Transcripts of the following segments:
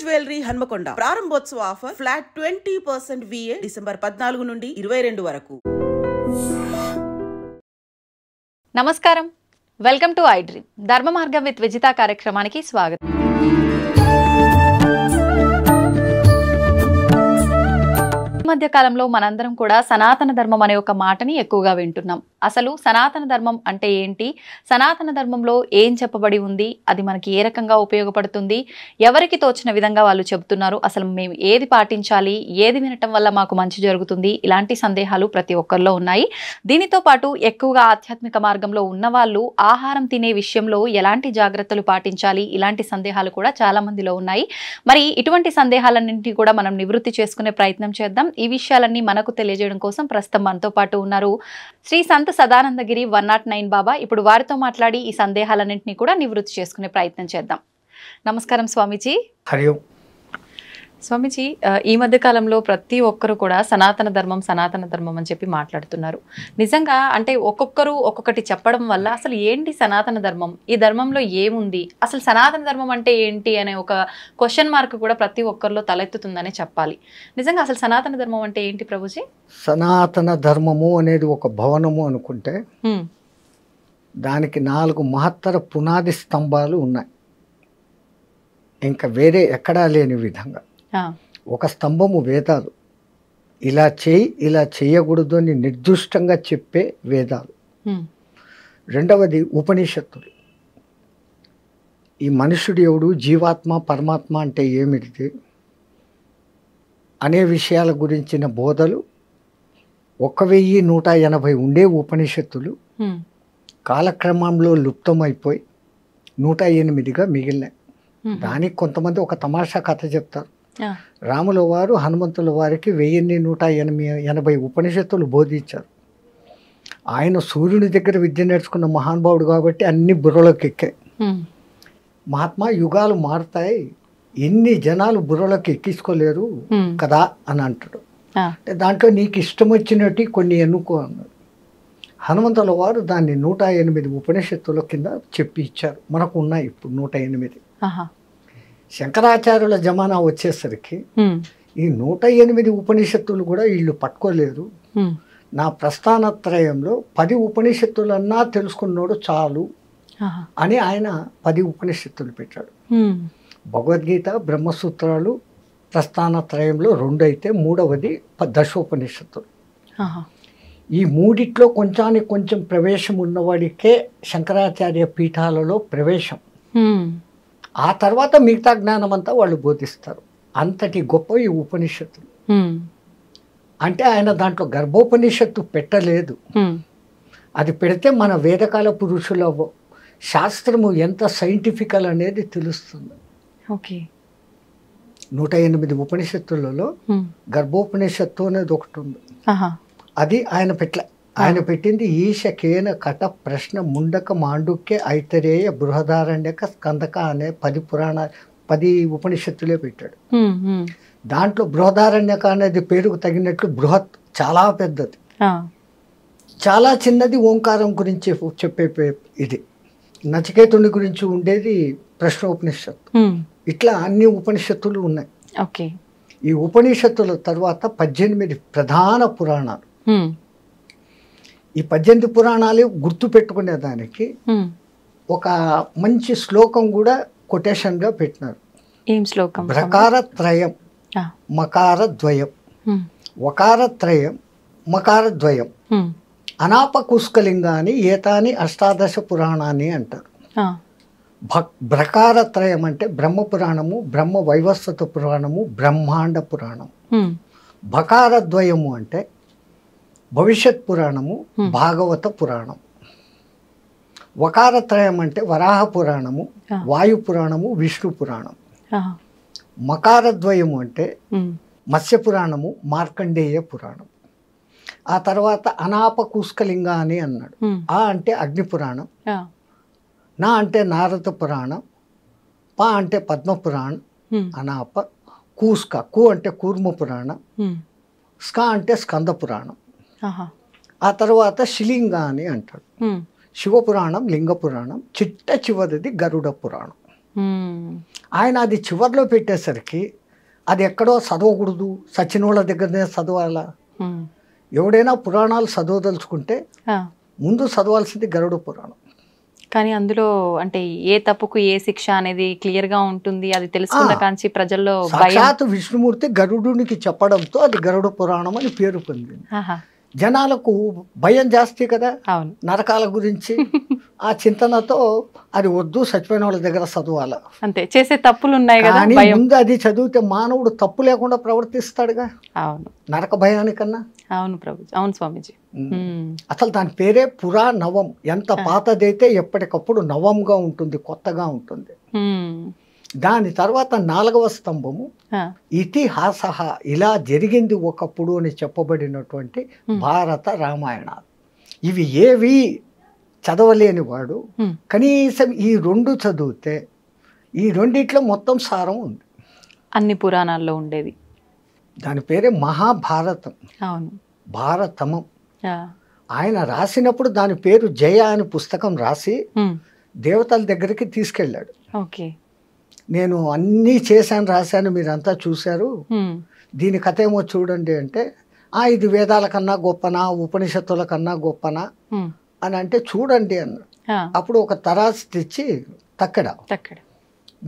Jewellery Hanamkonda ప్రారంభోత్సవ offer flat 20% VA December 14 నుండి 22 వరకు. నమస్కారం, వెల్కమ్ టు ఐ డ్రీమ్. ధర్మ మార్గం విత్ విజిత కార్యక్రమానికి స్వాగతం. ఈ మధ్య కాలంలో మనందరం కూడా సనాతన ధర్మం అనే ఒక మాటని ఎక్కువగా వింటున్నాం. అసలు సనాతన ధర్మం అంటే ఏంటి, సనాతన ధర్మంలో ఏం చెప్పబడి ఉంది, అది మనకి ఏ రకంగా ఉపయోగపడుతుంది, ఎవరికి తోచిన విధంగా వాళ్ళు చెబుతున్నారు, అసలు మేము ఏది పాటించాలి, ఏది వినటం వల్ల మాకు మంచి జరుగుతుంది, ఇలాంటి సందేహాలు ప్రతి ఒక్కరిలో ఉన్నాయి. దీనితో పాటు ఎక్కువగా ఆధ్యాత్మిక మార్గంలో ఉన్న వాళ్ళు ఆహారం తినే విషయంలో ఎలాంటి జాగ్రత్తలు పాటించాలి, ఇలాంటి సందేహాలు కూడా చాలా మందిలో ఉన్నాయి. మరి ఇటువంటి సందేహాలన్నింటినీ కూడా మనం నివృత్తి చేసుకునే ప్రయత్నం చేద్దాం. ఈ విషయాలన్నీ మనకు తెలియజేయడం కోసం ప్రస్తుతం మనతో పాటు ఉన్నారు శ్రీ సంత్ సదానందగిరి 109 బాబా. ఇప్పుడు వారితో మాట్లాడి ఈ సందేహాలన్నింటినీ కూడా నివృత్తి చేసుకునే ప్రయత్నం చేద్దాం. నమస్కారం స్వామీజీ. హరి ఓం. స్వామీజీ, ఈ మధ్య కాలంలో ప్రతి ఒక్కరు కూడా సనాతన ధర్మం అని చెప్పి మాట్లాడుతున్నారు. నిజంగా అంటే ఒక్కొక్కరు ఒక్కొక్కటి చెప్పడం వల్ల అసలు ఏంటి సనాతన ధర్మం, ఈ ధర్మంలో ఏముంది, అసలు సనాతన ధర్మం అంటే ఏంటి అనే ఒక క్వశ్చన్ మార్క్ కూడా ప్రతి ఒక్కరిలో తలెత్తుతుందనే చెప్పాలి. నిజంగా అసలు సనాతన ధర్మం అంటే ఏంటి ప్రభుజీ? సనాతన ధర్మము అనేది ఒక భవనము అనుకుంటే దానికి 4 మహత్తర పునాది స్తంభాలు ఉన్నాయి, ఇంకా వేరే ఎక్కడా లేని విధంగా. ఒక స్తంభము వేదాలు, ఇలా చేయి ఇలా చేయకూడదు అని నిర్దిష్టంగా చెప్పే వేదాలు. రెండవది ఉపనిషత్తులు, ఈ మనుషుడు ఎవడు, జీవాత్మ పరమాత్మ అంటే ఏమిటి అనే విషయాల గురించిన బోధలు 1180 ఉండే ఉపనిషత్తులు కాలక్రమంలో లుప్తమైపోయి 108గా మిగిలినాయి. దానికి కొంతమంది ఒక తమాషా కథ చెప్తారు. రాముల వారు హనుమంతుల వారికి 1180 ఉపనిషత్తులు బోధించారు. ఆయన సూర్యుని దగ్గర విద్య నేర్చుకున్న మహానుభావుడు కాబట్టి అన్ని బుర్రలోకి ఎక్కాయి. మహాత్మా, యుగాలు మారుతాయి, ఎన్ని జనాలు బుర్రలోకి ఎక్కించుకోలేరు కదా అని అంటాడు. అంటే దాంట్లో నీకు ఇష్టం వచ్చినట్టు కొన్ని ఎన్నుకో అన్నాడు. హనుమంతుల వారు దాన్ని 108 ఉపనిషత్తుల కింద చెప్పి ఇచ్చారు. మనకు ఉన్నాయి ఇప్పుడు 108. శంకరాచార్యుల జమానా వచ్చేసరికి ఈ 108 ఉపనిషత్తులు కూడా వీళ్ళు పట్టుకోలేరు. నా ప్రస్థానత్రయంలో 10 ఉపనిషత్తులన్నా తెలుసుకున్నాడు చాలు అని ఆయన 10 ఉపనిషత్తులు పెట్టాడు. భగవద్గీత, బ్రహ్మసూత్రాలు ప్రస్థానత్రయంలో 2 అయితే, 3వది దశోపనిషత్తులు. ఈ మూడిట్లో కొంచానికి కొంచెం ప్రవేశం ఉన్నవాడికే శంకరాచార్య పీఠాలలో ప్రవేశం. ఆ తర్వాత మిగతా జ్ఞానం అంతా వాళ్ళు బోధిస్తారు. అంతటి గొప్ప ఈ ఉపనిషత్తులు. అంటే ఆయన దాంట్లో గర్భోపనిషత్తు పెట్టలేదు. అది పెడితే మన వేదకాల పురుషుల శాస్త్రము ఎంత సైంటిఫికల్ అనేది తెలుస్తుంది. 108 ఉపనిషత్తులలో గర్భోపనిషత్తు అనేది ఒకటి ఉంది. అది ఆయన పెట్టలే. ఆయన పెట్టింది ఈశకేన కట ప్రశ్న ముండక మాండుక్య ఐతరేయ బృహదారణ్యక స్కందక అనే 10 ఉపనిషత్తులే పెట్టాడు. దాంట్లో బృహదారణ్యక అనేది పేరుకు తగినట్లు బృహత్ చాలా పెద్దది, చాలా చిన్నది ఓంకారం గురించి చెప్పే ఇది. నచికేతుని గురించి ఉండేది ప్రశ్నోపనిషత్తు. ఇట్లా అన్ని ఉపనిషత్తులు ఉన్నాయి. ఈ ఉపనిషత్తుల తర్వాత 18 ప్రధాన పురాణాలు. ఈ 18 పురాణాలు గుర్తు పెట్టుకునేదానికి ఒక మంచి శ్లోకం కూడా కొటేషన్గా పెట్టినారు. ఏం శ్లోకం? ప్రకారత్రయం మకారద్వయం, వకారత్రయం మకారద్వయం, అనాపకుష్కలింగాని ఏతాని 18 పురాణాన్ని అంటారు. ప్రకారత్రయం అంటే బ్రహ్మపురాణము, బ్రహ్మ వైవస్వత పురాణము, బ్రహ్మాండ పురాణం. భకారద్వయము అంటే భవిష్యత్ పురాణము, భాగవత పురాణం. వకారత్రయం అంటే వరాహ పురాణము, వాయు పురాణము, విష్ణు పురాణం. మకారద్వయము అంటే మత్స్య పురాణము, మార్కండేయ పురాణం. ఆ తర్వాత అనాపకుష్కలింగ అని అన్నాడు. ఆ అంటే అగ్ని పురాణం, నా అంటే నారద పురాణం, పా అంటే పద్మ పురాణం, అనాప. కూస్క, కు అంటే కూర్మ పురాణం, స్క అంటే స్కంద పురాణం. ఆ తర్వాత శిలింగ అని అంటాడు. శివపురాణం, లింగ పురాణం, చిట్ట చివరిది గరుడ పురాణం. ఆయన అది చివర్లో పెట్టేసరికి అది ఎక్కడో చదవకూడదు, సచినోళ్ళ దగ్గరనే చదవాలా. ఎవడైనా పురాణాలు చదవదలుచుకుంటే ముందు చదవాల్సింది గరుడ పురాణం. కానీ అందులో అంటే ఏ తప్పుకు ఏ శిక్ష అనేది క్లియర్ గా ఉంటుంది. అది తెలుసుకున్న కాంచి ప్రజల్లో సాక్షాత్ విష్ణుమూర్తి గరుడునికి చెప్పడంతో అది గరుడ పురాణం అని పేరు పొందింది. జనాలకు భయం జాస్తి కదా నరకాల గురించి. ఆ చింతనతో అది వద్దు, చచ్చిపోయిన వాళ్ళ దగ్గర చదవాల, అంతే. చేసే తప్పులు ఉన్నాయి కదా, ముందు అది చదివితే మానవుడు తప్పు లేకుండా ప్రవర్తిస్తాడుగా. అవును, నరక భయానికన్నా. అవును ప్రభు, అవును స్వామీజీ. అసలు దాని పేరే పురా నవం. ఎంత పాతదైతే ఎప్పటికప్పుడు నవంగా ఉంటుంది, కొత్తగా ఉంటుంది. దాని తర్వాత 4వ స్తంభము ఇతిహాస, ఇలా జరిగింది ఒకప్పుడు అని చెప్పబడినటువంటి భారత రామాయణాలు. ఇవి ఏవి చదవలేని వాడు కనీసం ఈ 2 చదివితే ఈ రెండిట్లో మొత్తం సారం ఉంది. అన్ని పురాణాల్లో ఉండేది. దాని పేరే మహాభారతం. అవును, భారతమం. ఆయన రాసినప్పుడు దాని పేరు జయ అని పుస్తకం రాసి దేవతల దగ్గరికి తీసుకెళ్ళాడు. ఓకే, నేను అన్నీ చేశాను, రాశాను, మీరంతా చూశారు, దీని కథ ఏమో చూడండి అంటే, ఇది వేదాల కన్నా గొప్పనా, ఉపనిషత్తుల కన్నా గొప్పనా అని అంటే, చూడండి అన్నాడు. అప్పుడు ఒక తరాసు తెచ్చి తక్కడ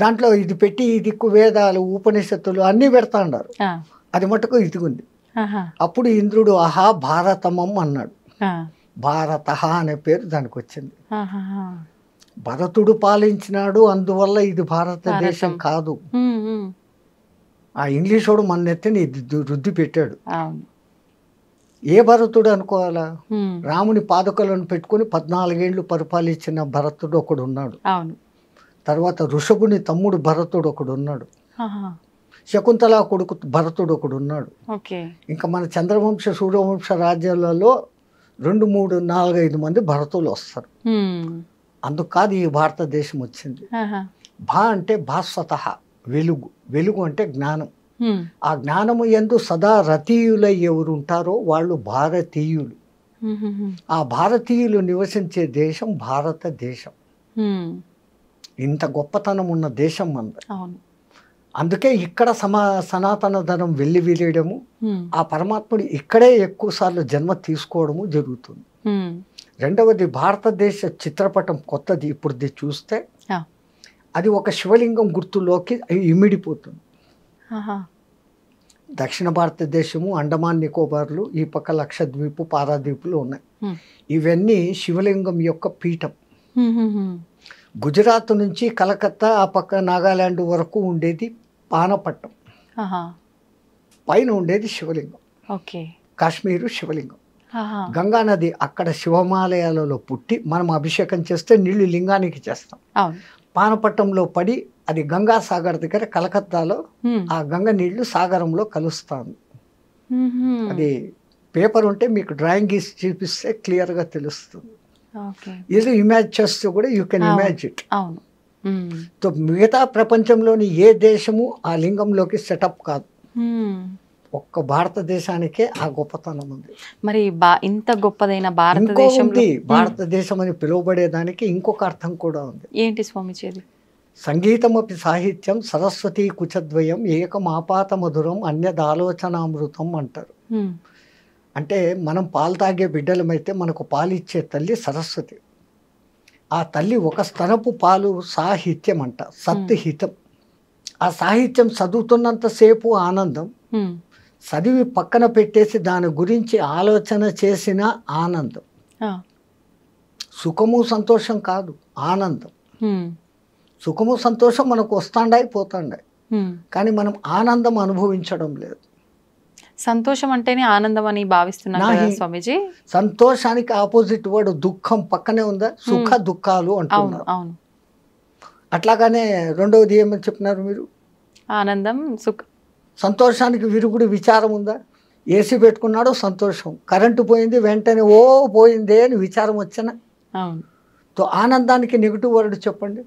దాంట్లో ఇది పెట్టి, ఇది వేదాలు ఉపనిషత్తులు అన్నీ పెడతా అన్నారు. అది మటుకు ఇదిగుంది. అప్పుడు ఇంద్రుడు ఆహా భారతమం అన్నాడు. భారత అనే పేరు దానికి వచ్చింది. భరతుడు పాలించినాడు, అందువల్ల ఇది భారతదేశం కాదు. ఆ ఇంగ్లీషోడు మన ఎత్తిని రుద్ది పెట్టాడు. ఏ భరతుడు అనుకోవాలా? రాముని పాదుకలను పెట్టుకుని 14 ఏళ్ళు పరిపాలించిన భరతుడు ఒకడు ఉన్నాడు. తర్వాత ఋషభుని తమ్ముడు భరతుడు ఒకడు ఉన్నాడు. శకుంతల కొడుకు భరతుడు ఒకడు ఉన్నాడు. ఇంకా మన చంద్రవంశ సూర్యవంశ రాజ్యాలలో 2, 3, 4, 5 మంది భరతులు వస్తారు. అందుకు కాదు ఈ భారతదేశం వచ్చింది. భా అంటే భాస్వత, వెలుగు. వెలుగు అంటే జ్ఞానం. ఆ జ్ఞానము యందు సదా రతీయులై ఎవరు ఉంటారో వాళ్ళు భారతీయులు. ఆ భారతీయులు నివసించే దేశం భారతదేశం. ఇంత గొప్పతనం ఉన్న దేశం మనది. అందుకే ఇక్కడ సనాతన ధనం వెళ్ళి వీరేయడము, ఆ పరమాత్ముడు ఇక్కడే ఎక్కువ సార్లు జన్మ తీసుకోవడము జరుగుతుంది. రెండవది, భారతదేశ చిత్రపటం కొత్తది. ఇప్పుడు చూస్తే అది ఒక శివలింగం గుర్తులోకి ఇమిడిపోతుంది. దక్షిణ భారతదేశము, అండమాన్ నికోబార్లు, ఈ పక్క లక్షద్వీపు, పారాద్వీపులు ఉన్నాయి. ఇవన్నీ శివలింగం యొక్క పీఠం. గుజరాత్ నుంచి కలకత్తా, ఆ పక్క నాగాలాండ్ వరకు ఉండేది పానపట్టం. పైన ఉండేది శివలింగం. కాశ్మీరు శివలింగం. గంగా నది అక్కడ శివమాలయాలలో పుట్టి మనం అభిషేకం చేస్తే నీళ్లు లింగానికి చేస్తాం. పానపట్టంలో పడి అది గంగా సాగర్ దగ్గర కలకత్తాలో ఆ గంగ నీళ్లు సాగరంలో కలుస్తాను. అది పేపర్ ఉంటే మీకు డ్రాయింగ్ గీసి చూపిస్తే క్లియర్గా తెలుస్తుంది. ఇది ఇమాజిన్ చేస్తూ కూడా యూ కెన్ ఇమాజిన్. సో మిగతా ప్రపంచంలోని ఏ దేశము ఆ లింగంలోకి సెటప్ కాదు. ఒక్క భారతదేశానికే ఆ గొప్పతనం ఉంది. మరి ఇంత గొప్పదైన భారతదేశం, భారతదేశం అని పిలువబడేదానికి ఇంకొక అర్థం కూడా ఉంది. ఏంటి స్వామిజీ? సంగీతమపి సాహిత్యం సరస్వతీ కుచద్వయం ఏకమాపాత మధురం అన్యదాలోచనామృతం అంటారు. అంటే మనం పాలు తాగే బిడ్డలమైతే మనకు పాలిచ్చే తల్లి సరస్వతి. ఆ తల్లి ఒక స్తనపు పాలు సాహిత్యం అంట, సత్హితం. ఆ సాహిత్యం చదువుతున్నంతసేపు ఆనందం, చదివి పక్కన పెట్టేసి దాని గురించి ఆలోచన చేసిన ఆనందం. సుఖము సంతోషం కాదు, ఆనందం. సుఖము సంతోషం మనకు వస్తాండాయి పోతాండాయి, కానీ మనం ఆనందం అనుభవించడం లేదు. సంతోషం అంటేనే ఆనందం అని భావిస్తున్నాను స్వామీజీ. సంతోషానికి ఆపోజిట్ వర్డ్ దుఃఖం పక్కనే ఉందా? సుఖ దుఃఖాలు అంటున్నారు. అట్లాగానే రెండవది ఏమని చెప్పినారు మీరు? ఆనందం, సుఖ. సంతోషానికి విరుగుడు విచారం ఉందా? ఏసీ పెట్టుకున్నాడు సంతోషం, కరెంటు పోయింది వెంటనే ఓ పోయిందే అని విచారం వచ్చిన. ఆనందానికి నెగిటివ్ వర్డ్ చెప్పండి.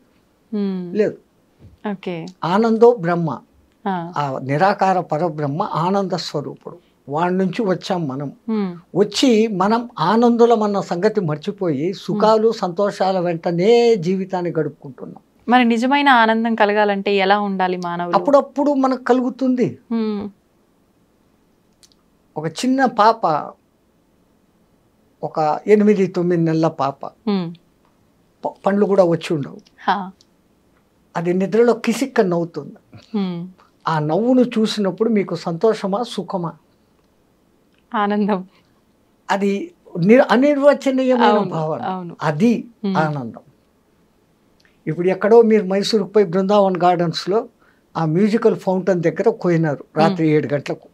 లేదు. ఆనందో బ్రహ్మ, ఆ నిరాకార పరబ్రహ్మ ఆనంద స్వరూపుడు. వాడి నుంచి వచ్చాం మనం. వచ్చి మనం ఆనందులం అన్న సంగతి మర్చిపోయి సుఖాలు సంతోషాల వెంటనే జీవితాన్ని గడుపుకుంటున్నాం. మరి నిజమైన ఆనందం కలగాలంటే ఎలా ఉండాలి మానవులు? అప్పుడప్పుడు మనకు కలుగుతుంది. ఒక చిన్న పాప, ఒక 8-9 నెలల పాప, పండ్లు కూడా వచ్చి ఉండవు, అది నిద్రలో కిసిక్క నవ్వుతుంది. ఆ నవ్వును చూసినప్పుడు మీకు సంతోషమా సుఖమా? ఆనందం. అది అనిర్వచనీయమైన భావన, అది ఆనందం. ఇప్పుడు ఎక్కడో మీరు మైసూరుకు పోయి బృందావన్ గార్డెన్స్లో ఆ మ్యూజికల్ ఫౌంటైన్ దగ్గర పోయినారు రాత్రి 7 గంటలకు.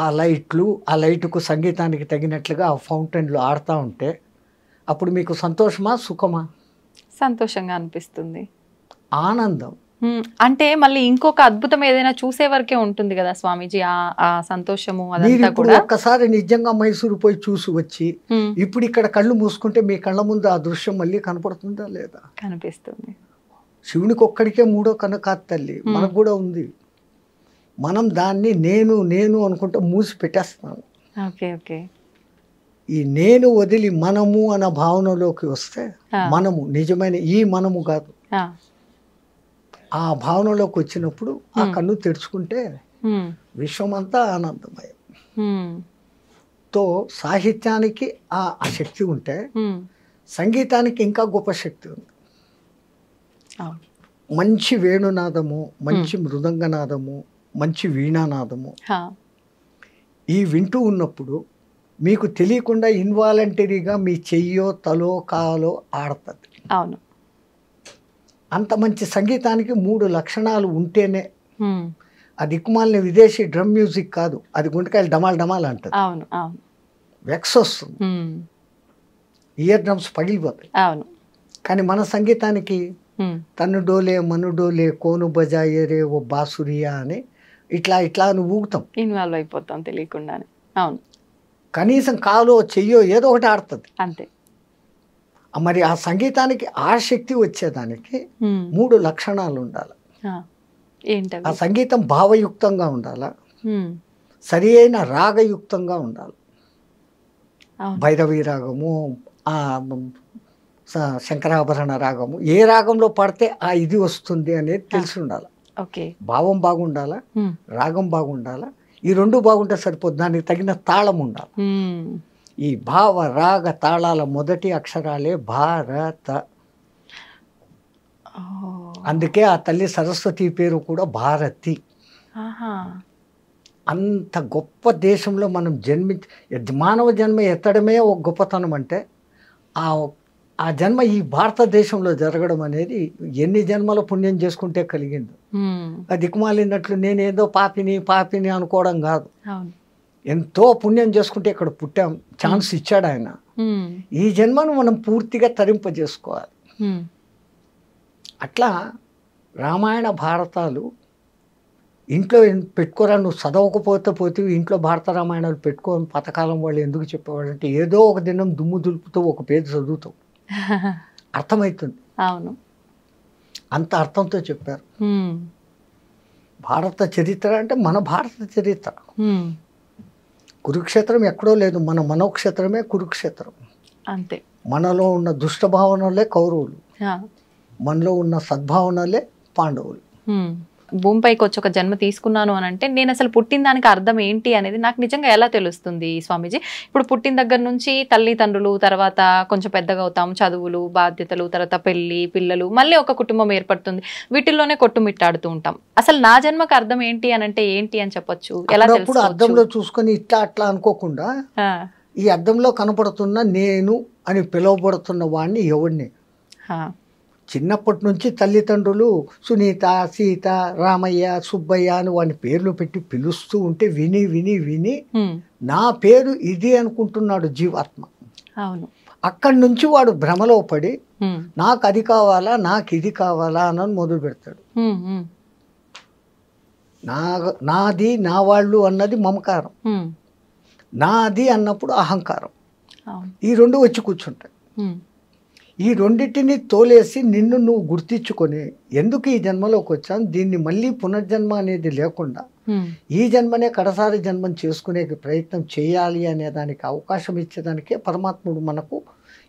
ఆ లైట్లు, ఆ లైటుకు సంగీతానికి తగినట్లుగా ఆ ఫౌంటైన్లో ఆడుతూ ఉంటే అప్పుడు మీకు సంతోషమా సుఖమా? సంతోషంగా అనిపిస్తుంది, ఆనందం. అంటే మళ్ళీ ఇంకొక అద్భుతం ఏదైనా చూసే వరకే ఉంటుంది కదా స్వామీజీ ఆ సంతోషము అదంతా కూడా. ఒక్కసారి నిజంగా మైసూరు పోయి చూసి వచ్చి ఇప్పుడు ఇక్కడ కళ్ళు మూసుకుంటే మీ కళ్ళ ముందు ఆ దృశ్యం మళ్ళీ కనపడుతుందా లేదా? కనిపిస్తుంది. శివునికి ఒక్కడికే 3వ కన్ను కాదు తల్లి, మనకు కూడా ఉంది. మనం దాన్ని నేను నేను అనుకుంటే మూసి పెట్టేస్తాను. ఈ నేను వదిలి మనము అన్న భావనలోకి వస్తే మనము నిజమైన ఈ మనము కాదు. ఆ భావనలోకి వచ్చినప్పుడు ఆ కన్ను తెరుచుకుంటే విశ్వమంతా ఆనందమయం. తో సాహిత్యానికి ఆ శక్తి ఉంటే సంగీతానికి ఇంకా గొప్ప శక్తి ఉంది. మంచి వేణునాదము, మంచి మృదంగనాదము, మంచి వీణానాదము ఈ వింటూ ఉన్నప్పుడు మీకు తెలియకుండా ఇన్వాలంటరీగా మీ చెయ్యో తలో కాలో ఆడుతుంది. అవును. అంత మంచి సంగీతానికి 3 లక్షణాలు ఉంటేనే. అది దిక్కుమాలిన విదేశీ డ్రమ్ మ్యూజిక్ కాదు, అది గుంటకాయలు డమాల్ డమాల్ అంటది. అవును అవును. వెక్స్ వస్తుంది, ఇయర్ డ్రమ్స్ పగిలిపోతాయి. అవును. కానీ మన సంగీతానికి తను డోలే మను డోలే కోను బజాయే రే ఓ బాసురియా అని ఇట్లా ఇట్లా నువ్వు ఊగుతాం, ఇన్వాల్వ్ అయిపోతాం తెలియకుండానే. అవును. కనీసం కాలో చెయ్యో ఏదో ఒకటి ఆడుతుంది అంతే. మరి ఆ సంగీతానికి ఆ శక్తి వచ్చేదానికి 3 లక్షణాలు ఉండాలి. ఆ సంగీతం భావయుక్తంగా ఉండాలా, సరి అయిన రాగయుక్తంగా ఉండాలి. భైరవి రాగము, శంకరాభరణ రాగము, ఏ రాగంలో పడితే ఆ ఇది వస్తుంది అనేది తెలిసి ఉండాలి. భావం బాగుండాలా, రాగం బాగుండాలా, ఈ 2 బాగుంటే సరిపోద్ది. దానికి తగిన తాళం ఉండాలి. ఈ భావ రాగ తాళాల మొదటి అక్షరాలే భారత. అందుకే ఆ తల్లి సరస్వతి పేరు కూడా భారతి. అంత గొప్ప దేశంలో మనం మానవ జన్మ ఎత్తడమే ఒక గొప్పతనం. అంటే ఆ జన్మ ఈ భారతదేశంలో జరగడం అనేది ఎన్ని జన్మల పుణ్యం చేసుకుంటే కలిగింది. అది దిక్కుమాలినట్లు నేనేదో పాపిని అనుకోవడం కాదు. ఎంతో పుణ్యం చేసుకుంటే ఇక్కడ పుట్టాం, ఛాన్స్ ఇచ్చాడు ఆయన. ఈ జన్మను మనం పూర్తిగా తరింపజేసుకోవాలి. అట్లా రామాయణ భారతాలు ఇంట్లో పెట్టుకోరా, నువ్వు చదవకపోతే ఇంట్లో భారత రామాయణాలు పెట్టుకోని పథకాలం వాళ్ళు ఎందుకు చెప్పేవాడు అంటే, ఏదో ఒక దినం దుమ్ము దులుపుతూ ఒక పేరు చదువుతావు, అర్థమవుతుంది. అవును, అంత అర్థంతో చెప్పారు. భారత చరిత్ర అంటే మన భారత చరిత్ర. కురుక్షేత్రం ఎక్కడో లేదు, మన మనోక్షేత్రమే కురుక్షేత్రం. అంతే. మనలో ఉన్న దుష్ట భావనలే కౌరవులు, మనలో ఉన్న సద్భావనలే పాండవులు. భూమిపైకి వచ్చి ఒక జన్మ తీసుకున్నాను అని అంటే నేను అసలు పుట్టిన దానికి అర్థం ఏంటి అనేది నాకు నిజంగా ఎలా తెలుస్తుంది స్వామీజీ? ఇప్పుడు పుట్టిన దగ్గర నుంచి తల్లిదండ్రులు, తర్వాత కొంచెం పెద్దగా అవుతాం, చదువులు, బాధ్యతలు, తర్వాత పెళ్లి, పిల్లలు, మళ్ళీ ఒక కుటుంబం ఏర్పడుతుంది. వీటిల్లోనే కొట్టుమిట్టాడుతూ ఉంటాం. అసలు నా జన్మకు అర్థం ఏంటి అని అంటే ఏంటి అని చెప్పొచ్చు? ఎలా తెలుసు? అద్దంలో చూసుకొని ఇట్లా అట్లా అనుకోకుండా ఈ అద్దంలో కనపడుతున్న నేను అని పిలువబడుతున్న వాడిని ఎవడిని చిన్నప్పటి నుంచి తల్లిదండ్రులు సునీత, సీత, రామయ్య, సుబ్బయ్య అని వాని పేర్లు పెట్టి పిలుస్తూ ఉంటే విని విని విని నా పేరు ఇది అనుకుంటున్నాడు జీవాత్మ. అవును. అక్కడి నుంచి వాడు భ్రమలో పడి నాకు అది కావాలా, నాకు ఇది కావాలా అని మొదలు పెడతాడు. నాది, నా వాళ్ళు అన్నది మమకారం, నాది అన్నప్పుడు అహంకారం. ఈ 2 వచ్చి కూర్చుంటాయి. ఈ రెండింటిని తోలేసి నిన్ను నువ్వు గుర్తించుకొని ఎందుకు ఈ జన్మలోకి వచ్చాను, దీన్ని మళ్ళీ పునర్జన్మ అనేది లేకుండా ఈ జన్మనే కడసారి జన్మం చేసుకునే ప్రయత్నం చేయాలి అనే దానికి అవకాశం ఇచ్చేదానికే పరమాత్ముడు మనకు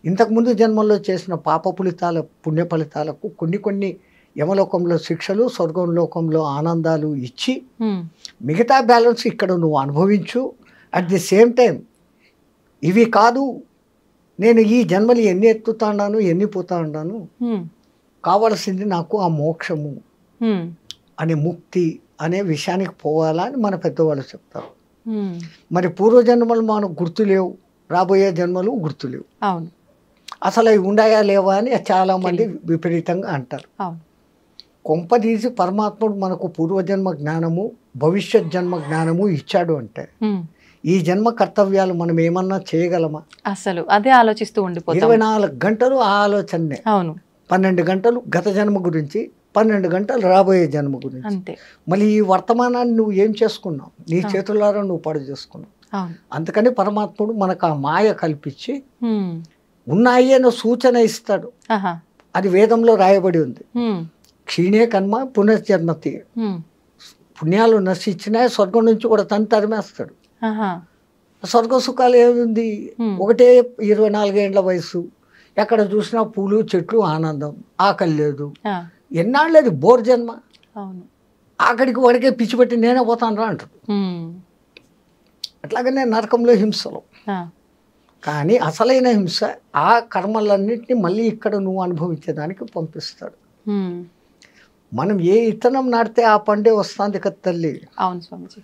ఇంతకుముందు జన్మల్లో చేసిన పాప ఫలితాల పుణ్య ఫలితాలకు కొన్ని యమలోకంలో శిక్షలు, స్వర్గంలోకంలో ఆనందాలు ఇచ్చి మిగతా బ్యాలెన్స్ ఇక్కడ నువ్వు అనుభవించు. అట్ ది సేమ్ టైం ఇవి కాదు, నేను ఈ జన్మలు ఎన్ని ఎత్తుతాను, ఎన్ని పోతా ఉన్నాను, కావాల్సింది నాకు ఆ మోక్షము అనే ముక్తి అనే విషయానికి పోవాలని మన పెద్దవాళ్ళు చెప్తారు. మరి పూర్వజన్మలు మనకు గుర్తులేవు, రాబోయే జన్మలు గుర్తులేవు. అవును, అసలు అవి ఉండాయా లేవా అని చాలామంది విపరీతంగా అంటారు. కొంపదీసి పరమాత్ముడు మనకు పూర్వజన్మ జ్ఞానము, భవిష్యత్ జన్మ జ్ఞానము ఇచ్చాడు అంటే ఈ జన్మ కర్తవ్యాలు మనం ఏమన్నా చేయగలమా? అసలు అదే ఆలోచిస్తూ ఉండిపోతాం. 24 గంటలు ఆ ఆలోచనే. అవును, 12 గంటలు గత జన్మ గురించి, 12 గంటలు రాబోయే జన్మ గురించి. అంతే. మళ్ళీ ఈ వర్తమానాన్ని నువ్వు ఏం చేసుకున్నావు? నీ చేతులారా నువ్వు పాడు చేసుకున్నావు. అందుకని పరమాత్ముడు మనకు ఆ మాయ కల్పించి ఉన్నాయి అనే సూచన ఇస్తాడు. అది వేదంలో రాయబడి ఉంది. క్షీణే కర్మ పునర్జన్మతి. పుణ్యాలు నశించినా స్వర్గం నుంచి కూడా తరిమేస్తాడు. స్వర్గ సుఖాలు ఏముంది? ఒకటే 24 ఏళ్ల వయసు, ఎక్కడ చూసినా పూలు చెట్లు ఆనందం, ఆకలి లేదు. ఎన్నాళ్ళది బోర్ జన్మ. ఆఖడికి వాడికే పిచ్చి పెట్టి నేనే పోతాను రా అంటాడు. అట్లాగనే నరకంలో హింసలు. కానీ అసలైన హింస ఆ కర్మలన్నింటినీ మళ్ళీ ఇక్కడ నువ్వు అనుభవించేదానికి పంపిస్తాడు. మనం ఏ ఇత్తనం నాటితే ఆ పండే వస్తుంది కదా తల్లి. అవును స్వామిజీ.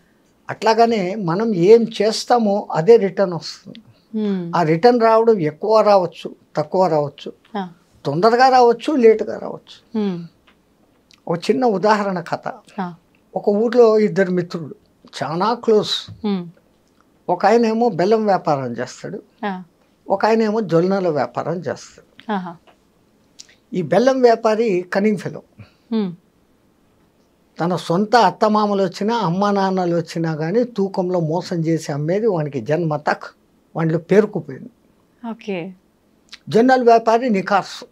అట్లాగనే మనం ఏం చేస్తామో అదే రిటర్న్ వస్తుంది. ఆ రిటర్న్ రావడం ఎక్కువ రావచ్చు, తక్కువ రావచ్చు, తొందరగా రావచ్చు, లేటుగా రావచ్చు. ఒక చిన్న ఉదాహరణ కథ. ఒక ఊర్లో 2 మిత్రులు చాలా క్లోజ్. ఒక ఆయన ఏమో బెల్లం వ్యాపారం చేస్తాడు, ఒక ఆయన ఏమో జొన్నల వ్యాపారం చేస్తాడు. ఈ బెల్లం వ్యాపారి కనింగ్ ఫెలో. తన సొంత అత్తమామలు వచ్చినా, అమ్మా నాన్నలు వచ్చినా కానీ తూకంలో మోసం చేసి అమ్మేది వానికి జన్మ తక్ వాళ్ళు పేరుకుపోయింది. జొన్నల వ్యాపారి నికార్సు,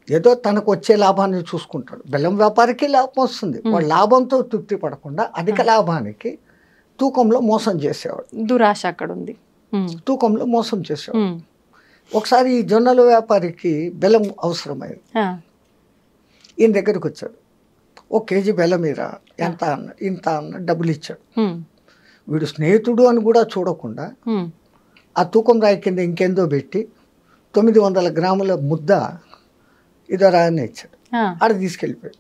ఏదో తనకు వచ్చే లాభాన్ని చూసుకుంటాడు. బెల్లం వ్యాపారికి లాభం వస్తుంది, వాడు లాభంతో తృప్తి పడకుండా అధిక లాభానికి తూకంలో మోసం చేసేవాడు. దురాశ అక్కడ ఉంది. తూకంలో మోసం చేసేవాడు. ఒకసారి ఈ జొన్నల వ్యాపారికి బెల్లం అవసరమైంది. ఈయన దగ్గరికి వచ్చాడు. 1 కేజీ బెల్లం మీరా, ఎంత అన్నాడు. ఇంత అన్నాడు. డబ్బులు ఇచ్చాడు. వీడు స్నేహితుడు అని కూడా చూడకుండా ఆ తూకం రాయి కింద ఇంకెందో పెట్టి 900 గ్రాముల ముద్ద ఇదరా అని ఇచ్చాడు. ఆడ తీసుకెళ్ళిపోయాడు.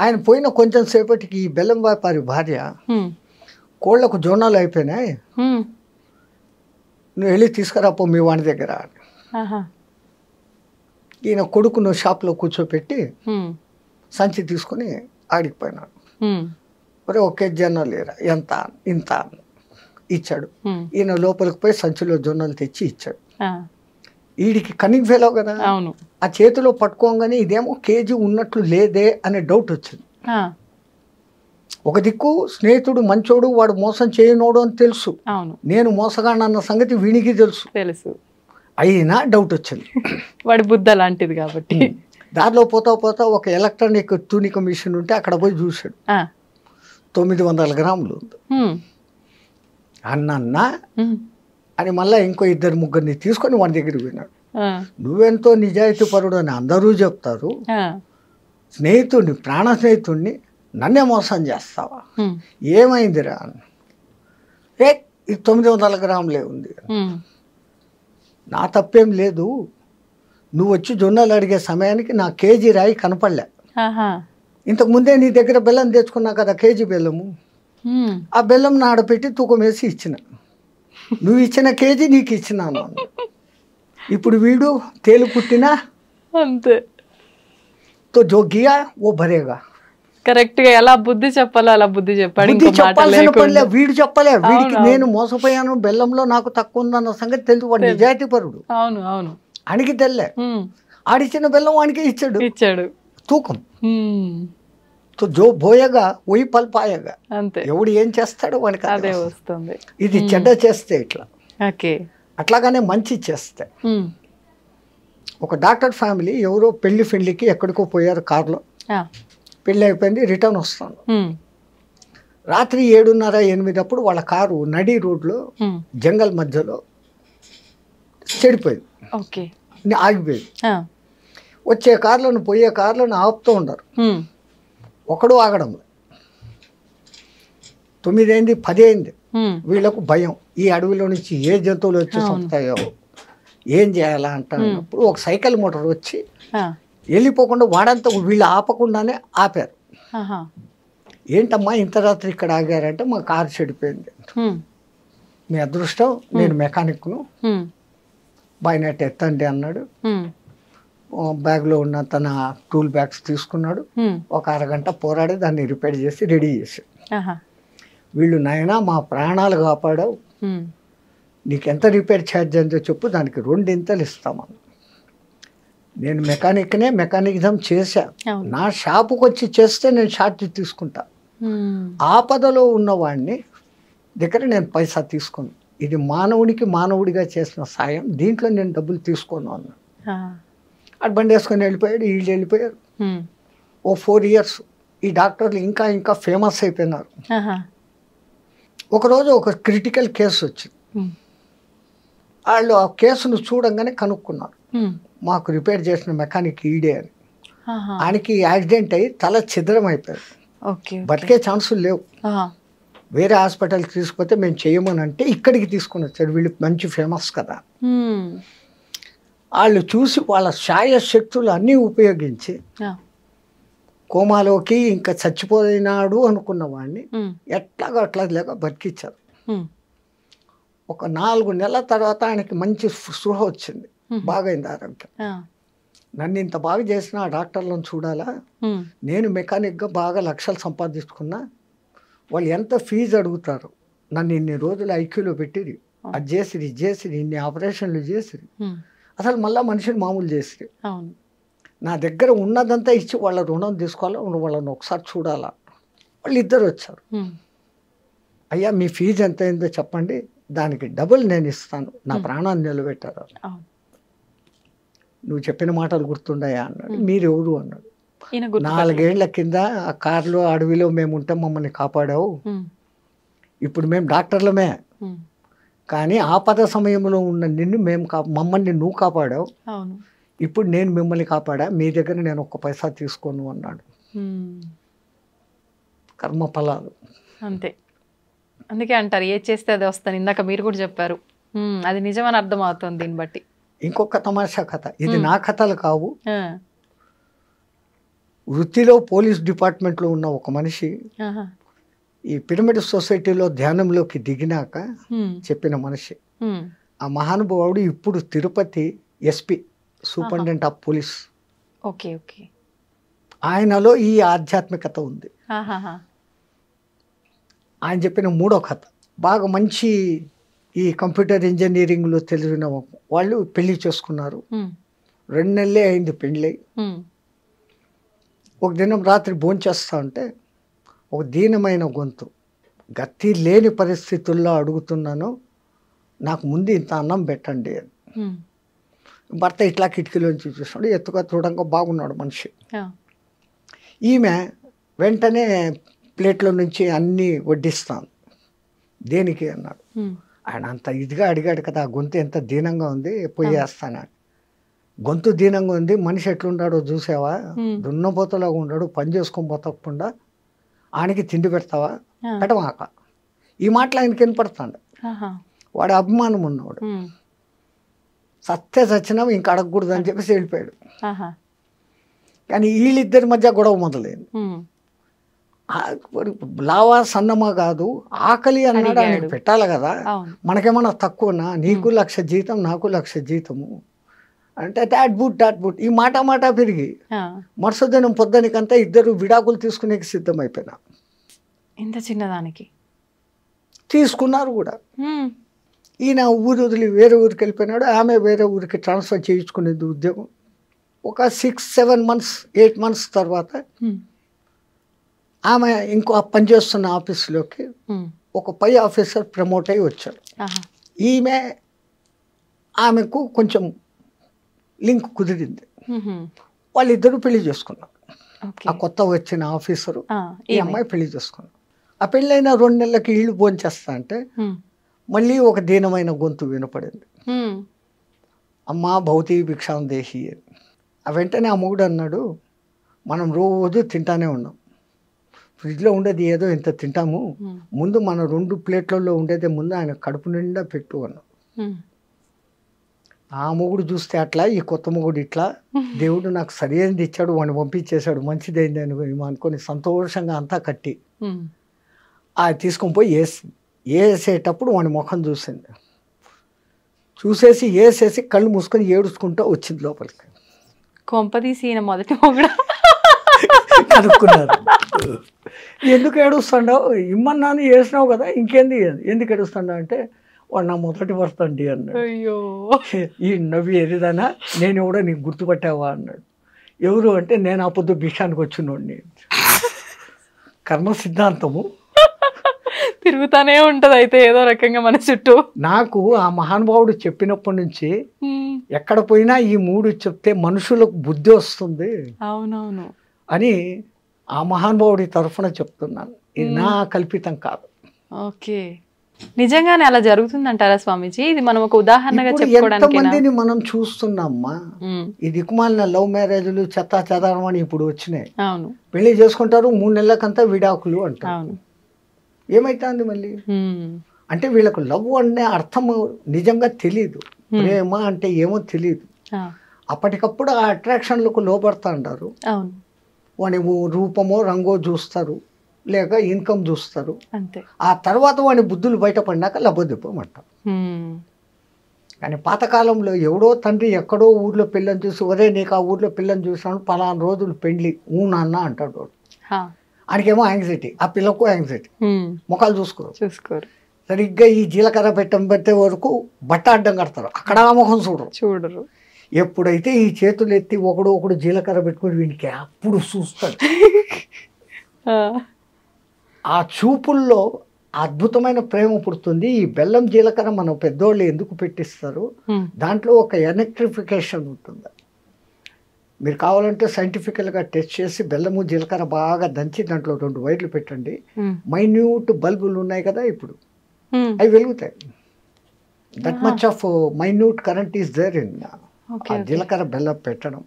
ఆయన పోయిన కొంచెం సేపటికి ఈ బెల్లం వ్యాపారి భార్య, కోళ్లకు జొన్నలు అయిపోయినాయి, నువ్వు వెళ్ళి తీసుకురాపో మీ వాడి దగ్గర. ఈయన కొడుకును షాప్లో కూర్చోపెట్టి సంచి తీసుకుని ఆడికిపోయినాడు. మరి 1 కేజీ జొన్నలు లేరా, ఎంత, ఇంత ఇచ్చాడు. ఈయన లోపలికి పోయి సంచిలో జొన్నలు తెచ్చి ఇచ్చాడు. వీడికి కనింగ్ ఫెలో కదా, ఆ చేతిలో పట్టుకోగానే ఇదేమో కేజీ ఉన్నట్లు లేదే అనే డౌట్ వచ్చింది. ఒక దిక్కు స్నేహితుడు మంచోడు, వాడు మోసం చేయనోడు అని తెలుసు, నేను మోసగాడన్న సంగతి వీనికి తెలుసు. అయినా డౌట్ వచ్చింది. వాడి బుద్ధ లాంటిది కాబట్టి. దారిలో పోతా పోతా ఒక ఎలక్ట్రానిక్ తూనిక మిషన్ ఉంటే అక్కడ పోయి చూశాడు. 900 గ్రాములు ఉంది. అన్న అని మళ్ళీ ఇంకో 2-3 తీసుకొని వాడి దగ్గరికి పోయినాడు. నువ్వెంతో నిజాయితీ పరుడు అని అందరూ చెప్తారు, స్నేహితుడిని, ప్రాణ స్నేహితుడిని నన్నే మోసం చేస్తావా, ఏమైందిరా? ఇది 900 గ్రాములే ఉంది. నా తప్పేం లేదు, నువ్వు వచ్చి జొన్నలు అడిగే సమయానికి నా కేజీ రాయి కనపడలే. ఇంతకు ముందే నీ దగ్గర బెల్లం తెచ్చుకున్నా కదా, కేజీ బెల్లము. ఆ బెల్లం నాడపెట్టి తూకం వేసి ఇచ్చిన, నువ్వు ఇచ్చిన కేజీ నీకు ఇచ్చినాను. ఇప్పుడు వీడు తేలు పుట్టినా అంతే, తో జో గియా ఓ భరేగా. కరెక్ట్ గా ఎలా బుద్ధి చెప్పాలో అలా బుద్ధి చెప్పాడు. చెప్పాల్సిన పనిలే, వీడు చెప్పలే. వీడికి నేను మోసపోయాను, బెల్లంలో నాకు తక్కువ ఉందన్న సంగతి తెలుసు. వాడు నిజాయితీ పరుడు. అవును ఆడికి తెల్లే. ఆడిచ్చిన బెల్లం వాడికే ఇచ్చాడు తూకం. తో జో బోయగా ఓయి పల్పాయగా. అంతే, ఎవడు ఏం చేస్తాడో వాడికి అదే వస్తుంది. ఇది చెడ్డ చేస్తే ఇట్లా, అట్లాగానే మంచి చేస్తే. ఒక డాక్టర్ ఫ్యామిలీ ఎవరో పెళ్లికి ఎక్కడికో పోయారు కారులో. పెళ్ళి అయిపోయింది, రిటర్న్ వస్తాను. రాత్రి 7:30-8 అప్పుడు వాళ్ళ కారు నడి రోడ్లో జంగల్ మధ్యలో చెడిపోయింది, ఆగిపోయింది. వచ్చే కార్లను పోయే కార్లను ఆపుతూ ఉండరు, ఒకడు ఆగడం. 9 అయింది, 10 అయింది, వీళ్ళకు భయం, ఈ అడవిలో నుంచి ఏ జంతువులు వచ్చి చంపుతాయో, ఏం చేయాలా అంటున్నప్పుడు ఒక సైకిల్ మోటార్ వచ్చి వెళ్ళిపోకుండా వాడంతా వీళ్ళు ఆపకుండానే ఆపారు. ఏంటమ్మా ఇంత రాత్రి ఇక్కడ ఆగారంటే మా కారు చెడిపోయింది, మీ అదృష్టం, నేను మెకానిక్ను, బాయ్నెట్ ఎత్తండి అన్నాడు. బ్యాగ్లో ఉన్న తన టూల్ బ్యాగ్స్ తీసుకున్నాడు. ఒక అరగంట పోరాడి దాన్ని రిపేర్ చేసి రెడీ చేశాడు. వీళ్ళు నాయనా మా ప్రాణాలు కాపాడావు, నీకెంత రిపేర్ ఛార్జ్ అందో చెప్పు, దానికి 2 ఇస్తామని. నేను మెకానిక్నే, మెకానిజం చేశా, నా షాపుకి వచ్చి చేస్తే నేను ఛార్జ్ తీసుకుంటా, ఆపదలో ఉన్నవాడిని దగ్గర నేను పైసా తీసుకోను, ఇది మానవుడికి మానవుడిగా చేసిన సాయం, దీంట్లో నేను డబ్బులు తీసుకోను అన్నాడు. అటు బండి వేసుకొని వెళ్ళిపోయాడు, వీళ్ళు వెళ్ళిపోయారు. ఓ 4 years ఈ డాక్టర్లు ఇంకా ఇంకా ఫేమస్ అయిపోయినారు. ఒకరోజు ఒక క్రిటికల్ కేసు వచ్చింది. వాళ్ళు ఆ కేసును చూడంగానే కనుక్కున్నారు, మాకు రిపేర్ చేసిన మెకానిక్ ఈడే అని. ఆయనకి యాక్సిడెంట్ అయ్యి తల ఛిద్రం అయిపోయారు, బతికే ఛాన్సులు లేవు. వేరే హాస్పిటల్కి తీసుకుపోతే మేము చేయమని అంటే ఇక్కడికి తీసుకుని వచ్చారు. వీళ్ళు మంచి ఫేమస్ కదా. వాళ్ళు చూసి వాళ్ళ శాయశక్తులు అన్నీ ఉపయోగించి కోమాలోకి ఇంకా చచ్చిపోయినాడు అనుకున్న వాడిని ఎట్లాగో అట్లా లేక బతికిచ్చారు. ఒక 4 నెలల తర్వాత ఆయనకి మంచి స్పృహ వచ్చింది, బాగైంది ఆరోగ్యం. నన్ను ఇంత బాగా చేసిన ఆ డాక్టర్లను చూడాలా, నేను మెకానిక్గా బాగా లక్షలు సంపాదించుకున్నా, వాళ్ళు ఎంత ఫీజు అడుగుతారు, నన్ను ఇన్ని రోజులు ఐక్యూలో పెట్టిరి, అది చేసిరి ఇది చేసిరి, ఇన్ని ఆపరేషన్లు చేసిరి, అసలు మళ్ళీ మనిషిని మామూలు చేసిరి. నా దగ్గర ఉన్నదంతా ఇచ్చి వాళ్ళ రుణం తీసుకోవాలా, వాళ్ళని ఒకసారి చూడాలా. వాళ్ళు 2 వచ్చారు. అయ్యా మీ ఫీజు ఎంత అయిందో చెప్పండి, దానికి డబుల్ నేను ఇస్తాను, నా ప్రాణాన్ని నిలబెట్టారు. నువ్వు చెప్పిన మాటలు గుర్తుండయా అన్నాడు. మీరెవరు అన్నాడు. 4 ఏళ్ల కింద ఆ కార్లో అడవిలో మేము ఉంటే మమ్మల్ని కాపాడావు, ఇప్పుడు మేము డాక్టర్లమే, కానీ ఆపద సమయంలో ఉన్న నిన్ను మమ్మల్ని నువ్వు కాపాడావు, ఇప్పుడు నేను మిమ్మల్ని కాపాడా, మీ దగ్గర నేను 1 పైసా తీసుకోను అన్నాడు. కర్మ ఫలాలు అంతే. అందుకే అంటారు ఏది చేస్తే అది వస్తాను, ఇందాక మీరు కూడా చెప్పారు, అది నిజమని అర్థం అవుతుంది దీన్ని బట్టి. ఇంకొక తమాషా కథ, ఇది నా కథలు కావు. వృత్తిలో పోలీస్ డిపార్ట్మెంట్లో ఉన్న ఒక మనిషి ఈ పిరమిడ్ సొసైటీలో ధ్యానంలోకి దిగినాక చెప్పిన మనిషి. ఆ మహానుభావుడు ఇప్పుడు Tirupati SP, superintendent of police. Okay okay. ఆయనలో ఈ ఆధ్యాత్మికత ఉంది. ఆయన చెప్పిన 3వ కథ బాగా మంచి, ఈ కంప్యూటర్ ఇంజనీరింగ్లో తెలిసిన వాళ్ళు పెళ్లి చేసుకున్నారు. 2 నెలలే అయింది పెళ్ళి. ఒక దినం రాత్రి భోంచేస్తా ఉంటే ఒక దీనమైన గొంతు, గతి లేని పరిస్థితుల్లో అడుగుతున్నాను, నాకు ముందు ఇంత అన్నం పెట్టండి అని. భర్త ఇట్లా కిటికీలోంచి చూసినాడు, ఎత్తుగా చూడంగా బాగున్నాడు మనిషి. ఈమె వెంటనే ప్లేట్లో నుంచి అన్నీ వడ్డిస్తాను. దేనికి అన్నాడు. ఆయన అంత ఇదిగా అడిగాడు కదా, ఆ గొంతు ఎంత దీనంగా ఉంది, పోయేస్తాను. గొంతు దీనంగా ఉంది, మనిషి ఎట్లుండాడో చూసావా, దున్నపోతలాగా ఉన్నాడు, పని చేసుకొని పోతకుండా ఆయనకి తిండి పెడతావా, పెట్టమాక. ఈ మాటలు ఆయనకి వినపడతాడు. వాడు అభిమానం ఉన్నవాడు, సత్య సచ్చినా ఇంకా అడగకూడదు అని చెప్పేసి వెళ్ళిపోయాడు. కానీ వీళ్ళిద్దరి మధ్య గొడవ మొదలైంది. లావా సన్నమా కాదు, ఆకలి అన్నాడు, ఆయనకు పెట్టాలి కదా, మనకేమన్నా తక్కువనా, నీకు 1,00,000 జీతం నాకు 1,00,000 జీతము అంటే డాట్ బుట్ ఈ మాట పెరిగి మరుసదినం పొద్దునికంతా ఇద్దరు విడాకులు తీసుకునే సిద్ధమైపోయినా. ఇంత చిన్నదానికి తీసుకున్నారు కూడా. ఈయన ఊరు వదిలి వేరే ఊరికి వెళ్ళిపోయినాడు, ఆమె వేరే ఊరికి ట్రాన్స్ఫర్ చేయించుకునేది ఉద్యోగం. ఒక 6-7 months 8 months తర్వాత ఆమె ఇంకో పనిచేస్తున్న ఆఫీసులోకి ఒక పై ఆఫీసర్ ప్రమోట్ అయ్యి వచ్చాడు. ఈమె ఆమెకు కొంచెం లింక్ కుదిరింది, వాళ్ళిద్దరూ పెళ్లి చేసుకున్నారు. ఆ కొత్త వచ్చిన ఆఫీసరు ఈ అమ్మాయి పెళ్లి చేసుకున్నారు. ఆ పెళ్ళైన 2 నెలలకి వీళ్ళు భోంచేస్తా అంటే మళ్ళీ ఒక దీనమైన గొంతు వినపడింది, అమ్మా భౌతి భిక్షాం దేహి అని. వెంటనే ఆ మొగుడు అన్నాడు, మనం రోజు తింటానే ఉన్నాం, ఫ్రిడ్జ్లో ఉండేది ఏదో ఇంత తింటాము, ముందు మన 2 ప్లేట్లలో ఉండేదే ముందు ఆయన కడుపు నిండా పెట్టు అన్నాం. ఆ మొగుడు చూస్తే అట్లా, ఈ కొత్త మొగుడు ఇట్లా, దేవుడు నాకు సరైనది ఇచ్చాడు, వాడిని పంపించేశాడు, మంచిదైంది అని అనుకొని సంతోషంగా అంతా కట్టి అది తీసుకొని పోయి వేసేటప్పుడు వాడి ముఖం చూసేసి వేసేసి కళ్ళు మూసుకొని ఏడుచుకుంటూ వచ్చింది లోపలికి. కొంపదీసి ఈయన మొదటి మొగుడు కనుక్కున్నారు. ఎందుకు ఏడుస్తాడావు, ఇమ్మన్నాను వేసినావు కదా, ఇంకేంది ఎందుకు ఏడుస్తాడా అంటే, వాడు నా మొదటి భర్త అండి అన్నాడు. అయ్యో, ఈ నవ్వి ఎరిదానా, నేను కూడా నీకు గుర్తుపట్టావా అన్నాడు. ఎవరు అంటే, నేను ఆ పొద్దు భిక్షానికి వచ్చినోడిని. కర్మ సిద్ధాంతము తిరుగుతానే ఉంటది అయితే ఏదో రకంగా మన చుట్టూ. నాకు ఆ మహానుభావుడు చెప్పినప్పటి నుంచి ఎక్కడ పోయినా ఈ 3 చెప్తే మనుషులకు బుద్ధి వస్తుంది అవునవును అని ఆ మహానుభావుడి తరఫున చెప్తున్నాను, ఇది నా కల్పితం కాదు. ఓకే, నిజంగానే అలా జరుగుతుందంటారా స్వామీజీ? ఇది మనం ఒక ఉదాహరణగా చెప్పుకోవడానికి ఎంతమందిని మనం చూస్తున్నామ్మా, ఈ దిక్కుమాలిన లవ్ మ్యారేజ్లు చెత్తా చెదారం అని ఇప్పుడు వచ్చినాయి. అవును, పెళ్లి చేసుకుంటారు, 3 నెలలకంతా విడాకులు అంటారు. ఏమైతుంది మళ్ళీ అంటే, వీళ్ళకు లవ్ అనే అర్థం నిజంగా తెలియదు, ప్రేమ అంటే ఏమో తెలియదు. అప్పటికప్పుడు ఆ అట్రాక్షన్లకు లోపడతా అంటారు. వాడి రూపమో రంగో చూస్తారు, లేక ఇన్కమ్ చూస్తారు, ఆ తర్వాత వాడి బుద్ధులు బయటపడినాక లబ్బదిప్పమంటారు. కానీ పాతకాలంలో ఎవడో తండ్రి ఎక్కడో ఊర్లో పిల్లని చూసి, ఒరే నీకు ఆ ఊర్లో పిల్లని చూసాను, పలానా రోజులు పెళ్లి నాన్న అంటాడు వాడు. ఆయనకేమో యాంగ్జైటీ, ఆ పిల్లకు యాంగ్జైటీ, ముఖాలు చూసుకోరు. సరిగ్గా ఈ జీలకర్ర పెట్టే వరకు బట్ట అడ్డం కడతారు, అక్కడ ఆ ముఖం చూడరు. ఎప్పుడైతే ఈ చేతులు ఎత్తి ఒకడు జీలకర్ర పెట్టుకుని వీనికి అప్పుడు చూస్తాడు. ఆ చూపుల్లో అద్భుతమైన ప్రేమ పుడుతుంది. ఈ బెల్లం జీలకర్ర మనం పెద్దోళ్ళు ఎందుకు పెట్టిస్తారు, దాంట్లో ఒక ఎలక్ట్రిఫికేషన్ ఉంటుంది. మీరు కావాలంటే సైంటిఫికల్గా టెస్ట్ చేసి బెల్లము జీలకర్ర బాగా దంచి దాంట్లో 2 వైర్లు పెట్టండి, మైన్యూట్ బల్బులు ఉన్నాయి కదా ఇప్పుడు, అవి వెలుగుతాయి. That much of minute current is there in జీలకర్ర బెల్లం పెట్టడం.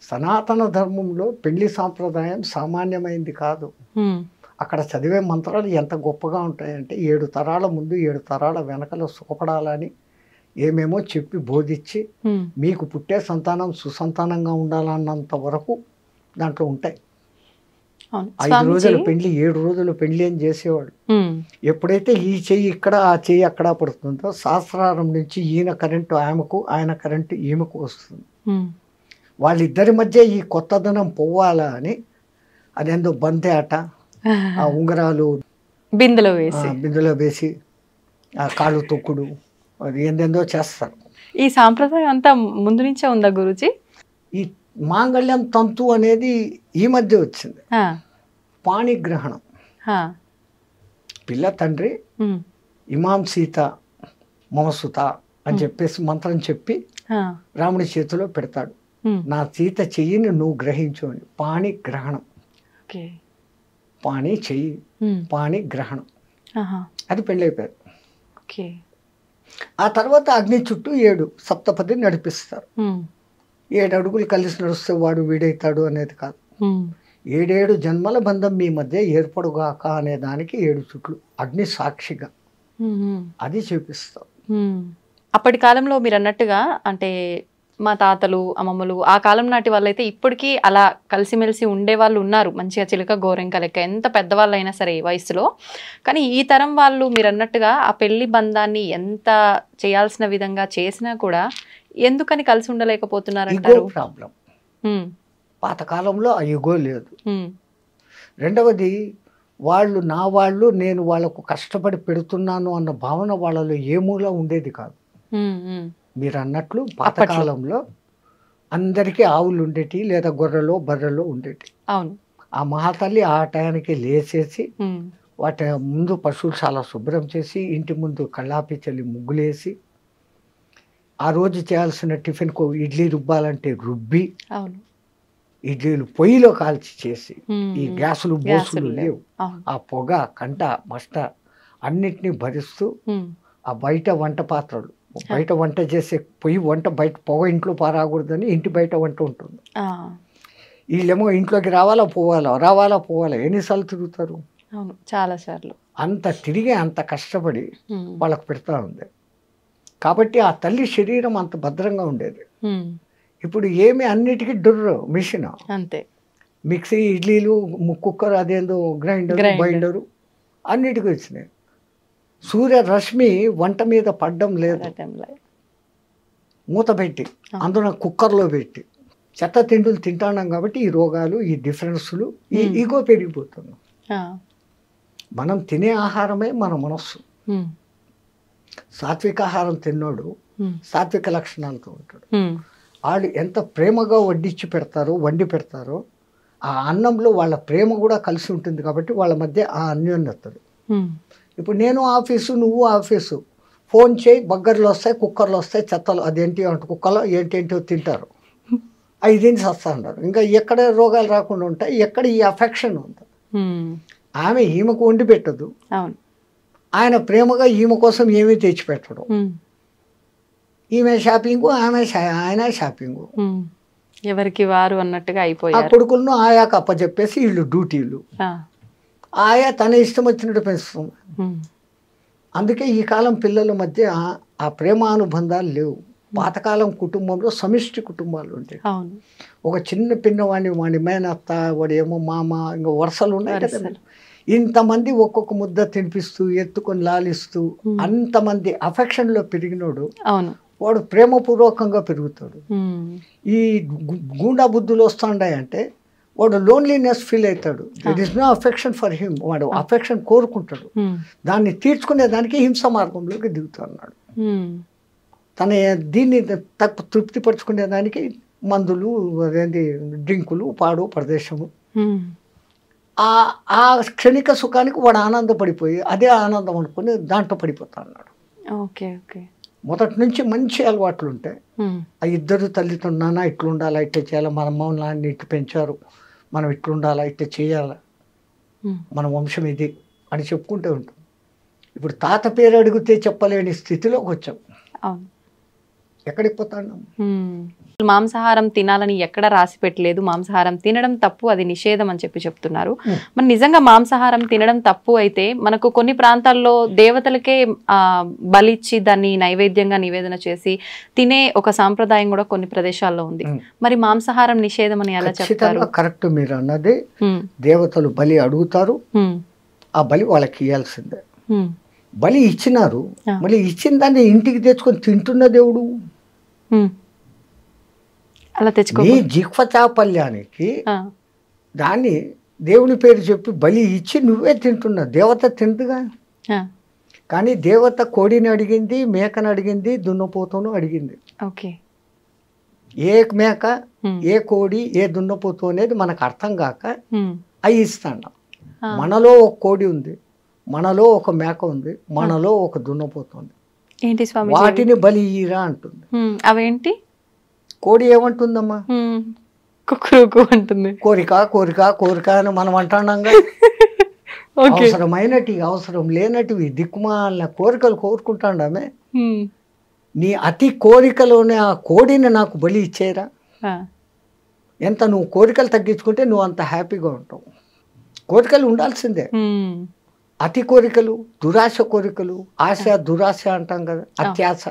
సనాతన ధర్మంలో పెళ్లి సాంప్రదాయం సామాన్యమైంది కాదు. అక్కడ చదివే మంత్రాలు ఎంత గొప్పగా ఉంటాయంటే, 7 తరాల ముందు 7 తరాల వెనకల సుఖపడాలని ఏమేమో చెప్పి బోధించి, మీకు పుట్టే సంతానం సుసంతానంగా ఉండాలన్నంత వరకు దాంట్లో ఉంటాయి. 5 రోజుల పెళ్లి 7 రోజుల పెళ్లి అని చేసేవాడు. ఎప్పుడైతే ఈ చెయ్యి ఇక్కడ ఆ చెయ్యి అక్కడ పడుతుందో, శాస్త్రారం నుంచి ఈయన కరెంటు ఆమెకు, ఆయన కరెంటు ఈమెకు వస్తుంది. వాళ్ళిద్దరి మధ్య ఈ కొత్తదనం పోవాలా అని అదేందో బంతే ఆట, ఆ ఉంగరాలు బిందెలో వేసి ఆ కాళ్ళు తొక్కుడు, అది ఏందేందో చేస్తారు. ఈ సాంప్రదాయం అంతా ముందు నుంచే ఉందా గురూజీ? ఈ మాంగళ్యం తంతు అనేది ఈ మధ్య వచ్చింది. పాణిగ్రహణం, పిల్ల తండ్రి ఇమాం సీత మమసుత అని చెప్పేసి మంత్రం చెప్పి రాముడి చేతిలో పెడతాడు, నా సీత చెయ్యిని నువ్వు గ్రహించు అని. పాణిగ్రహణం, పాణి చెయ్యి, పాణిగ్రహణం, అది పెళ్ళైపోయారు. ఆ తర్వాత అగ్ని చుట్టూ 7 సప్తపది నడిపిస్తారు. 7 అడుగులు కలిసి నడుస్తే వాడు వీడైతాడు అనేది కాదు. 7 జన్మల బంధం మీ మధ్య ఏర్పడుగాక అనే దానికి 7 చుట్లు అగ్ని సాక్షిగా అది చూపిస్తాం. అప్పటి కాలంలో మీరు అన్నట్టుగా, అంటే మా తాతలు అమ్మమ్మలు ఆ కాలం నాటి వాళ్ళైతే ఇప్పటికీ అలా కలిసిమెలిసి ఉండే వాళ్ళు ఉన్నారు, మంచిగా చిలుక గోరెంక లెక్క, ఎంత పెద్దవాళ్ళు అయినా సరే వయసులో. కానీ ఈ తరం వాళ్ళు మీరు అన్నట్టుగా ఆ పెళ్లి బంధాన్ని ఎంత చేయాల్సిన విధంగా చేసినా కూడా ఎందుకని కలిసి ఉండలేకపోతున్నారంటారు? ప్రాబ్లం. పాతకాలంలో ఆ యుగో లేదు. రెండవది, వాళ్ళు నా వాళ్ళు, నేను వాళ్ళకు కష్టపడి పెడుతున్నాను అన్న భావన వాళ్ళలో ఏ మూల ఉండేది కాదు. మీరు అన్నట్లు పాతకాలంలో అందరికీ ఆవులు ఉండేటి, లేదా గొర్రెలు బర్రెలు ఉండేటి. అవును, ఆ మహాతల్లి ఆ టయానికి లేచేసి వాటి ముందు పశువులు చాలా శుభ్రం చేసి, ఇంటి ముందు కళ్ళాపి చల్లి ముగ్గులేసి, ఆ రోజు చేయాల్సిన టిఫిన్కు ఇడ్లీ రుబ్బాలంటే రుబ్బి, ఇడ్లీలు పొయ్యిలో కాల్చి చేసి, ఈ గ్యాసులు బోసులు లేవు, ఆ పొగ కంట మస్ట అన్నిటినీ భరిస్తూ ఆ బయట వంట పాత్రలు బయట వంట చేసే పొయ్యి వంట బయట పొగ ఇంట్లో పారాకూడదని ఇంటి బయట వంట ఉంటుంది. వీళ్ళేమో ఇంట్లోకి రావాలా పోవాలా ఎన్నిసార్లు తిరుగుతారు? అవును, చాలా సార్లు. అంత తిరిగి అంత కష్టపడి వాళ్ళకు పెడతా ఉంది. కాబట్టి ఆ తల్లి శరీరం అంత భద్రంగా ఉండేది. ఇప్పుడు ఏమి అన్నిటికీ మిషన్, అంతే. మిక్సీ, ఇడ్లీలు, కుక్కర్, అదేందో గ్రైండర్, బైండరు అన్నిటికీ వచ్చినాయి. సూర్యరశ్మి వంట మీద పడ్డం లేదు, మూత పెట్టి అందులో కుక్కర్లో పెట్టి చెత్త తిండులు తింటున్నాం. కాబట్టి ఈ రోగాలు, ఈ డిఫరెన్స్లు, ఈ ఈగో పెరిగిపోతున్నాం. మనం తినే ఆహారమే మన మనస్సు. సాత్విక ఆహారం తిన్నోడు సాత్విక లక్షణాలతో ఉంటాడు. వాళ్ళు ఎంత ప్రేమగా వండి పెడతారో ఆ అన్నంలో వాళ్ళ ప్రేమ కూడా కలిసి ఉంటుంది. కాబట్టి వాళ్ళ మధ్య ఆ అన్యోన్యతలు. ఇప్పుడు నేను ఆఫీసు, నువ్వు ఆఫీసు, ఫోన్ చేయి, బగ్గర్లు వస్తాయి, కుక్కర్లు వస్తాయి, చెత్తలు అదేంటి అంటే కుక్కలో ఏంటేంటో తింటారు, అవి తిని వస్తా ఉన్నారు. ఇంకా ఎక్కడ రోగాలు రాకుండా ఉంటాయి, ఎక్కడ ఈ అఫెక్షన్ ఉంది. ఆమె ఈమెకు వండి పెట్టదు, ఆయన ప్రేమగా ఈమె కోసం ఏమీ తెచ్చిపెట్టడు. ఈమె షాపింగు, ఆయన షాపింగు, ఎవరికి వారు అన్నట్టుగా అయిపోయారు. ఆ కొడుకులను ఆయాకు అప్పచెప్పేసి వీళ్ళు డ్యూటీలు, ఆయా తన ఇష్టం వచ్చినట్టు పెంచుతుంది. అందుకే ఈ కాలం పిల్లల మధ్య ఆ ప్రేమానుబంధాలు లేవు. పాతకాలం కుటుంబంలో సమిష్టి కుటుంబాలు ఉంటాయి. ఒక చిన్న పిన్నవాడిని, వాడి మేనత్త, వాడు ఏమో మామ, ఇంకా వరుసలు ఉన్నాయి కదా. ఇంతమంది ఒక్కొక్క ముద్ద తినిపిస్తూ, ఎత్తుకొని లాలిస్తూ, అంతమంది అఫెక్షన్లో పెరిగినోడు వాడు ప్రేమపూర్వకంగా పెరుగుతాడు. ఈ గూండా బుద్ధులు వస్తుంటాయంటే వాడు లోన్లీనెస్ ఫీల్ అవుతాడు. That is no affection for him. వాడు అఫెక్షన్ కోరుకుంటాడు, దాన్ని తీర్చుకునే దానికి హింస మార్గంలోకి దిగుతున్నాడు. తన దీన్ని తృప్తిపరచుకునే దానికి మందులు, అదేంటి డ్రింకులు, పాడు ప్రదేశము, ఆ క్షణిక సుఖానికి వాడు ఆనందపడిపోయి అదే ఆనందం అనుకుని దాంట్లో పడిపోతా అన్నాడు. మొదటి నుంచి మంచి అలవాట్లు ఉంటాయి. ఆ ఇద్దరు తల్లిదండ్రులు, నాన్న ఇట్లుండాలా, ఇట్లా చేయాలా, మన అమ్మ నాన్న ఇట్లా పెంచారు, మనం ఇట్లుండాలా, ఇట్లా చేయాలా, మన వంశం ఇది అని చెప్పుకుంటూ ఉంటాం. ఇప్పుడు తాత పేరు అడిగితే చెప్పలేని స్థితిలోకి వచ్చాం. ఎక్కడికి పోతాను? మాంసాహారం తినాలని ఎక్కడ రాసి పెట్టలేదు. మాంసాహారం తినడం తప్పు, అది నిషేధం అని చెప్తున్నారు. మరి నిజంగా మాంసాహారం తినడం తప్పు అయితే మనకు కొన్ని ప్రాంతాల్లో దేవతలకే బలిచ్చి దాన్ని నైవేద్యంగా నివేదన చేసి తినే ఒక సాంప్రదాయం కూడా కొన్ని ప్రదేశాల్లో ఉంది. మరి మాంసాహారం నిషేధం అని ఎలా చెప్తారు? కరెక్ట్, మీరు అన్నది. దేవతలు బలి అడుగుతారు, ఆ బలి వాళ్ళకి ఇవ్వాల్సిందే. బలి ఇచ్చినారు, మళ్ళీ ఇచ్చిన దాన్ని ఇంటికి తెచ్చుకొని తింటున్న దేవుడు అలా తెచ్చుకో. నీ జిహ్వ చాపల్యానికి దాన్ని దేవుని పేరు చెప్పి బలి ఇచ్చి నువ్వే తింటున్నావు. దేవత తింటుగా. కానీ దేవత కోడిని అడిగింది, మేకను అడిగింది, దున్నపోతును అడిగింది. ఏ మేక, ఏ కోడి, ఏ దున్నపోతు అనేది మనకు అర్థం కాక అవి ఇస్తాను. మనలో ఒక కోడి ఉంది, మనలో ఒక మేక ఉంది, మనలో ఒక దున్నపోతుంది. ఏంటి స్వామి, వాటిని బలి ఇయ్యరా అంటుంది. అవేంటి? కోడి ఏమంటుందమ్మా? అంటుంది. కోరిక కోరిక కోరిక అని మనం అంటున్నాం. అవసరమైనటివి, అవసరం లేనటివి, దిక్కుమాలిన కోరికలు కోరుకుంటాండామే. నీ అతి కోరికలోనే ఆ కోడిని నాకు బలి ఇచ్చేరా. ఎంత నువ్వు కోరికలు తగ్గించుకుంటే నువ్వు అంత హ్యాపీగా ఉంటావు. కోరికలు ఉండాల్సిందే. అతి కోరికలు, దురాశ కోరికలు, ఆశ దురాశ అంటాం కదా, అత్యాశ,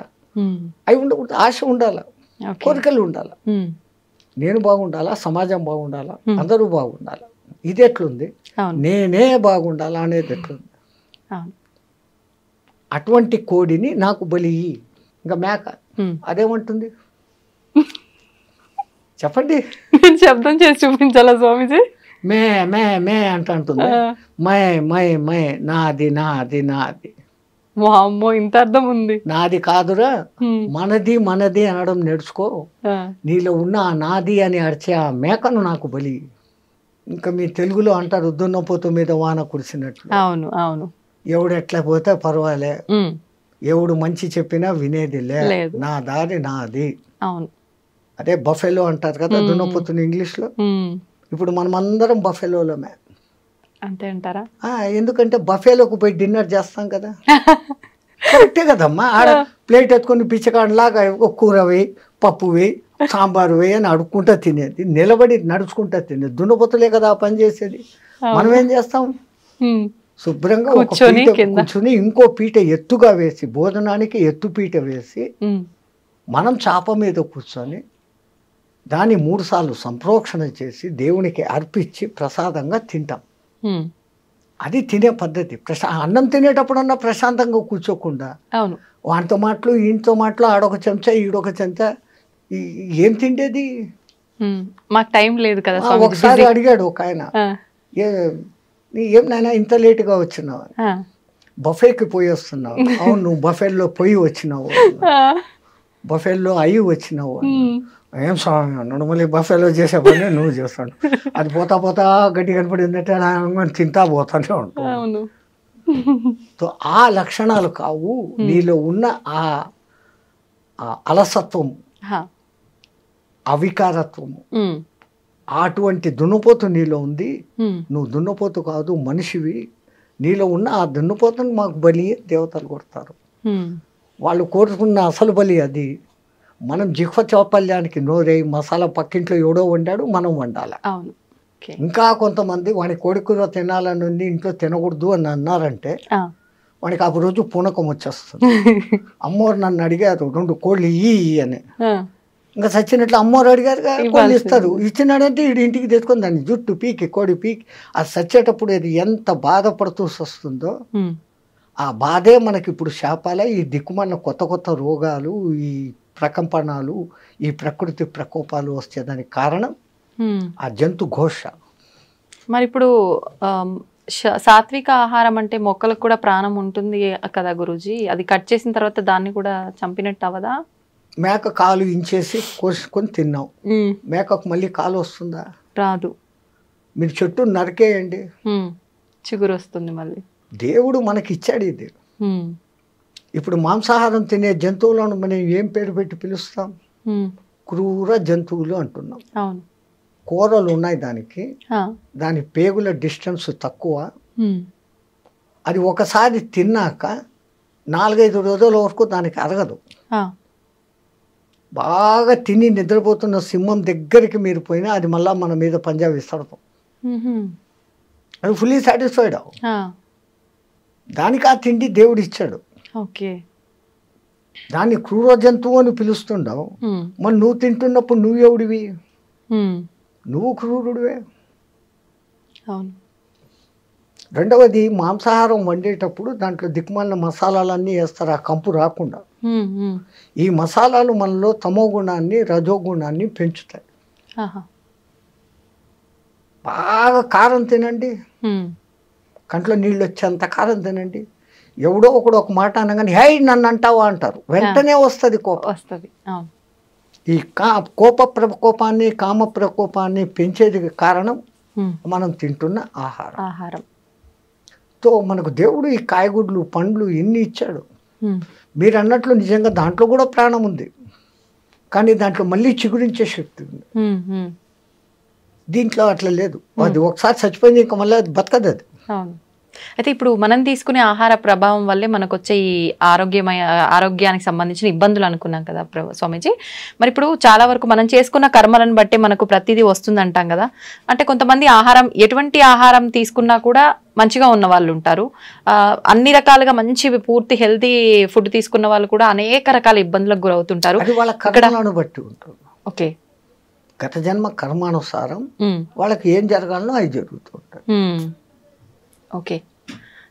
అవి ఉండకూడదు. ఆశ ఉండాల, కోరికలు ఉండాల. నేను బాగుండాలా, సమాజం బాగుండాలా, అందరూ బాగుండాలా. ఇది ఎట్లుంది, నేనే బాగుండాలా అనేది ఎట్లుంది. అటువంటి కోడిని నాకు బలి. ఇంకా మేక అదేమంటుంది చెప్పండి? శబ్దం చేసి చూపించాలా స్వామిజీ? మే మే మే అంటుంది. మై మై మై, నాది నాది నాది. అమ్మో, ఇంత అర్థం ఉంది. నాది కాదురా, మనది మనది అనడం నేర్చుకో. నీలో ఉన్న ఆ నాది అని అరిచే ఆ మేకను నాకు బలి. ఇంకా మీ తెలుగులో అంటారు, దున్నపోతు మీద వాన కురిసినట్లు. అవును అవును. ఎవడు ఎట్లా పోతే పర్వాలే, ఎవడు మంచి చెప్పినా వినేది లేదు, నా దారి నాది. అవును, అదే బఫెలో అంటారు కదా దున్నపోతుని ఇంగ్లీష్లో. ఇప్పుడు మనం అందరం బఫెలోలమే. అంతే అంటారా? ఎందుకంటే బఫేలోకి పోయి డిన్నర్ చేస్తాం కదా. కరెక్టే కదమ్మా. ఆడ ప్లేట్ ఎత్తుకొని పిచ్చకాడలాగా ఒక కూర వేయి, పప్పు వేయి, సాంబారు వేయి అని అడుక్కుంటా తినేది, నిలబడి నడుచుకుంటా తినేది. దున్నపోతులే కదా ఆ పని చేసేది. మనం ఏం చేస్తాం, శుభ్రంగా ఒక పీట కూర్చుని ఇంకో పీట ఎత్తుగా వేసి, భోజనానికి ఎత్తు పీట వేసి మనం చాప మీద కూర్చొని దాన్ని 3 సార్లు సంప్రోక్షణ చేసి దేవునికి అర్పించి ప్రసాదంగా తింటాం. అది తినే పద్ధతి. అన్నం తినేటప్పుడన్నా ప్రశాంతంగా కూర్చోకుండా వాటితో మాటలు ఈయనతో మాటలు, ఆడొక చెంచా ఈడొక చెంచా, ఏం తిండేది. మాకు టైం లేదు కదా. ఒకసారి అడిగాడు ఒక ఆయన, ఏం నాయన ఇంత లేటుగా వచ్చినావు, బఫేకి పోయి వస్తున్నావు. అవును, నువ్వు బఫేల్లో పోయి వచ్చినావు, బఫేల్లో అయ్యి వచ్చినావు. ఏం స్వామి అన్నాడు, మళ్ళీ బఫేలో చేసే పని నువ్వు చేస్తాడు. అది పోతా పోతా గట్టి కనపడిందంటే తింటా పోతానే ఉంటావు. సో ఆ లక్షణాలు కావు నీలో ఉన్న ఆ అలసత్వము, అవికారత్వము. అటువంటి దున్నపోతు నీలో ఉంది. నువ్వు దున్నపోతు కాదు, మనిషివి. నీలో ఉన్న ఆ దున్నపోతుని మాకు బలి దేవతలు కొడతారు. వాళ్ళు కోరుకున్న అసలు బలి అది. మనం జిహ్వ చాపల్యానికి నోరై మసాలా పక్కింట్లో ఎవడో వండాడు, మనం వండాలి. ఇంకా కొంతమంది వాడి కోడికూర తినాలని ఉంది, ఇంట్లో తినకూడదు అని అన్నారంటే వాడికి ఆ రోజు పూనకం వచ్చేస్తుంది. అమ్మోరు నన్ను అడిగారు 2 కోళ్ళు ఇయ్యి అని. ఇంకా సచ్చినట్లు అమ్మోరు అడిగారు, కోళ్ళు ఇస్తారు. ఇచ్చినాడంటే వీడి ఇంటికి తెచ్చుకొని దాన్ని జుట్టు పీకి, కోడి పీకి, అది సచ్చేటప్పుడు అది ఎంత బాధపడుతూ వస్తుందో ఆ బాధే మనకి ఇప్పుడు శాపాల. ఈ దిక్కుమన్న కొత్త కొత్త రోగాలు, ఈ ప్రకంపనాలు, ఈ ప్రకృతి ప్రకోపాలు వచ్చేదానికి కారణం ఆ జంతు ఘోష. మరి ఇప్పుడు సాత్విక ఆహారం అంటే మొక్కలకు కూడా ప్రాణం ఉంటుంది కదా గురూజీ, అది కట్ చేసిన తర్వాత దాన్ని కూడా చంపినట్టు అవదా? మేక కాలు ఇంచేసి కోసుకొని తిన్నాం, మేకకు మళ్ళీ కాలు వస్తుందా? రాదు. మీరు చెట్టు నరికేయండి, చిగురు వస్తుంది మళ్ళీ. దేవుడు మనకి ఇచ్చాడు ఇది. ఇప్పుడు మాంసాహారం తినే జంతువులను మనం ఏం పేరు పెట్టి పిలుస్తాం? క్రూర జంతువులు అంటున్నాం. కూరలు ఉన్నాయి దానికి, దాని పేగుల డిస్టెన్స్ తక్కువ. అది ఒకసారి తిన్నాక 4-5 రోజుల వరకు దానికి అరగదు. బాగా తిని నిద్రపోతున్న సింహం దగ్గరికి మీరు పోయినా అది మళ్ళీ మన మీద పంజా విసరదు. అది ఫుల్లీ సాటిస్ఫైడ్. దానికి ఆ తిండి దేవుడు ఇచ్చాడు. దాన్ని క్రూర జంతువు అని పిలుస్తుండవు. మరి నువ్వు తింటున్నప్పుడు నువ్వు ఎవడివి? నువ్వు క్రూరుడివే. రెండవది, మాంసాహారం వండేటప్పుడు దాంట్లో దిక్కుమాలిన మసాలాలన్నీ వేస్తారు, ఆ కంపు రాకుండా. ఈ మసాలాలు మనలో తమో గుణాన్ని, రజో గుణాన్ని పెంచుతాయి. బాగా కారం తినండి, కంట్లో నీళ్ళు వచ్చేంత కారం తినండి. ఎవడో ఒకడు ఒక మాట అనగానే హై నన్ను అంటావా అంటారు, వెంటనే వస్తుంది కోపం. వస్తుంది. ఈ కోప ప్రకోపాన్ని, కామ ప్రకోపాన్ని పెంచేది కారణం మనం తింటున్న ఆహారం. తో మనకు దేవుడు ఈ కాయగూడ్లు, పండ్లు ఎన్ని ఇచ్చాడు. మీరు అన్నట్లు నిజంగా దాంట్లో కూడా ప్రాణం ఉంది, కానీ దాంట్లో మళ్ళీ చిగురించే శక్తి ఉంది. దీంట్లో అట్లా లేదు. అది ఒకసారి చచ్చిపోయింది, ఇంకా మళ్ళీ అది బతకదు అది. అయితే ఇప్పుడు మనం తీసుకునే ఆహార ప్రభావం వల్లే మనకు వచ్చే ఈ ఆరోగ్యానికి సంబంధించిన ఇబ్బందులు అనుకున్నాం కదా స్వామీజీ. మరి ఇప్పుడు చాలా వరకు మనం చేసుకున్న కర్మలను బట్టి మనకు ప్రతిదీ వస్తుంది అంటాం కదా. అంటే కొంతమంది ఎటువంటి ఆహారం తీసుకున్నా కూడా మంచిగా ఉన్న వాళ్ళు ఉంటారు, అన్ని రకాలుగా మంచి పూర్తి హెల్తీ ఫుడ్ తీసుకున్న వాళ్ళు కూడా అనేక రకాల ఇబ్బందులకు గురవుతుంటారు. ఓకే, గత జన్మ కర్మానుసారం వాళ్ళకి ఏం జరగాలనో అది జరుగుతుంటారు. ఓకే.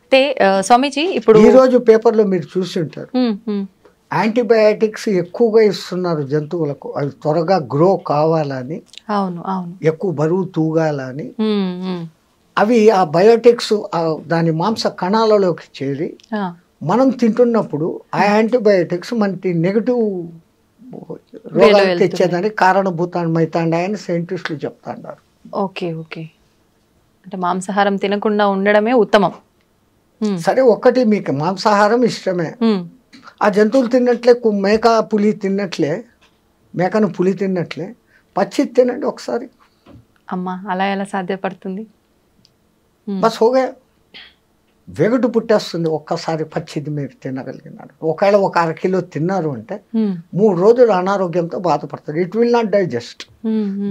అయితే స్వామీజీ ఇప్పుడు ఈ రోజు పేపర్లో మీరు చూసి ఉంటారు, యాంటీబయాటిక్స్ ఎక్కువగా ఇస్తున్నారు జంతువులకు, అవి త్వరగా గ్రో కావాలని, ఎక్కువ బరువు తూగాలని. అవి ఆ బయోటిక్స్ దాని మాంస కణాలలోకి చేరి మనం తింటున్నప్పుడు ఆ యాంటీబయాటిక్స్ మనకి నెగటివ్ రోగాలు తెచ్చేదానికి కారణభూతమైతాండాయని సైంటిస్టులు చెప్తాండారు. ఓకే ఓకే, అంటే మాంసాహారం తినకుండా ఉండడమే ఉత్తమం. సరే, ఒకటి మీకు మాంసాహారం ఇష్టమే, ఆ జంతువులు తిన్నట్లే మేక పులి తిన్నట్లే, మేకను పులి తిన్నట్లే పచ్చి తినండి ఒకసారి. అమ్మా, అలా ఎలా సాధ్యపడుతుంది? బస్ హోగా. వెగటు పుట్టేస్తుంది ఒక్కసారి పచ్చిది మీరు తినగలిగినారు. ఒకవేళ ఒక 1/2 కిలో తిన్నారు అంటే 3 రోజులు అనారోగ్యంతో బాధపడతారు. It will not digest.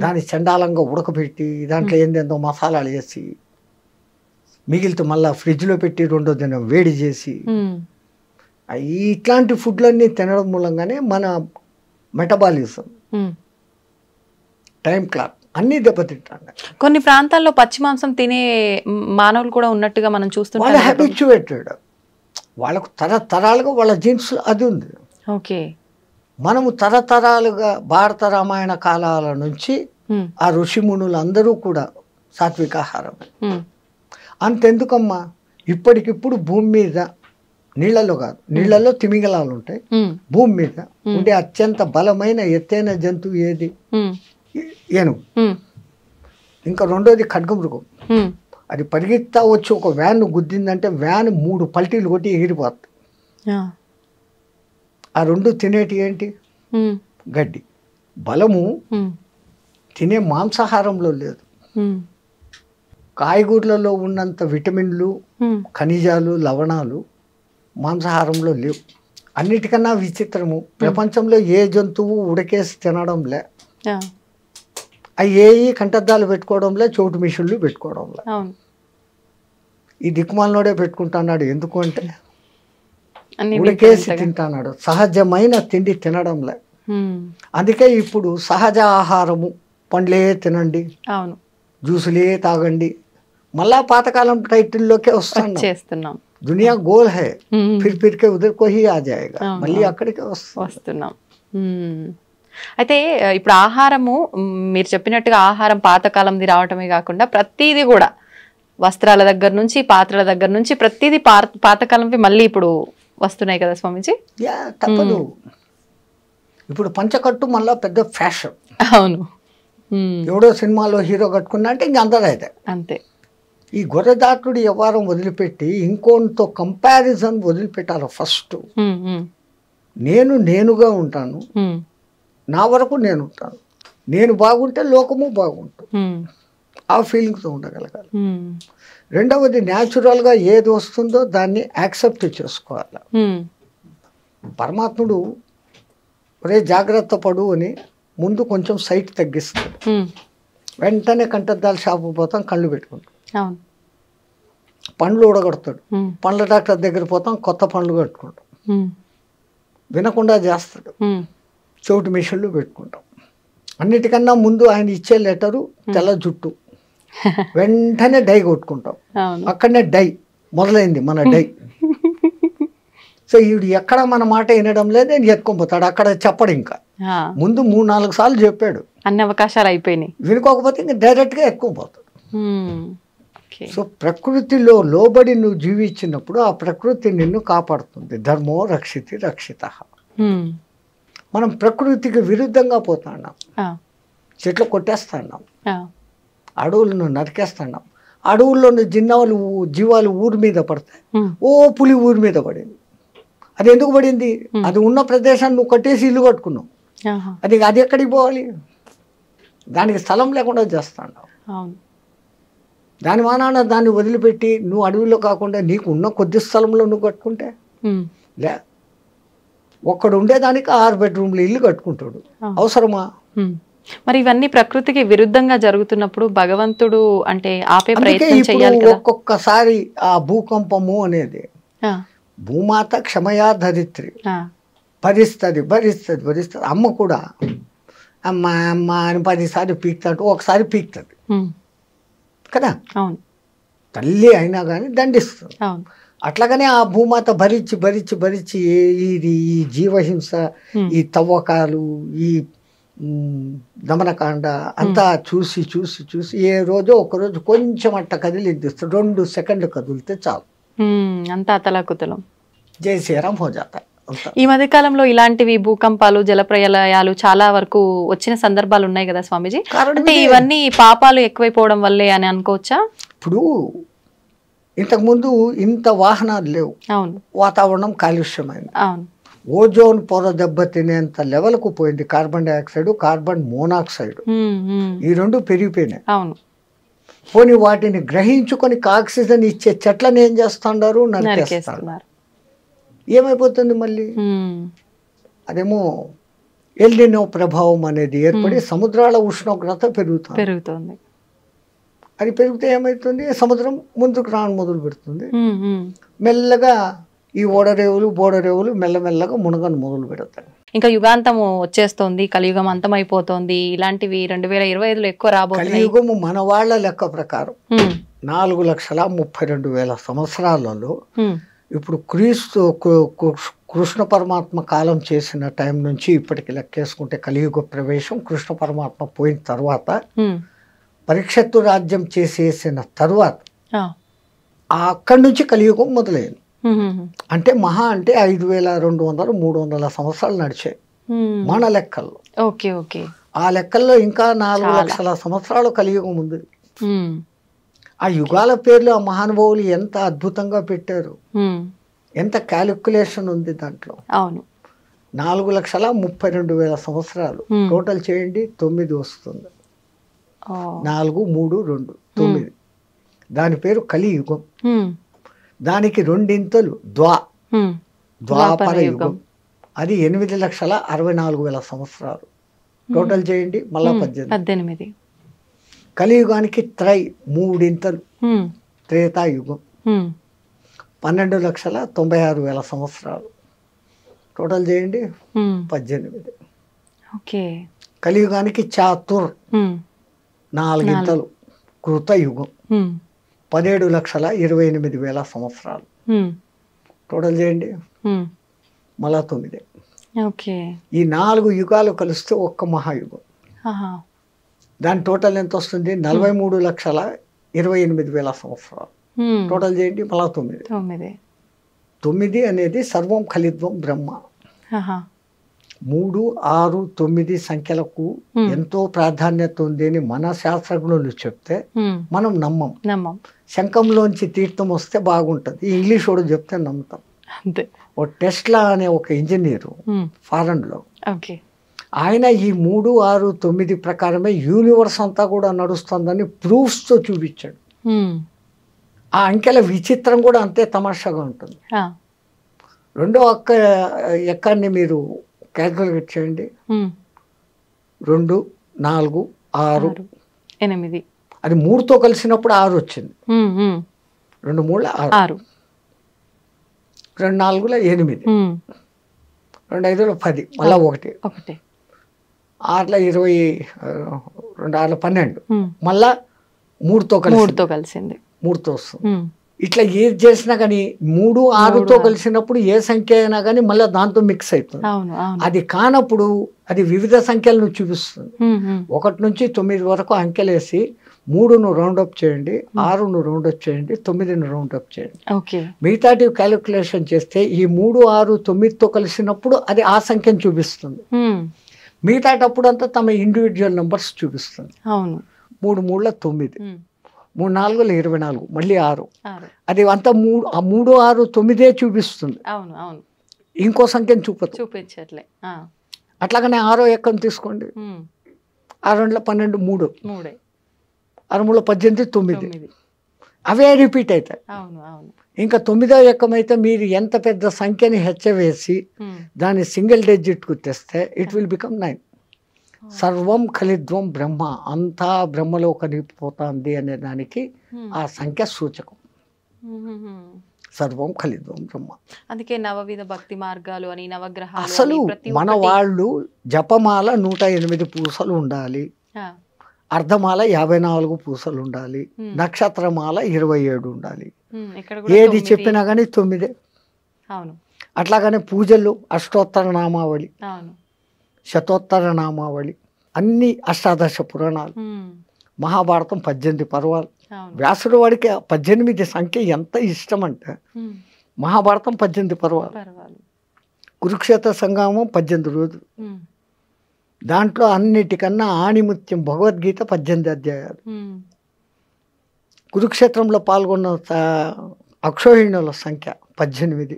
దాన్ని చండాలంగా ఉడకబెట్టి దాంట్లో ఏందేందో మసాలాలు వేసి మిగిలితే మళ్ళీ ఫ్రిడ్జ్లో పెట్టి 2వ దినం వేడి చేసి ఇట్లాంటి ఫుడ్లన్నీ తినడం మూలంగానే మన మెటబాలిజం, టైం క్లాక్ అన్నీ దెబ్బతింటాను. కొన్ని ప్రాంతాల్లో పచ్చి మాంసం తినే మానవులు కూడా ఉన్నట్టుగా మనం చూస్తున్నాం. వాళ్ళు హ్యాబిచ్యువేటెడ్, వాళ్ళకు తరతరాలుగా వాళ్ళ జీన్స్ అది ఉంది. ఓకే, మనము తరతరాలుగా భారత రామాయణ కాలాల నుంచి ఆ ఋషిమునులు అందరూ కూడా సాత్వికాహారమే. అంతెందుకమ్మా, ఇప్పటికిప్పుడు భూమి మీద నీళ్లలో కాదు, నీళ్లలో తిమింగలాలు ఉంటాయి. భూమి మీద ఉండే అత్యంత బలమైన ఎత్తైన జంతువు ఏది? ఏనుగు. ఇంకా 2వది ఖడ్గమృగం. అది పరిగెత్తా వచ్చి ఒక వ్యాన్ గుద్దిందంటే వ్యాన్ 3 పల్టీలు కొట్టి ఎగిరిపోతుంది. ఆ 2 తినేటి ఏంటి? గడ్డి. బలము తినే మాంసాహారంలో లేదు. కాయగూరలలో ఉన్నంత విటమిన్లు, ఖనిజాలు, లవణాలు మాంసాహారంలో లేవు. అన్నిటికన్నా విచిత్రము, ప్రపంచంలో ఏ జంతువు ఉడకేసి తినడంలే, అవి కంటద్దాలు పెట్టుకోవడంలే, చోటు మిషన్లు పెట్టుకోవడంలే. ఈ దిక్కుమాలనోడే పెట్టుకుంటున్నాడు. ఎందుకు అంటే ఉడకేసి తింటున్నాడు, సహజమైన తిండి తినడంలే. అందుకే ఇప్పుడు సహజ ఆహారము, పండ్లే తినండి, జ్యూసులే తాగండి, మళ్ళా పాతకాలం టైటిల్లోకే వస్తున్నాం. దునియా goal high, Phir Phir K ఉదర్ co he ఆ జాయేగా, మళ్ళీ అక్కడికే వస్తున్నాం. అయితే ఇప్పుడు ఆహారము మీరు చెప్పినట్టుగా ఆహారం పాతకాలంది రావటమే కాకుండా ప్రతిదీ కూడా వస్త్రాల దగ్గర నుంచి, పాత్రల దగ్గర నుంచి ప్రతిదీ పాతకాలంవి మళ్ళీ ఇప్పుడు వస్తున్నాయి కదా స్వామీజీ. తప్పదు. ఇప్పుడు పంచకట్టు మళ్ళా పెద్ద ఫ్యాషన్. అవును, ఎవడో సినిమాలో హీరో కట్టుకున్నా అంటే ఇంక అందరూ అయితే అంతే. ఈ గొర్రెదాటుడు వ్యవహారం వదిలిపెట్టి ఇంకోతో కంపారిజన్ వదిలిపెట్టాలి. ఫస్ట్ నేనుగా ఉంటాను, నా వరకు నేను ఉంటాను, నేను బాగుంటే లోకము బాగుంటుంది, ఆ ఫీలింగ్తో ఉండగలగాలి. 2వది న్యాచురల్గా ఏది వస్తుందో దాన్ని యాక్సెప్ట్ చేసుకోవాలి. పరమాత్ముడు ఒరే జాగ్రత్త పడు అని ముందు కొంచెం సైట్ తగ్గిస్తాడు, వెంటనే కంటద్దాల షాపు పోతాం, కళ్ళు పెట్టుకుంటాం, పండ్లు ఊడగొడతాడు, పండ్ల డాక్టర్ దగ్గర పోతాం, కొత్త పండ్లు కట్టుకుంటాం, వినకుండా చేస్తాడు, చోటు మిషన్లు పెట్టుకుంటాం. అన్నిటికన్నా ముందు ఆయన ఇచ్చే లెటరు తెల్ల జుట్టు, వెంటనే డై కొట్టుకుంటాం, అక్కడనే డై మొదలైంది మన డై. సో వీడు ఎక్కడ మన మాట వినడం లేదు, నేను ఎత్తుకొని అక్కడ చెప్పడు. ఇంకా ముందు 3-4 సార్లు చెప్పాడు, అన్ని అవకాశాలు అయిపోయినాయి, వినుకోకపోతే ఇంకా డైరెక్ట్గా ఎత్తుకుపోతాడు. సో ప్రకృతిలో లోబడి నువ్వు జీవించినప్పుడు ఆ ప్రకృతి నిన్ను కాపాడుతుంది. ధర్మో రక్షితి రక్షిత. మనం ప్రకృతికి విరుద్ధంగా పోతున్నాం, చెట్లు కొట్టేస్తున్నాం, అడవులను నరికేస్తున్నాం. అడవుల్లోని జీవాలు ఊరి మీద పడతాయి. పులి ఊరి మీద పడింది. అది ఎందుకు పడింది? అది ఉన్న ప్రదేశాన్ని నువ్వు కట్టేసి ఇల్లు కట్టుకున్నావు. అది ఎక్కడికి పోవాలి? దానికి స్థలం లేకుండా చేస్తున్నావు. దాని మానాన దాన్ని వదిలిపెట్టి నువ్వు అడవిలో కాకుండా నీకు ఉన్న కొద్ది స్థలంలో నువ్వు కట్టుకుంటే లే, ఒక్కడు ఉండేదానికి 6 బెడ్రూమ్లు ఇల్లు కట్టుకుంటాడు. అవసరమా? మరి ఇవన్నీ ప్రకృతికి విరుద్ధంగా జరుగుతున్నప్పుడు భగవంతుడు అంటే ఆపే ప్రయత్నం చేయాలి కదా. ఒక్కొక్కసారి ఆ భూకంపము అనేది భూమాత క్షమయా ధరిత్రి, భరిస్తుంది. అమ్మ కూడా అమ్మ అమ్మ అని 10 సార్లు పీక్తాడు, ఒకసారి పీక్తుంది కదా. అవును, తల్లి అయినా కానీ దండిస్తుంది. అట్లాగనే ఆ భూమాత భరించి ఈ జీవహింస, ఈ తవ్వకాలు, ఈ దమనకాండ అంతా చూసి ఏ రోజో ఒకరోజు కొంచెం అట్ట కదిలిస్తాడు. 2 సెకండ్లు కదిలితే చాలు, అంతా అతలాకుతలం. జై శ్రీరామ్ హో జాతా. ఈ మధ్య కాలంలో ఇలాంటివి భూకంపాలు, జలప్రలయాలు చాలా వరకు వచ్చిన సందర్భాలు ఉన్నాయి కదా స్వామీజీ. అంటే ఇవన్నీ పాపాలు ఎక్కువైపోవడం వల్లే అని అనుకోవచ్చా? ఇప్పుడు ఇంతకుముందు ఇంత వాహనాలు లేవు, అవును, వాతావరణం కాలుష్యమైంది, అవును, ఓజోన్ పొర దెబ్బతినేంత లెవెల్కు పోయింది. కార్బన్ డైఆక్సైడ్, కార్బన్ మోనాక్సైడ్, ఈ 2 పెరిగిపోయినాయి. అవును, పోనీ వాటిని గ్రహించుకొని ఆక్సిజన్ ఇచ్చే చెట్లను ఏం చేస్తున్నారు, నరికేస్తారు. ఏమైపోతుంది మళ్ళీ? అదేమో ఎల్నినో ప్రభావం అనేది ఏర్పడి సముద్రాల ఉష్ణోగ్రత పెరుగుతుంది. అది పెరిగితే ఏమవుతుంది, సముద్రం ముందుకు రాను మొదలు పెడుతుంది. మెల్లగా ఈ ఓడరేవులు బోడరేవులు మెల్లమెల్లగా మునగను మొదలు పెడతాయి. ఇంకా యుగాంతము వచ్చేస్తోంది, కలియుగం అంతమైపోతోంది, ఇలాంటివి 2025లో ఎక్కువ రాబోతున్నాయి. కలియుగము మన వాళ్ళ లెక్క ప్రకారం 4,32,000 సంవత్సరాలలో ఇప్పుడు కృష్ణ పరమాత్మ కాలం చేసిన టైం నుంచి ఇప్పటికి లెక్కేసుకుంటే కలియుగ ప్రవేశం కృష్ణ పరమాత్మ పోయిన తర్వాత పరీక్షత్తు రాజ్యం చేసేసిన తర్వాత అక్కడి నుంచి కలియుగం మొదలైంది. అంటే మహా అంటే 5,200 300 సంవత్సరాలు నడిచాయి మన లెక్కల్లో. ఆ లెక్కల్లో ఇంకా 4,00,000 సంవత్సరాలు కలియుగం ఉంది. ఆ యుగాల పేర్లు ఆ మహానుభావులు ఎంత అద్భుతంగా పెట్టారు, ఎంత క్యాలిక్యులేషన్ ఉంది దాంట్లో. 4,32,000 సంవత్సరాలు టోటల్ చేయండి, 9 వస్తుంది. 4, 3, 2, 9. దాని పేరు కలియుగం. దానికి రెండింతలు ద్వాపర యుగం, అది 8,64,000 సంవత్సరాలు టోటల్ చేయండి, మళ్ళా 18. కలియుగానికి మూడింతలు త్రేతాయుగం, 12,96,000 సంవత్సరాలు టోటల్ చేయండి, 18. కలియుగానికి చాతుర్ 4 కృతయుగం, 17,28,000 సంవత్సరాలు టోటల్ చేయండి, మళ్ళా 9. ఈ 4 యుగాలు కలిస్తే ఒక్క మహాయుగం. దాని టోటల్ ఎంత వస్తుంది, 43,28,000 సంవత్సరాలు టోటల్ చేయండి, మళ్ళా 9. 9 అనేది సర్వం ఖలిత్వం బ్రహ్మ. 3, 6, 9 సంఖ్యలకు ఎంతో ప్రాధాన్యత ఉంది అని మన శాస్త్రజ్ఞులు చెప్తే మనం నమ్మం. శంఖంలోంచి తీర్థం వస్తే బాగుంటుంది, ఇంగ్లీష్ వాడు చెప్తే నమ్ముతాం. ఓ టెస్లా అనే ఒక ఇంజనీరు ఫారెన్ లో, ఆయన ఈ 3, 6, 9 ప్రకారమే యూనివర్స్ అంతా కూడా నడుస్తుందని ప్రూఫ్స్ తో చూపించాడు. ఆ అంకెల విచిత్రం కూడా అంతే తమాషాగా ఉంటుంది. రెండో ఎక్కాన్ని మీరు క్యాల్కులేట్ చేయండి, 2, 4, 6, 8. అది 3తో కలిసినప్పుడు 6 వచ్చింది. 2 3 6, 2 4 8, 2 5 10, మళ్ళా 1, 6 20, 2 6 12, మళ్ళా 3తో కలిసింది, 3తో వస్తుంది. ఇట్లా ఏది చేసినా కానీ 3, 6తో కలిసినప్పుడు ఏ సంఖ్య అయినా కానీ మళ్ళీ దాంతో మిక్స్ అవుతుంది. అది కానప్పుడు అది వివిధ సంఖ్యలను చూపిస్తుంది. 1 నుంచి 9 వరకు అంకెలేసి 3ను రౌండప్ చేయండి, 6ను రౌండప్ చేయండి, 9ను రౌండప్ చేయండి. మిగతాటి క్యాలిక్యులేషన్ చేస్తే ఈ 3, 6, 9తో కలిసినప్పుడు అది ఆ సంఖ్యను చూపిస్తుంది. మిగతాటప్పుడు అంతా తమ ఇండివిజువల్ నెంబర్స్ చూపిస్తుంది. 3 3 9, 3 4 24, మళ్ళీ 6. అది అంతా 3 6 9 చూపిస్తుంది, ఇంకో సంఖ్యను చూపించట్లే. అట్లాగనే 6వ ఎక్కం తీసుకోండి, 6 2 12, 3 6 3 18, 9. అవే రిపీట్ అవుతాయి. ఇంకా 9వ ఎక్కం అయితే మీరు ఎంత పెద్ద సంఖ్యని హెచ్చవేసి దాన్ని సింగిల్ డిజిట్కు తెస్తే ఇట్ విల్ బికమ్ 9. సర్వం ఖలిద్వం బ్రహ్మ, అంతా బ్రహ్మలో కలిగిపోతుంది అనే దానికి ఆ సంఖ్య సూచకం. సర్వం ఖలిద్వం బ్రహ్మ. అందుకే నవవిధ భక్తి మార్గాలు అని, నవగ్రహాలు. అసలు మన వాళ్ళు జపమాల 108 పూసలు ఉండాలి, అర్ధమాల 54 పూసలు ఉండాలి, నక్షత్రమాల 27 ఉండాలి. ఏది చెప్పినా కానీ 9. అట్లాగనే పూజలు అష్టోత్తర నామావళి, శతోత్తర నామావళి, అన్ని అష్టాదశ పురాణాలు, మహాభారతం 18 పర్వాలు. వ్యాసుడు వాడికి 18 సంఖ్య ఎంత ఇష్టం అంటే మహాభారతం 18 పర్వాలు, కురుక్షేత్ర సంగ్రామం 18 రోజులు, దాంట్లో అన్నిటికన్నా ఆణిముత్యం భగవద్గీత 18 అధ్యాయాలు. కురుక్షేత్రంలో పాల్గొన్న అక్షోహిణుల సంఖ్య 18,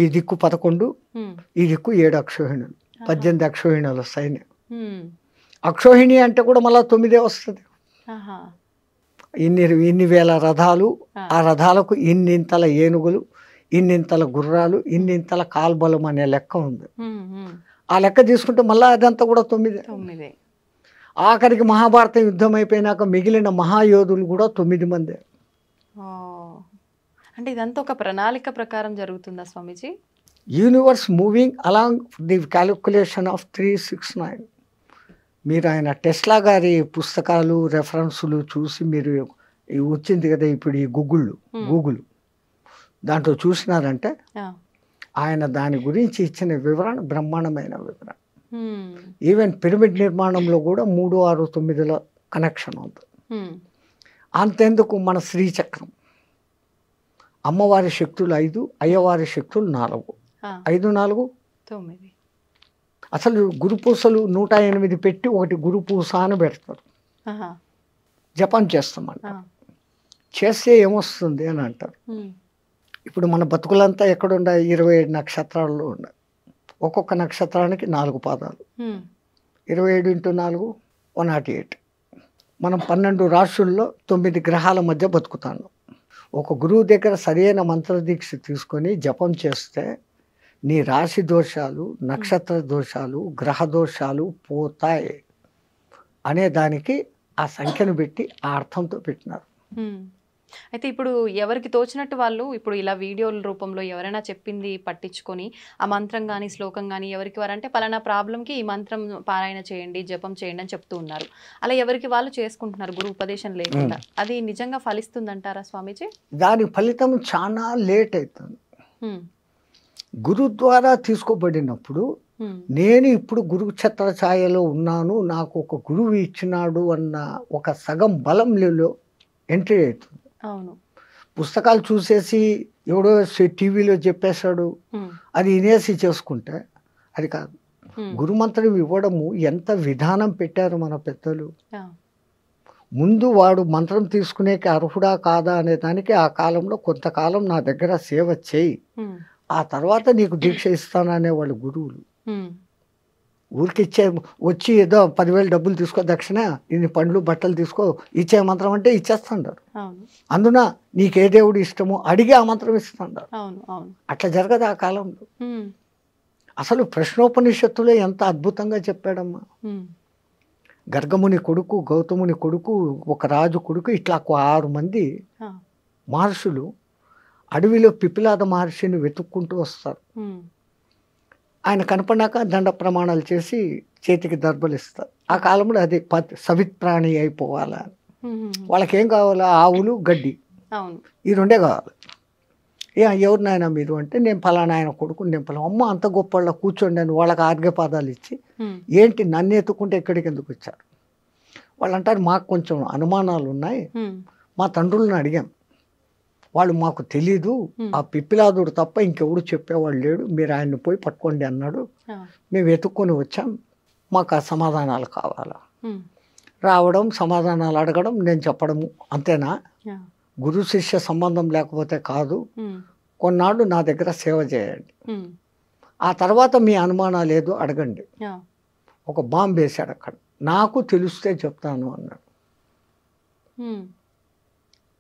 ఈ దిక్కు 11, ఈ దిక్కు 7 అక్షోహిణులు, 18 అక్షోహిణుల సైన్యం. అక్షోహిణి అంటే కూడా మళ్ళీ 9 వస్తుంది. ఇన్ని వేల రథాలు, ఆ రథాలకు ఇన్నింతల ఏనుగులు, ఇన్నింతల గుర్రాలు, ఇన్నింతల కాల్బలం అనే లెక్క ఉంది. ఆ లెక్క తీసుకుంటే మళ్ళీ అదంతా కూడా 9. ఆఖరికి మహాభారతం యుద్ధం అయిపోయినాక మిగిలిన మహాయోధులు కూడా 9 మంది. అంటే ఇదంతా ఒక ప్రణాళిక ప్రకారం జరుగుతుందా స్వామీజీ? Universe moving along the calculation of 369. మీరు ఆయన టెస్లా గారి పుస్తకాలు రెఫరెన్సులు చూసి మీరు వచ్చింది కదా ఇప్పుడు ఈ గూగుల్ దాంట్లో చూసినారంటే ఆయన దాని గురించి ఇచ్చిన వివరణ బ్రహ్మాండమైన వివరణ. ఈవెన్ పిరమిడ్ నిర్మాణంలో కూడా 3, 6, 9 కనెక్షన్ ఉంది. అంతెందుకు మన శ్రీచక్రం, అమ్మవారి శక్తులు 5, అయ్యవారి శక్తులు 4. 5, 4, 9. అసలు గురుపూసలు 108 పెట్టి ఒకటి గురుపూస అని పెడతారు. జపం చేస్తామంట. చేస్తే ఏమొస్తుంది అని అంటారు. ఇప్పుడు మన బతుకులంతా ఎక్కడుండే 27 నక్షత్రాల్లో ఉన్నాయి. ఒక్కొక్క నక్షత్రానికి 4 పాదాలు. 27 × 4 108. మనం 12 రాశుల్లో 9 గ్రహాల మధ్య బతుకుతాను. ఒక గురువు దగ్గర సరైన మంత్రదీక్ష తీసుకొని జపం చేస్తే నీ రాశి దోషాలు, నక్షత్ర దోషాలు, గ్రహ దోషాలు పోతాయి అనే దానికి ఆ సంఖ్యను పెట్టి ఆ అర్థంతో పెట్టినారు. అయితే ఇప్పుడు ఎవరికి తోచినట్టు వాళ్ళు ఇప్పుడు ఇలా వీడియోల రూపంలో ఎవరైనా చెప్పింది పట్టించుకొని ఆ మంత్రం కానీ శ్లోకం కానీ ఎవరికి వారంటే పలానా ప్రాబ్లంకి ఈ మంత్రం పారాయణ చేయండి, జపం చేయండి అని చెప్తూ ఉన్నారు. అలా ఎవరికి వాళ్ళు చేసుకుంటున్నారు గురు ఉపదేశం లేకుండా. అది నిజంగా ఫలిస్తుందంటారా స్వామీజీ? దాని ఫలితం చాలా లేట్ అవుతుంది. గురు ద్వారా తీసుకోబడినప్పుడు నేను ఇప్పుడు గురువు ఛత్ర ఛాయలో ఉన్నాను, నాకు ఒక గురువు ఇచ్చినాడు అన్న ఒక సగం బలంలో ఎంట్రీ అవుతుంది. అవును. పుస్తకాలు చూసేసి ఎవడో టీవీలో చెప్పేశాడు అది వినేసి చేసుకుంటే అది కాదు. గురుమంత్రం ఇవ్వడము ఎంత విధానం పెట్టారు మన పెద్దలు. ముందు వాడు మంత్రం తీసుకునేకి అర్హుడా కాదా అనే దానికి ఆ కాలంలో కొంతకాలం నా దగ్గర సేవ చేయి, ఆ తర్వాత నీకు దీక్ష ఇస్తాననే వాళ్ళు గురువులు. ఊరికి వచ్చి ఏదో 10,000 డబ్బులు తీసుకో దక్షిణ, ఇన్ని పండ్లు బట్టలు తీసుకో, ఇచ్చే మంత్రం అంటే ఇచ్చేస్తుంటారు. అందున నీకే దేవుడు ఇష్టమో అడిగి ఆ మంత్రం ఇస్తుంటారు. అట్లా జరగదు ఆ కాలంలో. అసలు ప్రశ్నోపనిషత్తులో ఎంత అద్భుతంగా చెప్పాడమ్మా. గర్గముని కొడుకు, గౌతముని కొడుకు, ఒక రాజు కొడుకు, ఇట్లా 6 మంది మహర్షులు అడవిలో పిపిలాద మహర్షిని వెతుక్కుంటూ వస్తారు. ఆయన కనపడినాక దండ ప్రమాణాలు చేసి చేతికి దర్బలు ఇస్తారు. ఆ కాలంలో అది సవిత్ప్రాణి అయిపోవాలని. వాళ్ళకేం కావాలా? ఆవులు, గడ్డి, ఈ 2 కావాలి. ఎవరినైనా మీరు అంటే నేను ఫలానా ఆయన కొడుకు, నేను ఫలానా. అమ్మ అంత గొప్ప వాళ్ళ కూర్చోండి అని వాళ్ళకి ఆర్ఘ్యపాదాలు ఇచ్చి ఏంటి నన్ను ఎత్తుకుంటే ఎక్కడికి ఎందుకు వచ్చారు? వాళ్ళు అంటారు మాకు కొంచెం అనుమానాలు ఉన్నాయి, మా తండ్రులను అడిగాం, వాళ్ళు మాకు తెలీదు, ఆ పిప్పిలాదుడు తప్ప ఇంకెవడు చెప్పేవాళ్ళు లేడు, మీరు ఆయన్ని పోయి పట్టుకోండి అన్నాడు, మేము వెతుక్కొని వచ్చాం, మాకు ఆ సమాధానాలు కావాలా. రావడం, సమాధానాలు అడగడం, నేను చెప్పడము, అంతేనా? గురు శిష్య సంబంధం లేకపోతే కాదు. కొన్నాళ్ళు నా దగ్గర సేవ చేయండి, ఆ తర్వాత మీ అనుమానాలు ఏదో అడగండి. ఒక బాంబు వేశాడు అక్కడ, నాకు తెలిస్తే చెప్తాను అన్నాడు.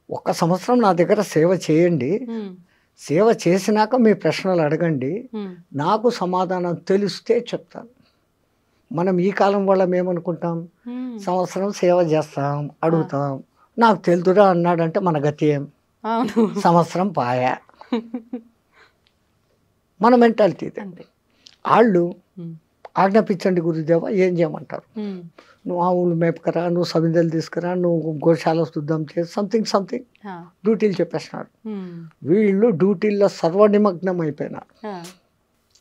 1 సంవత్సరం నా దగ్గర సేవ చేయండి, సేవ చేసినాక మీ ప్రశ్నలు అడగండి, నాకు సమాధానం తెలిస్తే చెప్తాను. మనం ఈ కాలం వాళ్ళం ఏమనుకుంటాం? సంవత్సరం సేవ చేస్తాం, అడుగుతాం, నాకు తెలుదురా అన్నాడంటే మన గతి ఏం? సంవత్సరం పాయా. మన మెంటాలిటీ ఇది. వాళ్ళు ఆజ్ఞాపించండి గురుదేవ, ఏం చేయమంటారు? నువ్వు ఆవులు మేపకరా, నువ్వు సమిదలు తీసుకురా, నువ్వు గోశాల శుద్ధం చేసి సంథింగ్ డ్యూటీలు చెప్పేస్తున్నారు. వీళ్ళు డ్యూటీల్లో సర్వనిమగ్నం అయిపోయినారు.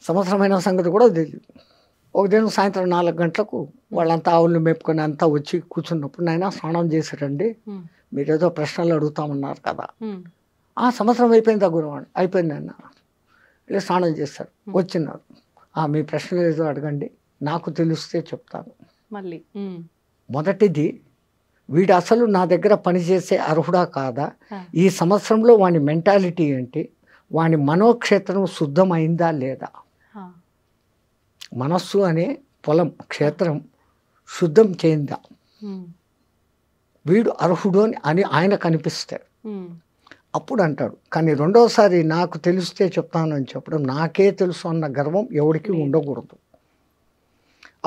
సంవత్సరమైన సంగతి కూడా తెలియదు. ఒక దినం సాయంత్రం 4 గంటలకు వాళ్ళంతా ఆవులు మేపుకొని అంతా వచ్చి కూర్చున్నప్పుడు, నాయన స్నానం చేశారండి, మీరేదో ప్రశ్నలు అడుగుతామన్నారు కదా. ఆ సంవత్సరం అయిపోయిందా గురువాడు? అయిపోయింది అన్న. ఇలా స్నానం చేశారు, వచ్చినారు, మీ ప్రశ్నలు ఏదో అడగండి, నాకు తెలిస్తే చెప్తాను. మళ్ళీ మొదటిది, వీడు అసలు నా దగ్గర పనిచేసే అర్హుడా కాదా, ఈ సంవత్సరంలో వాని మెంటాలిటీ ఏంటి, వాని మనోక్షేత్రం శుద్ధమైందా లేదా, మనస్సు అనే పొలం క్షేత్రం శుద్ధం చేయిందా, వీడు అర్హుడు అని ఆయన కనిపిస్తాడు. అప్పుడు అంటాడు. కానీ రెండోసారి నాకు తెలిస్తే చెప్తాను అని చెప్పడం, నాకే తెలుసు అన్న గర్వం ఎవరికి ఉండకూడదు.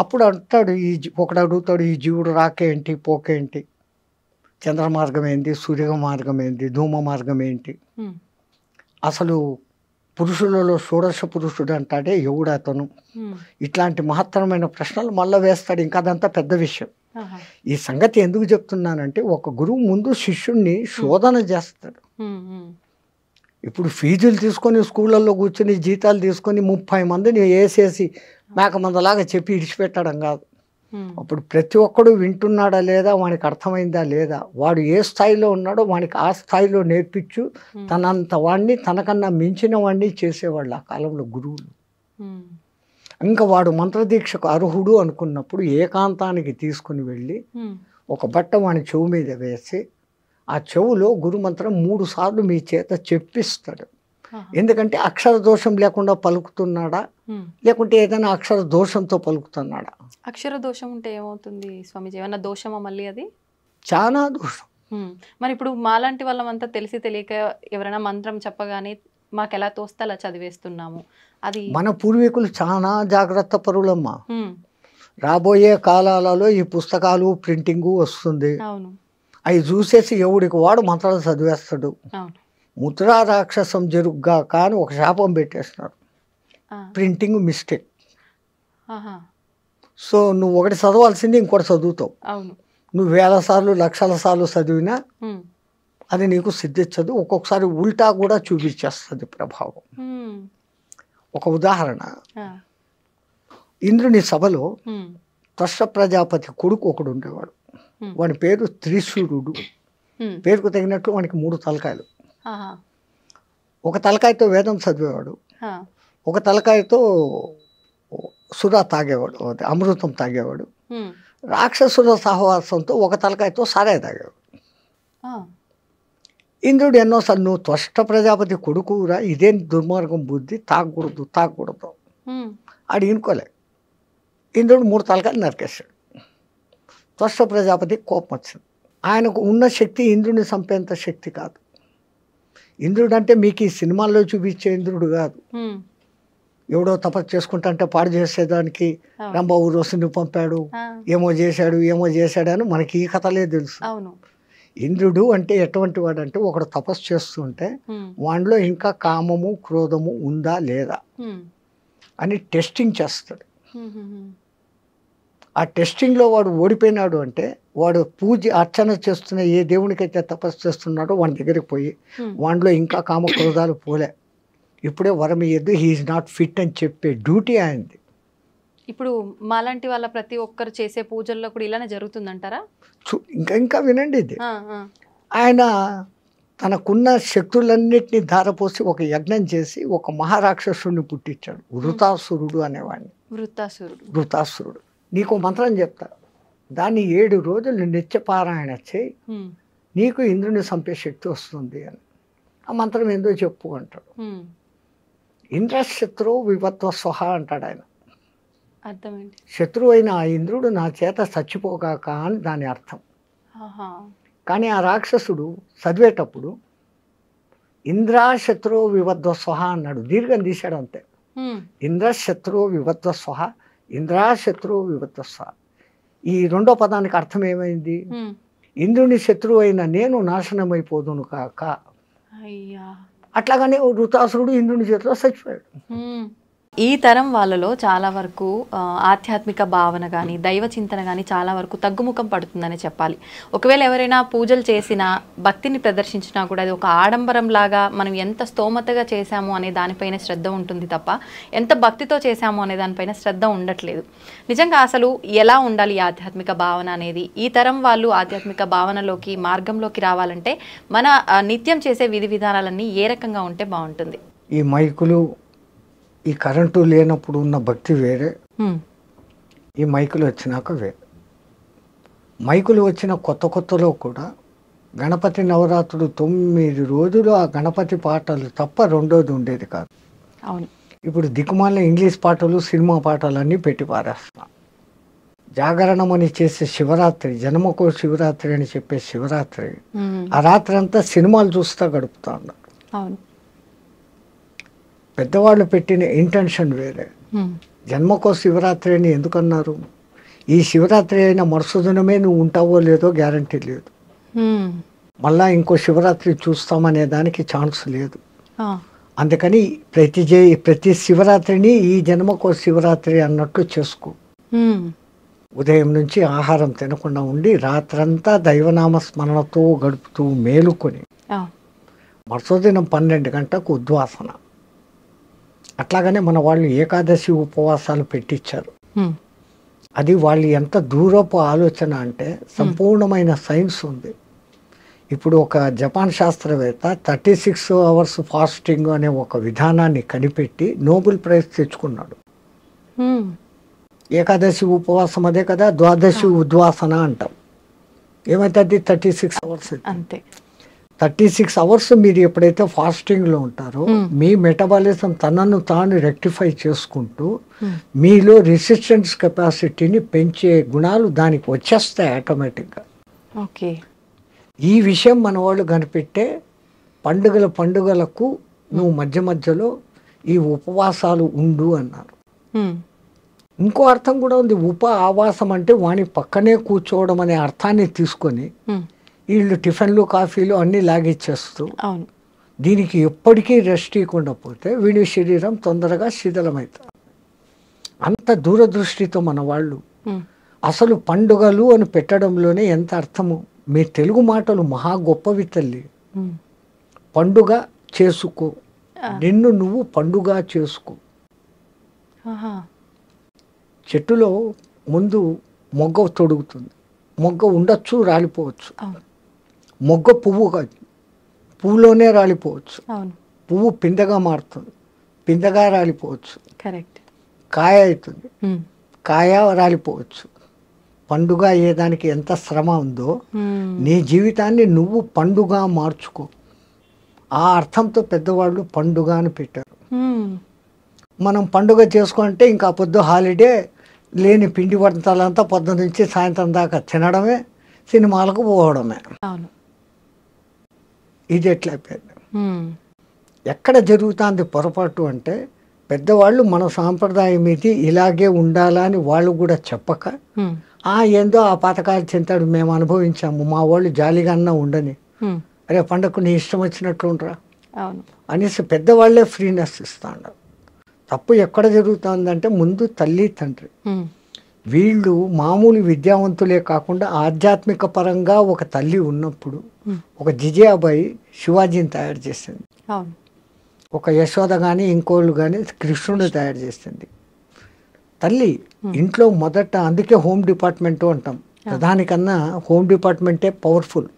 అప్పుడు అంటాడు, ఒకడు అడుగుతాడు, ఈ జీవుడు రాకేంటి పోకేంటి, చంద్ర మార్గం ఏంటి, సూర్య మార్గం ఏంటి, ధూమ మార్గం ఏంటి, అసలు పురుషులలో షోడశ పురుషుడు అంటాడే ఎవడు అతను, ఇట్లాంటి మహత్తరమైన ప్రశ్నలు మళ్ళీ వేస్తాడు. ఇంకా అదంతా పెద్ద విషయం. ఈ సంగతి ఎందుకు చెప్తున్నానంటే, ఒక గురువు ముందు శిష్యుణ్ణి శోధన చేస్తాడు. ఇప్పుడు ఫీజులు తీసుకొని స్కూళ్ళల్లో కూర్చొని జీతాలు తీసుకొని 30 మందిని వేసేసి మేకమందలాగా చెప్పి ఇడిచిపెట్టడం కాదు. అప్పుడు ప్రతి ఒక్కడు వింటున్నాడా లేదా, వానికి అర్థమైందా లేదా, వాడు ఏ స్థాయిలో ఉన్నాడో వానికి ఆ స్థాయిలో నేర్పించు తనంత వాడిని తనకన్నా మించిన వాడిని చేసేవాళ్ళు ఆ కాలంలో గురువులు. ఇంకా వాడు మంత్రదీక్షకు అర్హుడు అనుకున్నప్పుడు ఏకాంతానికి తీసుకుని వెళ్ళి ఒక బట్ట వాని చెవు మీద వేసి ఆ చెవులో గురుమంత్రం 3 సార్లు మీ చేత చెప్పిస్తాడు. ఎందుకంటే అక్షర దోషం లేకుండా పలుకుతున్నాడా, లేకుంటే ఏదైనా అక్షర దోషంతో పలుకుతున్నాడా. అక్షర దోషం ఉంటే ఏమవుతుంది స్వామిజీ? ఏమన్నా దోషమా మళ్ళీ? అది చాలా దోషం. మరి ఇప్పుడు మాలాంటి వాళ్ళమంతా తెలిసి తెలియక ఎవరైనా మంత్రం చెప్పగానే మాకు ఎలా తోస్తే అలా చదివేస్తున్నాము. అది మన పూర్వీకులు చాలా జాగ్రత్త పరులమ్మా. రాబోయే కాలాలలో ఈ పుస్తకాలు ప్రింటింగు వస్తుంది. అవును, అవి చూసేసి ఎవడికి వాడు మంత్రాలు చదివేస్తాడు. అవును, ముద్రా రాక్షసం జరుగుగా కానీ ఒక శాపం పెట్టేస్తున్నారు, ప్రింటింగ్ మిస్టేక్. సో నువ్వు ఒకటి చదవాల్సింది ఇంకోటి చదువుతావు. అవును, నువ్వు 1000 సార్లు 1,00,000 సార్లు చదివినా అది నీకు సిద్ధించదు. ఒక్కొక్కసారి ఉల్టా కూడా చూపించేస్తుంది ప్రభావం. ఒక ఉదాహరణ, ఇంద్రుని సభలో త్వష్ట ప్రజాపతి కొడుకు ఒకడు ఉండేవాడు. వాడి పేరు త్రిశూరుడు. పేరుకు తగినట్లు వానికి 3 తలకాయలు. ఒక తలకాయతో వేదం చదివేవాడు, ఒక తలకాయతో సురా తాగేవాడు, అమృతం తాగేవాడు. రాక్షసుల సహవాసంతో ఒక తలకాయతో సారాయి తాగేవాడు. ఇంద్రుడు ఎన్నోసార్లు, నువ్వు త్వష్ట ప్రజాపతి కొడుకురా, ఇదేం దుర్మార్గం బుద్ధి, తాగకూడదు ఆడు ఇనుకోలే. ఇంద్రుడు 3 తలకాయలు నరికేశాడు. త్వష్ట ప్రజాపతి కోపం వచ్చింది. ఆయనకు ఉన్న శక్తి ఇంద్రుడిని చంపేంత శక్తి కాదు. ఇంద్రుడు అంటే మీకు ఈ సినిమాల్లో చూపించే ఇంద్రుడు కాదు. ఎవడో తపస్సు చేసుకుంటే పాడు చేసేదానికి రంభ ఊరోసుని పంపాడు, ఏమో చేశాడు అని మనకి ఈ కథలే తెలుసు. ఇంద్రుడు అంటే ఎటువంటి వాడు అంటే, ఒకడు తపస్సు చేస్తుంటే వాడిలో ఇంకా కామము క్రోధము ఉందా లేదా అని టెస్టింగ్ చేస్తాడు. ఆ టెస్టింగ్లో వాడు ఓడిపోయినాడు అంటే, వాడు పూజ అర్చన చేస్తున్న ఏ దేవునికైతే తపస్సు చేస్తున్నాడో వాడి దగ్గరికి పోయి వాడిలో ఇంకా కామ క్రోధాలు పోలే, ఇప్పుడే వరం ఇయ్యద్దు, హీఈస్ నాట్ ఫిట్ అని చెప్పే డ్యూటీ ఆయనది. ఇప్పుడు మాలాంటి వాళ్ళ ప్రతి ఒక్కరు చేసే పూజల్లో కూడా ఇలానే జరుగుతుందంటారా? ఇంకా వినండి, ఇది ఆయన తనకున్న శక్తులన్నిటినీ ధారపోసి ఒక యజ్ఞం చేసి ఒక మహారాక్షసుడిని పుట్టించాడు, వృతాసురుడు అనేవాడిని. వృతాసురుడు. నీకు మంత్రం చెప్తా, దాన్ని 7 రోజులు నిత్యపారాయణ చేయి, నీకు ఇంద్రుని చంపే శక్తి వస్తుంది అని. ఆ మంత్రం ఏందో చెప్పు అంటాడు. ఇంద్రశత్రువు వివత్వ స్వహ అంటాడు ఆయన. అర్థమేంటి? శత్రువు అయిన ఆ ఇంద్రుడు నా చేత చచ్చిపోగాక అని దాని అర్థం. కానీ ఆ రాక్షసుడు చదివేటప్పుడు ఇంద్రశత్రువు వివత్వ స్వహ అన్నాడు, దీర్ఘం తీశాడు అంతే. ఇంద్రశత్రువు వివత్వ స్వహ, ఇంద్రశత్రువు వివత్వ స్వహ. ఈ 2వ పదానికి అర్థం ఏమైంది? ఇంద్రుని శత్రువు అయిన నేను నాశనమైపోదును కాక. అట్లాగానే వృతాసురుడు ఇంద్రుని చేతిలో చచ్చిపోయాడు. ఈ తరం వాళ్ళలో చాలా వరకు ఆధ్యాత్మిక భావన కానీ దైవ చింతన కానీ చాలా వరకు తగ్గుముఖం పడుతుందని చెప్పాలి. ఒకవేళ ఎవరైనా పూజలు చేసినా భక్తిని ప్రదర్శించినా కూడా అది ఒక ఆడంబరం లాగా, మనం ఎంత స్తోమతగా చేశాము అనే దానిపైన శ్రద్ధ ఉంటుంది తప్ప ఎంత భక్తితో చేశాము అనే దానిపైన శ్రద్ధ ఉండట్లేదు. నిజంగా అసలు ఎలా ఉండాలి ఈ ఆధ్యాత్మిక భావన అనేది? ఈ తరం వాళ్ళు ఆధ్యాత్మిక భావనలోకి మార్గంలోకి రావాలంటే మన నిత్యం చేసే విధి విధానాలన్నీ ఏ రకంగా ఉంటే బాగుంటుంది? ఈ మైకులు, ఈ కరెంటు లేనప్పుడు ఉన్న భక్తి వేరే, ఈ మైకులు వచ్చినాక వేరే. మైకులు వచ్చిన కొత్తలో కూడా గణపతి నవరాత్రులు 9 రోజులు ఆ గణపతి పాటలు తప్ప రెండోది ఉండేది కాదు. అవును. ఇప్పుడు దిక్కుమాల ఇంగ్లీష్ పాటలు సినిమా పాటలు అన్నీ పెట్టి పారేస్తాం. జాగరణం అని చేసే శివరాత్రి, జన్మకో శివరాత్రి అని చెప్పే శివరాత్రి, ఆ రాత్రి అంతా సినిమాలు చూస్తూ గడుపుతా ఉన్నారు. అవును. పెద్దవాళ్ళు పెట్టిన ఇంటెన్షన్ వేరే. జన్మకో శివరాత్రి అని ఎందుకన్నారు? ఈ శివరాత్రి అయిన మరుసదినమే నువ్వు ఉంటావో లేదో గ్యారంటీ లేదు, మళ్ళా ఇంకో శివరాత్రి చూస్తామనే దానికి ఛాన్స్ లేదు. అందుకని ప్రతి శివరాత్రిని ఈ జన్మకో శివరాత్రి అన్నట్లు చేసుకో. ఉదయం నుంచి ఆహారం తినకుండా ఉండి రాత్రంతా దైవనామ స్మరణతో గడుపుతూ మేలుకొని మరుసదినం 12 గంటలకు ఉద్వాసన. అట్లాగనే మన వాళ్ళు ఏకాదశి ఉపవాసాలు పెట్టించారు. అది వాళ్ళు ఎంత దూరపు ఆలోచన అంటే సంపూర్ణమైన సైన్స్ ఉంది. ఇప్పుడు ఒక జపాన్ శాస్త్రవేత్త 36 అవర్స్ ఫాస్టింగ్ అనే ఒక విధానాన్ని కనిపెట్టి నోబెల్ ప్రైజ్ తెచ్చుకున్నాడు. ఏకాదశి ఉపవాసం అదే కదా, ద్వాదశి ఉద్వాసన అంటాం. ఏమైతుంది? 36 అవర్స్ అంతే. 36 అవర్స్ మీరు ఎప్పుడైతే ఫాస్టింగ్లో ఉంటారో మీ మెటబాలిజం తనను తాను రెక్టిఫై చేసుకుంటూ మీలో రెసిస్టెన్స్ కెపాసిటీని పెంచే గుణాలు దానికి వచ్చేస్తాయి ఆటోమేటిక్గా. ఓకే. ఈ విషయం మన వాళ్ళు కనిపెట్టే పండుగలకు నువ్వు మధ్య మధ్యలో ఈ ఉపవాసాలు ఉండు అన్నారు. ఇంకో అర్థం కూడా ఉంది. ఆవాసం అంటే వాని పక్కనే కూర్చోవడం అనే అర్థాన్ని తీసుకొని వీళ్ళు టిఫిన్లు కాఫీలు అన్నీ లాగిచ్చేస్తూ దీనికి ఎప్పటికీ రెస్ట్ ఇవ్వకుండా పోతే వీడి శరీరం తొందరగా శిథిలమవుతారు. అంత దూరదృష్టితో మన వాళ్ళు అసలు పండుగలు అని పెట్టడంలోనే ఎంత అర్థము. మీ తెలుగు మాటలు మహా గొప్పవి తల్లి. పండుగ చేసుకో, నిన్ను నువ్వు పండుగ చేసుకో. చెట్టులో ముందు మొగ్గ తొడుగుతుంది, మొగ్గ ఉండొచ్చు, రాలిపోవచ్చు. మొగ్గ పువ్వు కాదు, పువ్వులోనే రాలిపోవచ్చు. పువ్వు పిందగా మారుతుంది, పిందగా రాలిపోవచ్చు. కరెక్ట్. కాయ అవుతుంది, కాయ రాలిపోవచ్చు. పండుగ అయ్యేదానికి ఎంత శ్రమ ఉందో నీ జీవితాన్ని నువ్వు పండుగ మార్చుకో. ఆ అర్థంతో పెద్దవాళ్ళు పండుగ అని పెట్టారు. మనం పండుగ చేసుకుంటే ఇంకా పొద్దు హాలిడే, లేని పిండి వంటలంతా పొద్దు నుంచి సాయంత్రం దాకా తినడమే, సినిమాలకు పోవడమే. ఇది ఎట్లయిపోయింది? ఎక్కడ జరుగుతుంది పొరపాటు అంటే పెద్దవాళ్ళు మన సాంప్రదాయం ఇది, ఇలాగే ఉండాలని వాళ్ళు కూడా చెప్పక ఏందో ఆ పథకాలు చింతాడు మేము అనుభవించాము, మా వాళ్ళు జాలిగా అన్నా ఉండని, అరే పండగకు నీ ఇష్టం వచ్చినట్లు ఉండరా అనేసి పెద్దవాళ్లే ఫ్రీనెస్ ఇస్తాడు. తప్పు ఎక్కడ జరుగుతుందంటే ముందు తల్లి తండ్రి వీళ్ళు మామూలు విద్యావంతులే కాకుండా ఆధ్యాత్మిక పరంగా ఒక తల్లి ఉన్నప్పుడు ఒక జిజాబాయి శివాజీని తయారు చేసింది, ఒక యశోద కానీ ఇంకోళ్ళు కానీ కృష్ణుని తయారు చేసింది. తల్లి ఇంట్లో మొదట, అందుకే హోమ్ డిపార్ట్మెంట్ అంటాం, దానికన్నా హోమ్ డిపార్ట్మెంటే పవర్ఫుల్.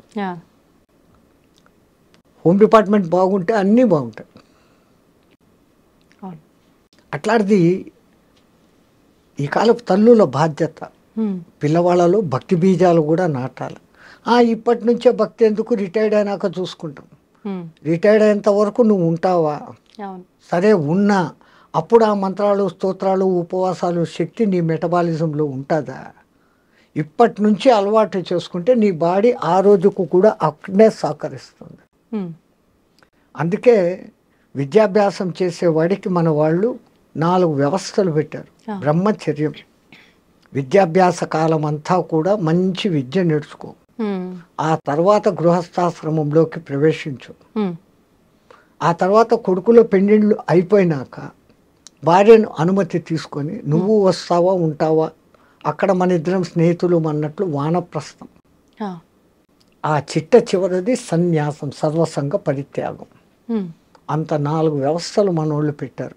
హోమ్ డిపార్ట్మెంట్ బాగుంటే అన్నీ బాగుంటాయి. అట్లాంటిది ఈ కాలపు తల్లుల బాధ్యత పిల్లవాళ్ళలో భక్తి బీజాలు కూడా నాటాలి. ఇప్పటి నుంచే భక్తి ఎందుకు, రిటైర్డ్ అయినాక చూసుకుంటాం. రిటైర్డ్ అయ్యేంత వరకు నువ్వు ఉంటావా? సరే ఉన్నా అప్పుడు ఆ మంత్రాలు, స్తోత్రాలు, ఉపవాసాలు శక్తి నీ మెటబాలిజంలో ఉంటుందా? ఇప్పటి నుంచి అలవాటు చేసుకుంటే నీ బాడీ ఆ రోజుకు కూడా అక్కడే సహకరిస్తుంది. అందుకే విద్యాభ్యాసం చేసేవాడికి మన వాళ్ళు 4 వ్యవస్థలు పెట్టారు. బ్రహ్మచర్యం, విద్యాభ్యాస కాలం అంతా కూడా మంచి విద్య నేర్చుకో, ఆ తర్వాత గృహస్థాశ్రమంలోకి ప్రవేశించు, ఆ తర్వాత కొడుకుల పెండిళ్ళు అయిపోయినాక భార్యను అనుమతి తీసుకొని నువ్వు వస్తావా ఉంటావా, అక్కడ మన ఇద్దరం స్నేహితులు అన్నట్లు వానప్రస్థం. ఆ చిట్ట చివరిది సన్యాసం, సర్వసంగ పరిత్యాగం. అంత 4 వ్యవస్థలు మన వాళ్ళు పెట్టారు.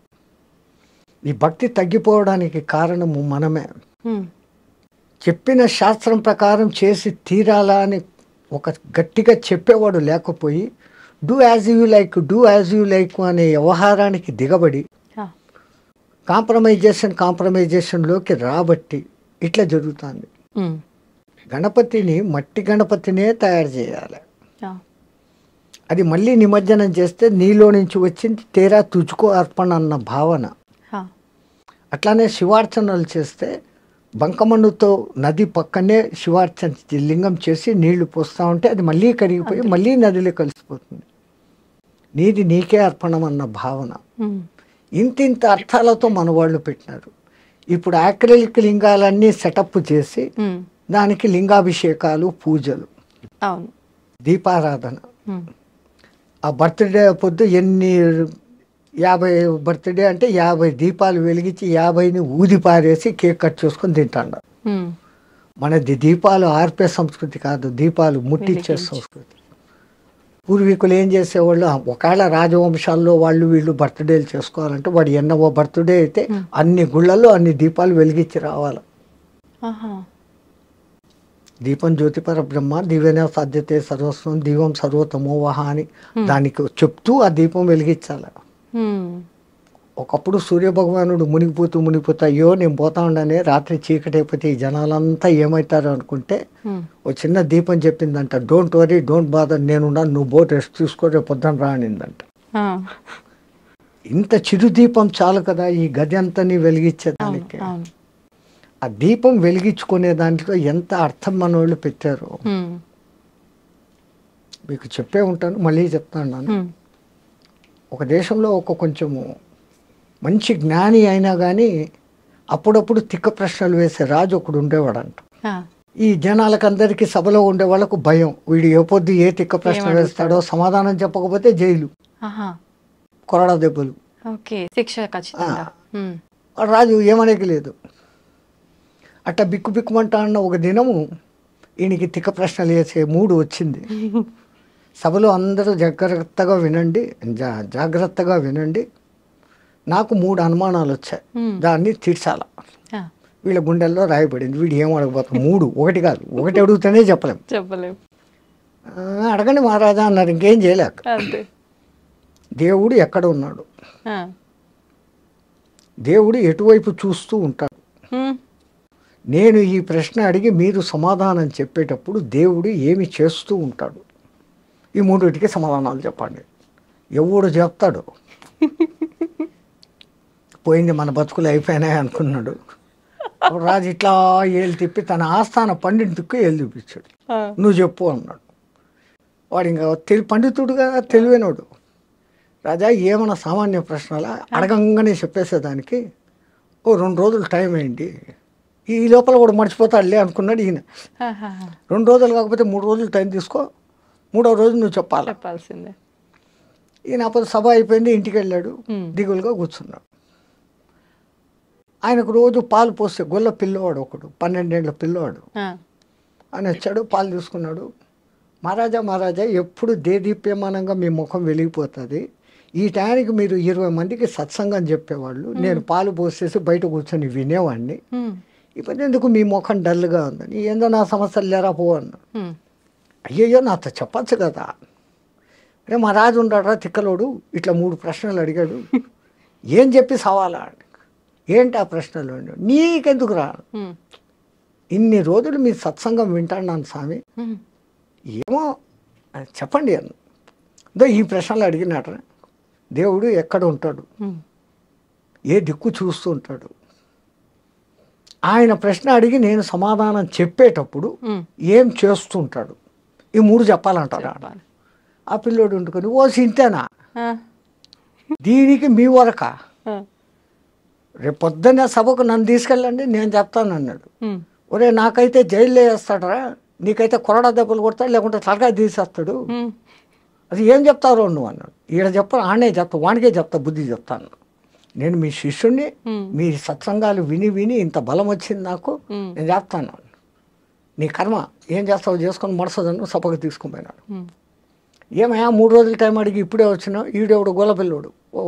ఈ భక్తి తగ్గిపోవడానికి కారణము మనమే. చెప్పిన శాస్త్రం ప్రకారం చేసి తీరాలా అని ఒక గట్టిగా చెప్పేవాడు లేకపోయి do as you like, do as you like అనే వ్యవహారానికి దిగబడి కాంప్రమైజేషన్లోకి రాబట్టి ఇట్లా జరుగుతుంది. గణపతిని, మట్టి గణపతినే తయారు చేయాలి. అది మళ్ళీ నిమజ్జనం చేస్తే నీలో నుంచి వచ్చింది తేరా తుజుకో అర్పణ అన్న భావన. అట్లానే శివార్చనలు చేస్తే బంకమన్నుతో నది పక్కనే శివార్చన లింగం చేసి నీళ్లు పోస్తూ ఉంటే అది మళ్ళీ కరిగిపోయి మళ్ళీ నదిలో కలిసిపోతుంది. నీది నీకే అర్పణం అన్న భావన. ఇంతింత అర్థాలతో మన వాళ్ళు పెట్టినారు. ఇప్పుడు యాక్రిలిక్ లింగాలన్నీ సెటప్ చేసి దానికి లింగాభిషేకాలు, పూజలు, దీపారాధన. ఆ బర్త్డే పొద్దు 50 బర్త్డే అంటే 50 దీపాలు వెలిగించి 50ని ఊది పారేసి కేక్ కట్ చేసుకొని తింటాడు. మనది దీపాలు ఆర్పే సంస్కృతి కాదు, దీపాలు ముట్టించే సంస్కృతి. పూర్వీకులు ఏం చేసేవాళ్ళు, ఒకవేళ రాజవంశాల్లో వాళ్ళు వీళ్ళు బర్త్డేలు చేసుకోవాలంటే వాడు ఎన్నవో బర్త్డే అయితే అన్ని గుళ్ళల్లో అన్ని దీపాలు వెలిగించి రావాలి. దీపం జ్యోతి పరబ్రహ్మ దివ్యనే సాధ్యతే సర్వస్వం దీపం సర్వతమోవహ అని దానికి చెప్తూ ఆ దీపం వెలిగించాలి. ఒకప్పుడు సూర్యభగవానుడు మునిగిపోతూ అయ్యో నేను పోతా ఉండనే రాత్రి చీకటి అయిపోతే ఈ జనాలంతా ఏమవుతారు అనుకుంటే ఒక చిన్న దీపం చెప్పిందంట, డోంట్ వరీ డోంట్ బాదర్, నేనున్నాను, నువ్వు బోట్ రెస్ట్ తీసుకో, రేపు పొద్దున రా అనిందంట. ఇంత చిరు దీపం చాలు కదా ఈ గది అంతని వెలిగించేదానికి. ఆ దీపం వెలిగించుకునే దాంట్లో ఎంత అర్థం మన వాళ్ళు పెట్టారు మీకు చెప్పే ఉంటాను, మళ్ళీ చెప్తాను. ఒక దేశంలో ఒక కొంచెము మంచి జ్ఞాని అయినా కానీ అప్పుడప్పుడు తిక్క ప్రశ్నలు వేసే రాజు ఒకడు ఉండేవాడంట. ఈ జనాలకందరికీ సభలో ఉండే వాళ్ళకు భయం, వీడు ఏ పొద్దు ఏ తిక్క ప్రశ్న వేస్తాడో, సమాధానం చెప్పకపోతే జైలు, కొరడా దెబ్బలు, రాజు ఏమనేకి లేదు. అట్ట బిక్కు బిక్కుమంటా అన్న ఒక దినము ఈయనకి తిక్క ప్రశ్నలు వేసే మూడు వచ్చింది. సభలో అందరూ జాగ్రత్తగా వినండి, నాకు 3 అనుమానాలు వచ్చాయి, దాన్ని తీర్చాల. వీళ్ళ గుండెల్లో రాయబడింది. వీడు ఏం అడగబోతాం, 3 ఒకటి కాదు, ఒకటి అడుగుతూనే చెప్పలేము. అడగండి మహారాజా అన్నారు, ఇంకేం చేయలేక. దేవుడు ఎక్కడ ఉన్నాడు, దేవుడు ఎటువైపు చూస్తూ ఉంటాడు, నేను ఈ ప్రశ్న అడిగి మీరు సమాధానం చెప్పేటప్పుడు దేవుడు ఏమి చేస్తూ ఉంటాడు, ఈ 3టికి సమాధానాలు చెప్పండి. ఎవడు చెప్తాడు, పోయింది మన బతుకులు అయిపోయినాయి అనుకున్నాడు. రాజు ఇట్లా ఏళ్ళు తిప్పి తన ఆస్థాన పండితుకు ఏళ్ళు చూపించాడు, నువ్వు చెప్పు అన్నాడు. వాడు ఇంకా పండితుడుగా తెలివైనోడు. రాజా ఏమన్నా సామాన్య ప్రశ్నలా అడగంగానే చెప్పేసేదానికి 2 రోజులు టైం అయింది, ఈ లోపల కూడా మర్చిపోతాడులే అనుకున్నాడు ఈయన. 2 రోజులు కాకపోతే 3 రోజులు టైం తీసుకో, 3వ రోజు నువ్వు చెప్పాల్సిందే. ఈయన అప్పుడు సభ అయిపోయింది, ఇంటికి వెళ్ళాడు, దిగులుగా కూర్చున్నాడు. ఆయనకు రోజు పాలు పోస్తే గొల్ల పిల్లవాడు ఒకడు, 12 ఏళ్ల పిల్లవాడు, ఆయన వచ్చాడు, పాలు తీసుకున్నాడు. మహారాజా ఎప్పుడు దేదీప్యమానంగా మీ ముఖం వెలిగిపోతుంది, ఈ టైంకి మీరు 20 మందికి సత్సంగం చెప్పేవాళ్ళు, నేను పాలు పోసేసి బయట కూర్చొని వినేవాడిని, ఇప్పుడు ఎందుకు మీ ముఖం డల్గా ఉందని, ఏందో నా సమస్యలు లేరా పో అన్నాడు. అయ్యయ్యో నాతో చెప్పచ్చు కదా, అరే మా రాజు ఉన్నాడు తిక్కలోడు, ఇట్లా 3 ప్రశ్నలు అడిగాడు, ఏం చెప్పి సవాలా, ఏంటి ఆ ప్రశ్నలు, నీకెందుకు రా, ఇన్ని రోజులు మీ సత్సంగం వింటాను స్వామి, ఏమో చెప్పండి అన్న. ఈ ప్రశ్నలు అడిగినట్రా, దేవుడు ఎక్కడ ఉంటాడు, ఏ దిక్కు చూస్తూ ఉంటాడు, ఆయన ప్రశ్న అడిగి నేను సమాధానం చెప్పేటప్పుడు ఏం చేస్తుంటాడు, ఈ 3 చెప్పాలంటారా. ఆ పిల్లోడు ఉంటుకొని ఓ సింతేనా, దీనికి మీ వరక, రేపు పొద్దున్నే సభకు నన్ను తీసుకెళ్ళండి నేను చెప్తాను అన్నాడు. ఒరే నాకైతే జైల్లో వేస్తాడరా, నీకైతే కొరడా దెబ్బలు కొడతాడు, లేకుంటే తలకాయ తీసేస్తాడు, అది ఏం చెప్తారో నువ్వు అన్నాడు. ఈడ చెప్పను, ఆడనే చెప్తా, వానికే చెప్తా, బుద్ధి చెప్తాను, నేను మీ శిష్యుణ్ణి, మీ సత్సంగాలు విని ఇంత బలం వచ్చింది నాకు, నేను చెప్తాను, నీ కర్మ ఏం చేస్తావు చేసుకొని మడసదను సభకు తీసుకుని పోయినాడు. ఏమయ్యా 3 రోజుల టైం అడిగి ఇప్పుడే వచ్చినావు, ఈడెవడు గోలపిల్లోడు, ఓ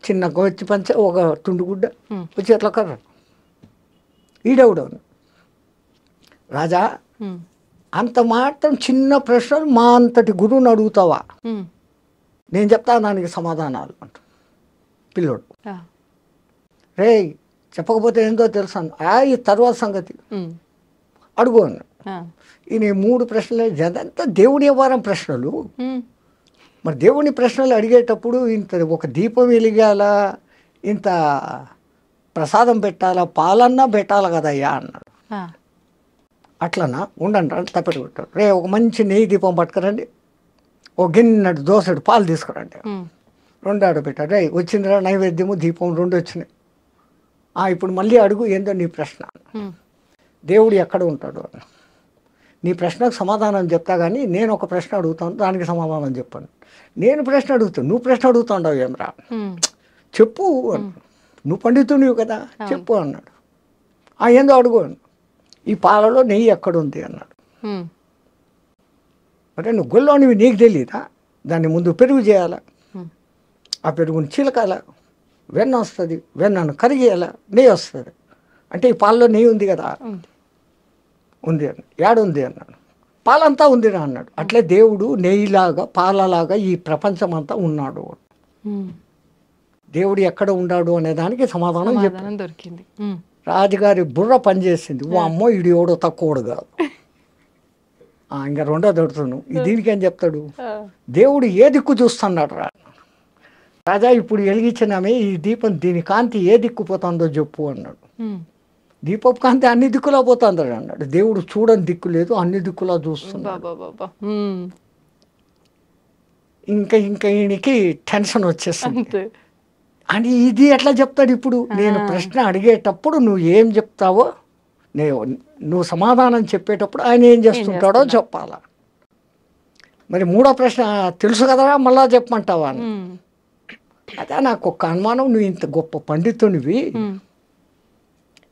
చిన్న గొచ్చి పంచ, ఒక తుండుగుడ్డ, వచ్చి ఎట్లా కర్ర, ఈడెవడు. రాజా అంత మాత్రం చిన్న ప్రశ్నలు మా అంతటి గురువుని అడుగుతావా, నేను చెప్తా దానికి సమాధానాలు అంట పిల్లోడు. రే చెప్పకపోతే ఏందో తెలుసాను, ఈ తర్వాత సంగతి అడుగు అన్న. ఈయన 3 ప్రశ్నలు అదంతా దేవుని వ్యవహారం ప్రశ్నలు. మరి దేవుని ప్రశ్నలు అడిగేటప్పుడు ఇంత ఒక దీపం వెలిగాల, ఇంత ప్రసాదం పెట్టాలా, పాలన్నా పెట్టాలి కదయ్యా అన్నాడు. అట్లనా, ఉండండి అని తప్పెట్టు పెట్టాడు. రే ఒక మంచి నెయ్యి దీపం పట్టుకురండి, ఒక గిన్నెడు దోసెడు పాలు తీసుకురండి. 2 ఆడబెట్టాడు. రే వచ్చిందిరా నైవేద్యము దీపం 2 వచ్చినాయి. ఇప్పుడు మళ్ళీ అడుగు, ఏందో నీ ప్రశ్న. దేవుడు ఎక్కడ ఉంటాడు అని. నీ ప్రశ్నకు సమాధానం చెప్తా కానీ నేను ఒక ప్రశ్న అడుగుతాను, దానికి సమాధానం చెప్పాను. నేను ప్రశ్న అడుగుతాను, నువ్వు ప్రశ్న అడుగుతావు ఏమరా, చెప్పు. నువ్వు పండితునివి కదా, చెప్పు అన్నాడు. ఏందో అడుగు. ఈ పాలలో నెయ్యి ఎక్కడుంది అన్నాడు. అంటే నువ్వు గొల్లోనివి నీకు తెలియదా, దాన్ని ముందు పెరుగు చేయాలా, ఆ పెరుగుని చిలకాల, వెన్న వస్తుంది, వెన్నను కరిగేయాల, నెయ్యి వస్తుంది. అంటే ఈ పాలలో నెయ్యి ఉంది కదా, ఉంది అని. ఏడుంది అన్నాడు. పాలంతా ఉందిరా అన్నాడు. అట్లే దేవుడు నెయ్యిలాగా పాలలాగా ఈ ప్రపంచం అంతా ఉన్నాడు. దేవుడు ఎక్కడ ఉన్నాడు అనే దానికి సమాధానం దొరికింది. రాజుగారి బుర్ర పనిచేసింది. ఓ అమ్మో ఇది ఎవడో తక్కువడు కాదు. ఇంకా 2వ దొరుకుతాను. దీనికి ఏం చెప్తాడు, దేవుడు ఏ దిక్కు చూస్తున్నాడు రా. రాజా ఇప్పుడు వెలిగించినామే ఈ దీపం, దీని కాంతి ఏ దిక్కు పోతుందో చెప్పు అన్నాడు. దీపపు కాంతి అన్ని దిక్కులా పోతుంది అన్నాడు. దేవుడు చూడని దిక్కు లేదు, అన్ని దిక్కులా చూస్తున్నాడు. ఇంకా ఈయనకి టెన్షన్ వచ్చేస్తుంది. అని ఇది ఎట్లా చెప్తాడు ఇప్పుడు, నేను ప్రశ్న అడిగేటప్పుడు నువ్వు ఏం చెప్తావో, నువ్వు సమాధానం చెప్పేటప్పుడు ఆయన ఏం చేస్తుంటాడో చెప్పాలా. మరి 3వ ప్రశ్న తెలుసు కదరా మళ్ళా చెప్పమంటావా అని. అదే నాకు ఒక అనుమానం, నువ్వు ఇంత గొప్ప పండితునివి,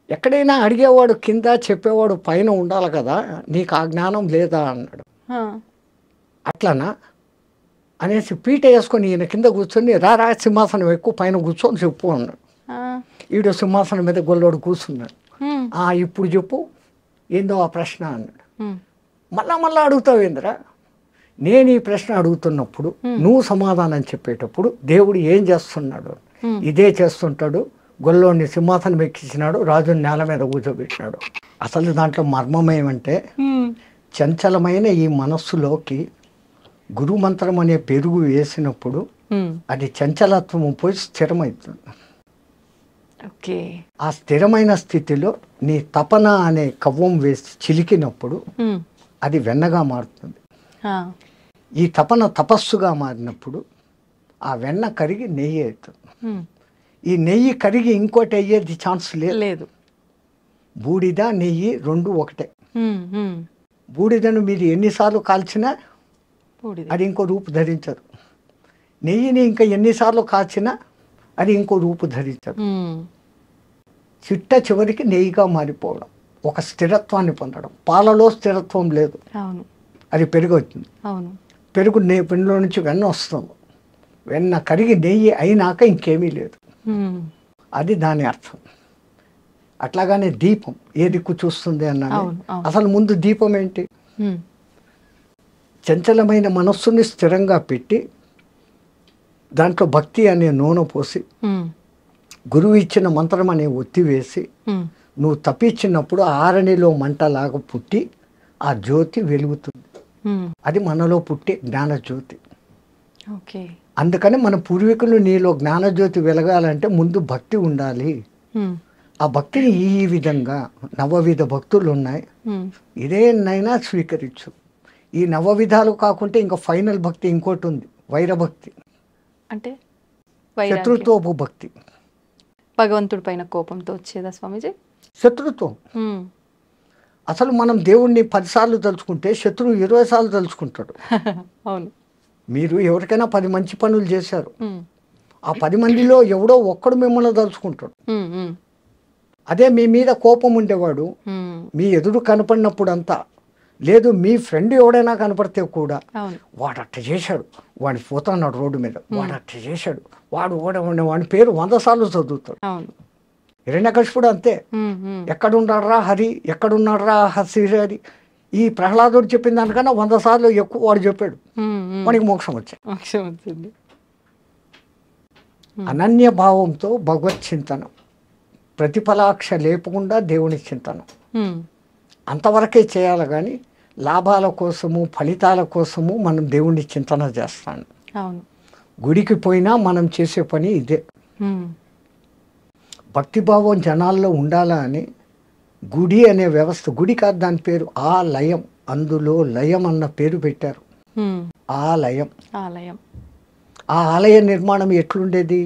ఎక్కడైనా అడిగేవాడు కింద చెప్పేవాడు పైన ఉండాలి కదా, నీకు ఆ జ్ఞానం లేదా అన్నాడు. అట్లనా అనేసి పీట వేసుకొని ఈయన కింద కూర్చొని రా సింహాసనం ఎక్కువ పైన కూర్చొని చెప్పు అన్నాడు. ఈడు సింహాసనం మీద గొల్లోడు కూర్చున్నాడు. ఇప్పుడు చెప్పు ఏందో ఆ ప్రశ్న అన్నాడు. మళ్ళా అడుగుతావు ఏందిరా, నేను ఈ ప్రశ్న అడుగుతున్నప్పుడు నువ్వు సమాధానం చెప్పేటప్పుడు దేవుడు ఏం చేస్తున్నాడు, ఇదే చేస్తుంటాడు. గొల్లోని సింహాసనం ఎక్కించినాడు, రాజుని నేల మీద కూర్చోబెట్టినాడు. అసలు దాంట్లో మర్మం ఏమంటే, చంచలమైన ఈ మనస్సులోకి గురుమంత్రం అనే పెరుగు వేసినప్పుడు అది చంచలత్వం పోయి స్థిరమవుతుంది. ఆ స్థిరమైన స్థితిలో నీ తపన అనే కవ్వం వేసి చిలికినప్పుడు అది వెన్నగా మారుతుంది. ఈ తపన తపస్సుగా మారినప్పుడు ఆ వెన్న కరిగి నెయ్యి అవుతుంది. ఈ నెయ్యి కరిగి ఇంకోటి అయ్యేది ఛాన్స్ లేదు. బూడిద నెయ్యి 2 ఒకటే. బూడిదను మీరు ఎన్నిసార్లు కాల్చినా అది ఇంకో రూపు ధరించదు. నెయ్యిని ఇంకా ఎన్నిసార్లు కాల్చినా అది ఇంకో రూపు ధరించదు. చివరికి నెయ్యిగా మారిపోవడం, ఒక స్థిరత్వాన్ని పొందడం. పాలలో స్థిరత్వం లేదు, అది పెరుగు అవుతుంది. పెరుగు పెరుగులో నుంచి వెన్న వస్తుంది. వెన్న కరిగి నెయ్యి అయినాక ఇంకేమీ లేదు. అది దాని అర్థం. అట్లాగానే దీపం ఏ దిక్కు చూస్తుంది అన్నాను. అసలు ముందు దీపం ఏంటి, చంచలమైన మనస్సుని స్థిరంగా పెట్టి దాంట్లో భక్తి అనే నూనె పోసి గురువు ఇచ్చిన మంత్రం అనే ఒత్తి వేసి నువ్వు తప్పించినప్పుడు ఆరణిలో మంటలాగా పుట్టి ఆ జ్యోతి వెలుగుతుంది. అది మనలో పుట్టే జ్ఞానజ్యోతి. అందుకని మన పూర్వీకులు నీలో జ్ఞానజ్యోతి వెలగాలంటే ముందు భక్తి ఉండాలి. ఆ భక్తిని ఈ విధంగా 9 విధ భక్తులు ఉన్నాయి, ఇదేనైనా స్వీకరించు. ఈ 9 విధాలు కాకుంటే ఇంకా ఫైనల్ భక్తి ఇంకోటి ఉంది, వైరభక్తి. అంటే శత్రుత్వపు భక్తి. భగవంతుడి పైన కోపంతో వచ్చేదా స్వామీజీ? శత్రుత్వం. అసలు మనం దేవుణ్ణి 10 సార్లు తలుచుకుంటే శత్రువు 20 సార్లు తలుచుకుంటాడు. అవును. మీరు ఎవరికైనా 10 మంచి పనులు చేశారు, ఆ 10 మందిలో ఎవడో ఒక్కడు మిమ్మల్ని తలుచుకుంటాడు. అదే మీ మీద కోపం ఉండేవాడు మీ ఎదురు కనపడినప్పుడు అంతా లేదు, మీ ఫ్రెండ్ ఎవడైనా కనపడితే కూడా వాడు అట్ట చేశాడు, వాడిని పోతున్నాడు రోడ్డు మీద, వాడు అట్ట చేశాడు, వాడి పేరు 100 సార్లు చదువుతాడు. హిరణ్యకశిపుడు అంతే, ఎక్కడున్నాడ్రా హరి, ఎక్కడున్నాడ్రా హరి, ఈ ప్రహ్లాదుడు చెప్పిన దానికన్నా 100 సార్లు ఎక్కువ వాడు చెప్పాడు, వాడికి మోక్షం వచ్చింది. అనన్య భావంతో భగవత్ చింతనం, ప్రతిఫలాక్ష లేపకుండా దేవుని చింతనం అంతవరకే చేయాలి. కానీ లాభాల కోసము ఫలితాల కోసము మనం దేవుణ్ణి చింతన చేస్తాను. గుడికి పోయినా మనం చేసే పని ఇదే. భక్తిభావం జనాల్లో ఉండాలా అని గుడి అనే వ్యవస్థ, గుడి కాదు దాని పేరు, ఆలయం, అందులో లయం అన్న పేరు పెట్టారు. ఆలయం. ఆలయం. ఆ ఆలయ నిర్మాణం ఎట్లుండేది?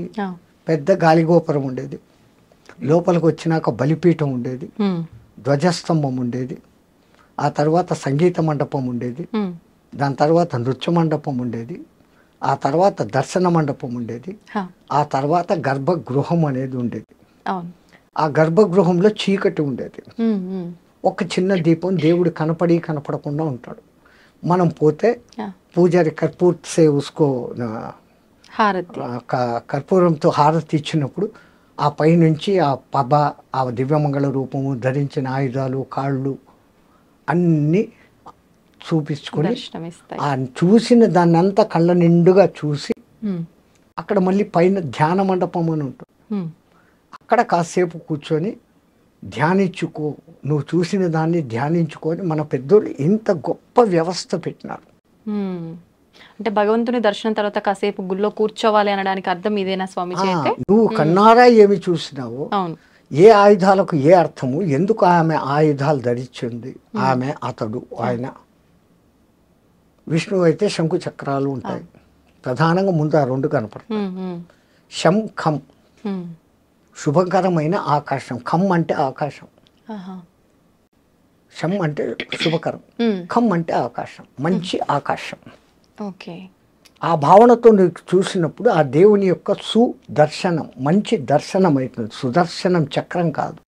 పెద్ద గాలిగోపురం ఉండేది, లోపలికి వచ్చినాక బలిపీఠం ఉండేది, ధ్వజస్తంభం ఉండేది, ఆ తర్వాత సంగీత మండపం ఉండేది, దాని తర్వాత నృత్య మండపం ఉండేది, ఆ తర్వాత దర్శన మండపం ఉండేది, ఆ తర్వాత గర్భగృహం అనేది ఉండేది. ఆ గర్భగృహంలో చీకటి ఉండేది, ఒక చిన్న దీపం, దేవుడు కనపడకుండా ఉంటాడు. మనం పోతే పూజారి కర్పూర్ సే ఉస్కో కర్పూరంతో హారతి ఇచ్చినప్పుడు ఆ పైనుంచి ఆ పబ, ఆ దివ్యమంగళ రూపము, ధరించిన ఆయుధాలు, కాళ్ళు అన్నీ చూపించుకొని ఆ చూసిన దాన్ని అంతా కళ్ళ నిండుగా చూసి అక్కడ మళ్ళీ పైన ధ్యాన మండపం అని ఉంటుంది. అక్కడ కాసేపు కూర్చొని ధ్యానించుకో, నువ్వు చూసిన దాన్ని ధ్యానించుకొని మన పెద్దోళ్ళు ఇంత గొప్ప వ్యవస్థ పెట్టినారు. అంటే భగవంతుని దర్శనం తర్వాత కాసేపు గుళ్ళో కూర్చోవాలి అనడానికి అర్థం ఇదేనా స్వామిజీ? అంటే నువ్వు కన్నారా ఏమి చూసినావో, ఏ ఆయుధాలకు ఏ అర్థము, ఎందుకు ఆమె ఆయుధాలు ధరించింది, ఆమె, అతడు, ఆయన. విష్ణువు అయితే శంకు చక్రాలు ఉంటాయి, ప్రధానంగా ముందు ఆ రెండు కనపడతాయి. శం ఖం, శుభకరమైన ఆకాశం. ఖం అంటే ఆకాశం, శం అంటే శుభకరం, ఖం అంటే ఆకాశం, మంచి ఆకాశం. ఆ భావనతో నువ్వు చూసినప్పుడు ఆ దేవుని యొక్క సుదర్శనం, మంచి దర్శనం అవుతుంది. సుదర్శనం చక్రం కాదు,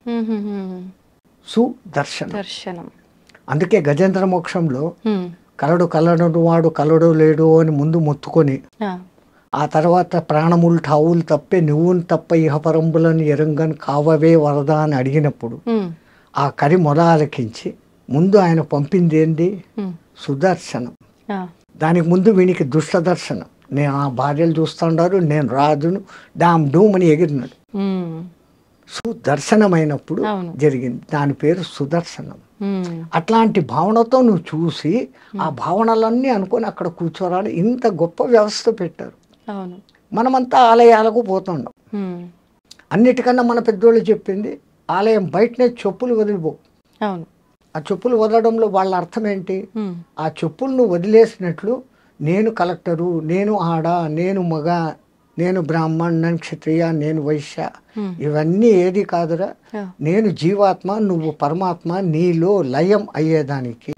సుదర్శనం. అందుకే గజేంద్ర మోక్షంలో కలడు వాడు కలడు లేడు అని ముందు మొత్తుకొని, ఆ తర్వాత ప్రాణములు ఠావులు తప్పే నువ్వును తప్ప ఇహపరంబులను ఎరంగని కావవే వరద అని అడిగినప్పుడు ఆ కరి మొర ఆలకించి ముందు ఆయన పంపింది ఏంది? సుదర్శనం. దానికి ముందు వీనికి దుష్ట దర్శనం, నేను ఆ భార్యలు చూస్తుండారు, నేను రాజును, డామ్ డూమ్ అని ఎగిరినాడు. సుదర్శనమైనప్పుడు జరిగింది, దాని పేరు సుదర్శనం. అట్లాంటి భావనతో నువ్వు చూసి ఆ భావనలన్నీ అనుకొని అక్కడ కూర్చోరాని ఇంత గొప్ప వ్యవస్థ పెట్టారు. మనమంతా ఆలయాలకు పోతుండం. అన్నిటికన్నా మన పెద్దోళ్ళు చెప్పింది, ఆలయం బయటనే చెప్పులు వదిలిపో. ఆ చెప్పులు వదలడంలో వాళ్ళ అర్థం ఏంటి? ఆ చెప్పులు నువ్వు వదిలేసినట్లు నేను కలెక్టరు, నేను ఆడ, నేను మగ, నేను బ్రాహ్మణ్, నేను క్షత్రియ, నేను వైశ్య, ఇవన్నీ ఏది కాదురా. నేను జీవాత్మ, నువ్వు పరమాత్మ, నీలో లయం అయ్యేదానికి,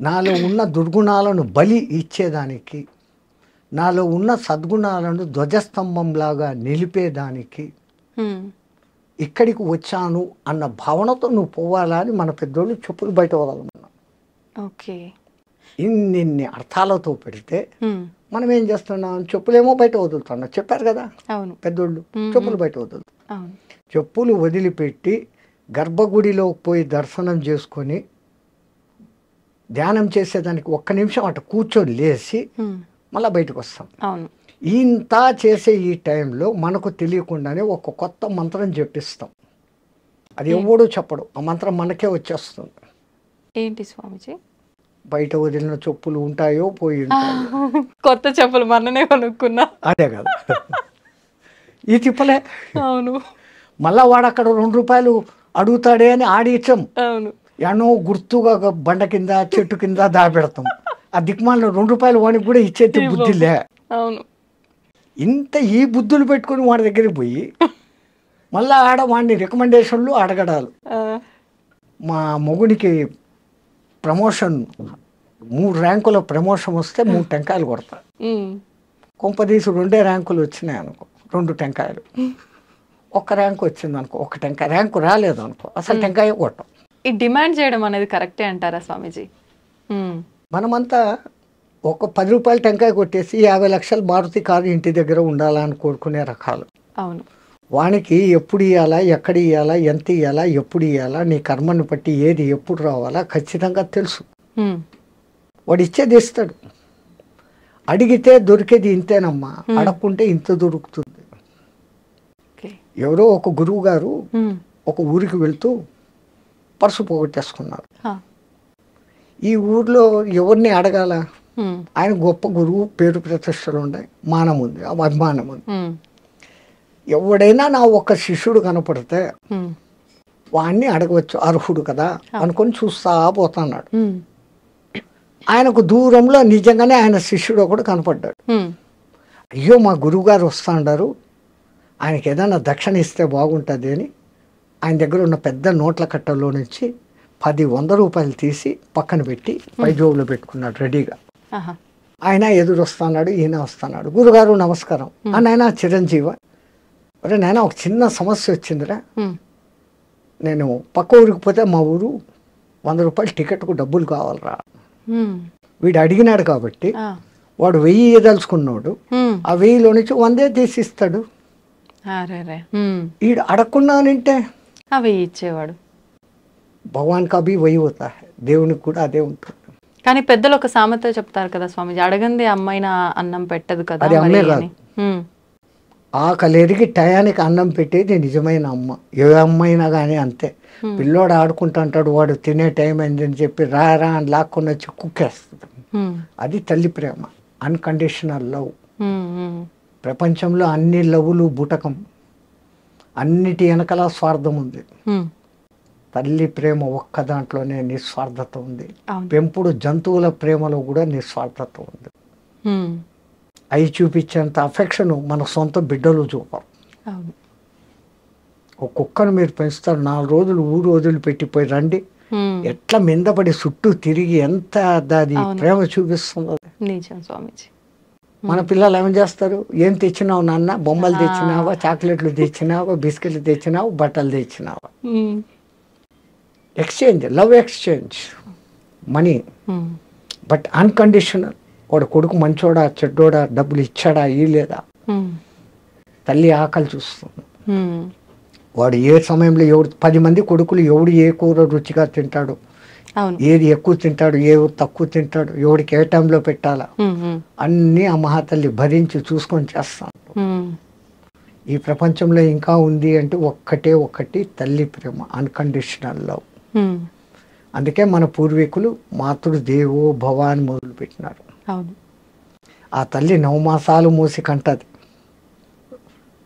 నాలో ఉన్న దుర్గుణాలను బలి ఇచ్చేదానికి, నాలో ఉన్న సద్గుణాలను ధ్వజస్తంభంలాగా నిలిపేదానికి ఇక్కడికి వచ్చాను అన్న భావనతో నువ్వు పోవాలా అని మన పెద్దోళ్ళు చెప్పులు బయట వదలమన్నా. ఇన్ని అర్థాలతో పెడితే మనం ఏం చేస్తున్నాం? చెప్పులేమో బయట వదులుతున్నాం. చెప్పారు కదా పెద్దోళ్ళు, చెప్పులు బయట వదులుతాం. చెప్పులు వదిలిపెట్టి గర్భగుడిలోకి పోయి దర్శనం చేసుకొని ధ్యానం చేసేదానికి ఒక్క నిమిషం అటు కూర్చొని లేచి మళ్ళీ బయటకు వస్తాం. ఇంత చేసే ఈ టైంలో మనకు తెలియకుండానే ఒక కొత్త మంత్రం జపిస్తాం. అది ఎవడూ చెప్పడు, ఆ మంత్రం మనకే వచ్చేస్తుంది. ఏంటి స్వామిజీ? బయట వదిలిన చెప్పులు ఉంటాయో పోయి ఉంటాయో. కొత్త చెప్పులు మననే కొనుక్కున్నా. అదే కదా, ఈ తిప్పలే. అవును. మళ్ళా వాడు అక్కడ 2 రూపాయలు అడుగుతాడే అని ఆడిచ్చాం. అవును. ఎన్నో గుర్తుగా బండ కింద, చెట్టు కింద దాపెడతాం. ఆ దిక్మాలను 2 రూపాయలు వాడికి కూడా ఇచ్చేది బుద్ధిలే. అవును. ఇంత ఈ బుద్ధులు పెట్టుకుని వాడి దగ్గరికి పోయి మళ్ళీ ఆడ వాడిని రికమెండేషన్లు అడగడాలు. మా మొగుడికి ప్రమోషన్ 3 ర్యాంకుల ప్రమోషన్ వస్తే 3 టెంకాయలు కొడతా. కొంపదీసి 2 ర్యాంకులు వచ్చినాయి అనుకో, 2 టెంకాయలు. 1 ర్యాంకు వచ్చింది అనుకో, 1 టెంకాయ. ర్యాంకు రాలేదు అనుకో, అసలు టెంకాయ కొట్టాం. ఈ డిమాండ్ చేయడం అనేది కరెక్టే అంటారా స్వామీజీ? మనమంతా ఒక 10 రూపాయలు టెంకాయ కొట్టేసి 50 లక్షలు మారుతి కారు ఇంటి దగ్గర ఉండాలని కోరుకునే రకాలు. అవును. వానికి ఎప్పుడు ఇవ్వాలా, ఎక్కడ ఇవ్వాలా, ఎంత ఇవ్వాలా, ఎప్పుడు ఇవ్వాలా, నీ కర్మను బట్టి ఏది ఎప్పుడు రావాలా ఖచ్చితంగా తెలుసు. వాడు ఇచ్చేది ఇస్తాడు. అడిగితే దొరికేది ఇంతేనమ్మా, అడగకుంటే ఇంత దొరుకుతుంది. ఎవరో ఒక గురువు గారు ఒక ఊరికి వెళ్తూ పర్సు పోగొట్టేసుకున్నారు. ఈ ఊర్లో ఎవరిని అడగాల? ఆయన గొప్ప గురువు, పేరు ప్రతిష్టలు ఉన్నాయి, మానం ఉంది, అభిమానం ఉంది. ఎవడైనా నా ఒక్క శిష్యుడు కనపడితే వాడిని అడగవచ్చు, అర్హుడు కదా అనుకొని చూస్తా పోతున్నాడు. ఆయనకు దూరంలో నిజంగానే ఆయన శిష్యుడు ఒకడు కనపడ్డాడు. అయ్యో మా గురువుగారు వస్తాడారు, ఆయనకి ఏదైనా దక్షిణ ఇస్తే బాగుంటుంది అని ఆయన దగ్గర ఉన్న పెద్ద నోట్ల కట్టలో నుంచి 10 రూపాయలు తీసి పక్కన పెట్టి పై జోబులో పెట్టుకున్నాడు రెడీగా. ఆయన ఎదురు వస్తున్నాడు, ఈయన వస్తున్నాడు. గురుగారు నమస్కారం అని ఆయన చిరంజీవ, అరే నాయన ఒక చిన్న సమస్య వచ్చిందిరా, నేను పక్క ఊరికి పోతే మా ఊరు 100 రూపాయలు టికెట్కు డబ్బులు కావాలరా. వీడు అడిగినాడు కాబట్టి వాడు 1000 ఇవ్వదలుచుకున్నాడు, ఆ 1000లో నుంచి 100 తీసిస్తాడు. వీడు అడగకున్నానంటే అవి ఇచ్చేవాడు. భగవాన్ కా భీ వహీ హోతా హై, దేవునికి కూడా అదే ఉంటుంది. కానీ పెద్దలు ఒక సామెత చెప్తారు కదా స్వామిజీ, అడగంది అమ్మాయిన అన్నం పెట్టదు కదా. అది అమ్మే కాదు, ఆకలి ఎరిగి టయానికి అన్నం పెట్టేది నిజమైన అమ్మ. ఏ అమ్మైనా కానీ అంతే. పిల్లోడు ఆడుకుంటుంటాడు, వాడు తినే టైం అయిందని చెప్పి రా రా అని లాక్కొని వచ్చి కుక్కేస్తుంది. అది తల్లి ప్రేమ, అన్కండిషనల్ లవ్. ప్రపంచంలో అన్ని లవ్లు బుటకం, అన్నిటి వెనకల స్వార్థం ఉంది. తల్లి ప్రేమ ఒక్క దాంట్లోనే నిస్వార్థత ఉంది. పెంపుడు జంతువుల ప్రేమలో కూడా నిస్వార్థత ఉంది. అవి చూపించేంత అఫెక్షన్ మన సొంత బిడ్డలు చూపరు. ఒక కుక్కను మీరు పెంచుతారు, 4 రోజులు ఊరు వదిలి పెట్టిపోయి రండి, ఎట్లా మిందపడి చుట్టూ తిరిగి ఎంత దాని ప్రేమ చూపిస్తుందో. నిజం స్వామిజీ. మన పిల్లలు ఏం చేస్తారు, ఏం తెచ్చినావు నాన్న, బొమ్మలు తెచ్చినావా, చాక్లెట్లు తెచ్చినావా, బిస్కెట్లు తెచ్చినావు, బట్టలు తెచ్చినావా. Exchange, love exchange, money. But unconditional. వాడు కొడుకు మంచోడా చెడ్డోడా, డబ్బులు ఇచ్చాడా ఇలేదా, తల్లి ఆకలి చూస్తుంది. వాడు ఏ సమయంలో ఎవడు 10 మంది కొడుకులు ఎవడు ఏ కూర రుచిగా తింటాడు, ఏది ఎక్కువ తింటాడు, ఏ తక్కువ తింటాడు, ఎవడికి ఏ టైంలో పెట్టాలా, అన్నీ ఆ మహాతల్లి భరించి చూసుకొని చేస్తాను. ఈ ప్రపంచంలో ఇంకా ఉంది అంటే ఒక్కటి తల్లి ప్రేమ, అన్కండిషనల్ లవ్. అందుకే మన పూర్వీకులు మాతృ దేవో భవ అని మొదలు పెట్టినారు. ఆ తల్లి 9 మాసాలు మూసి కంటది,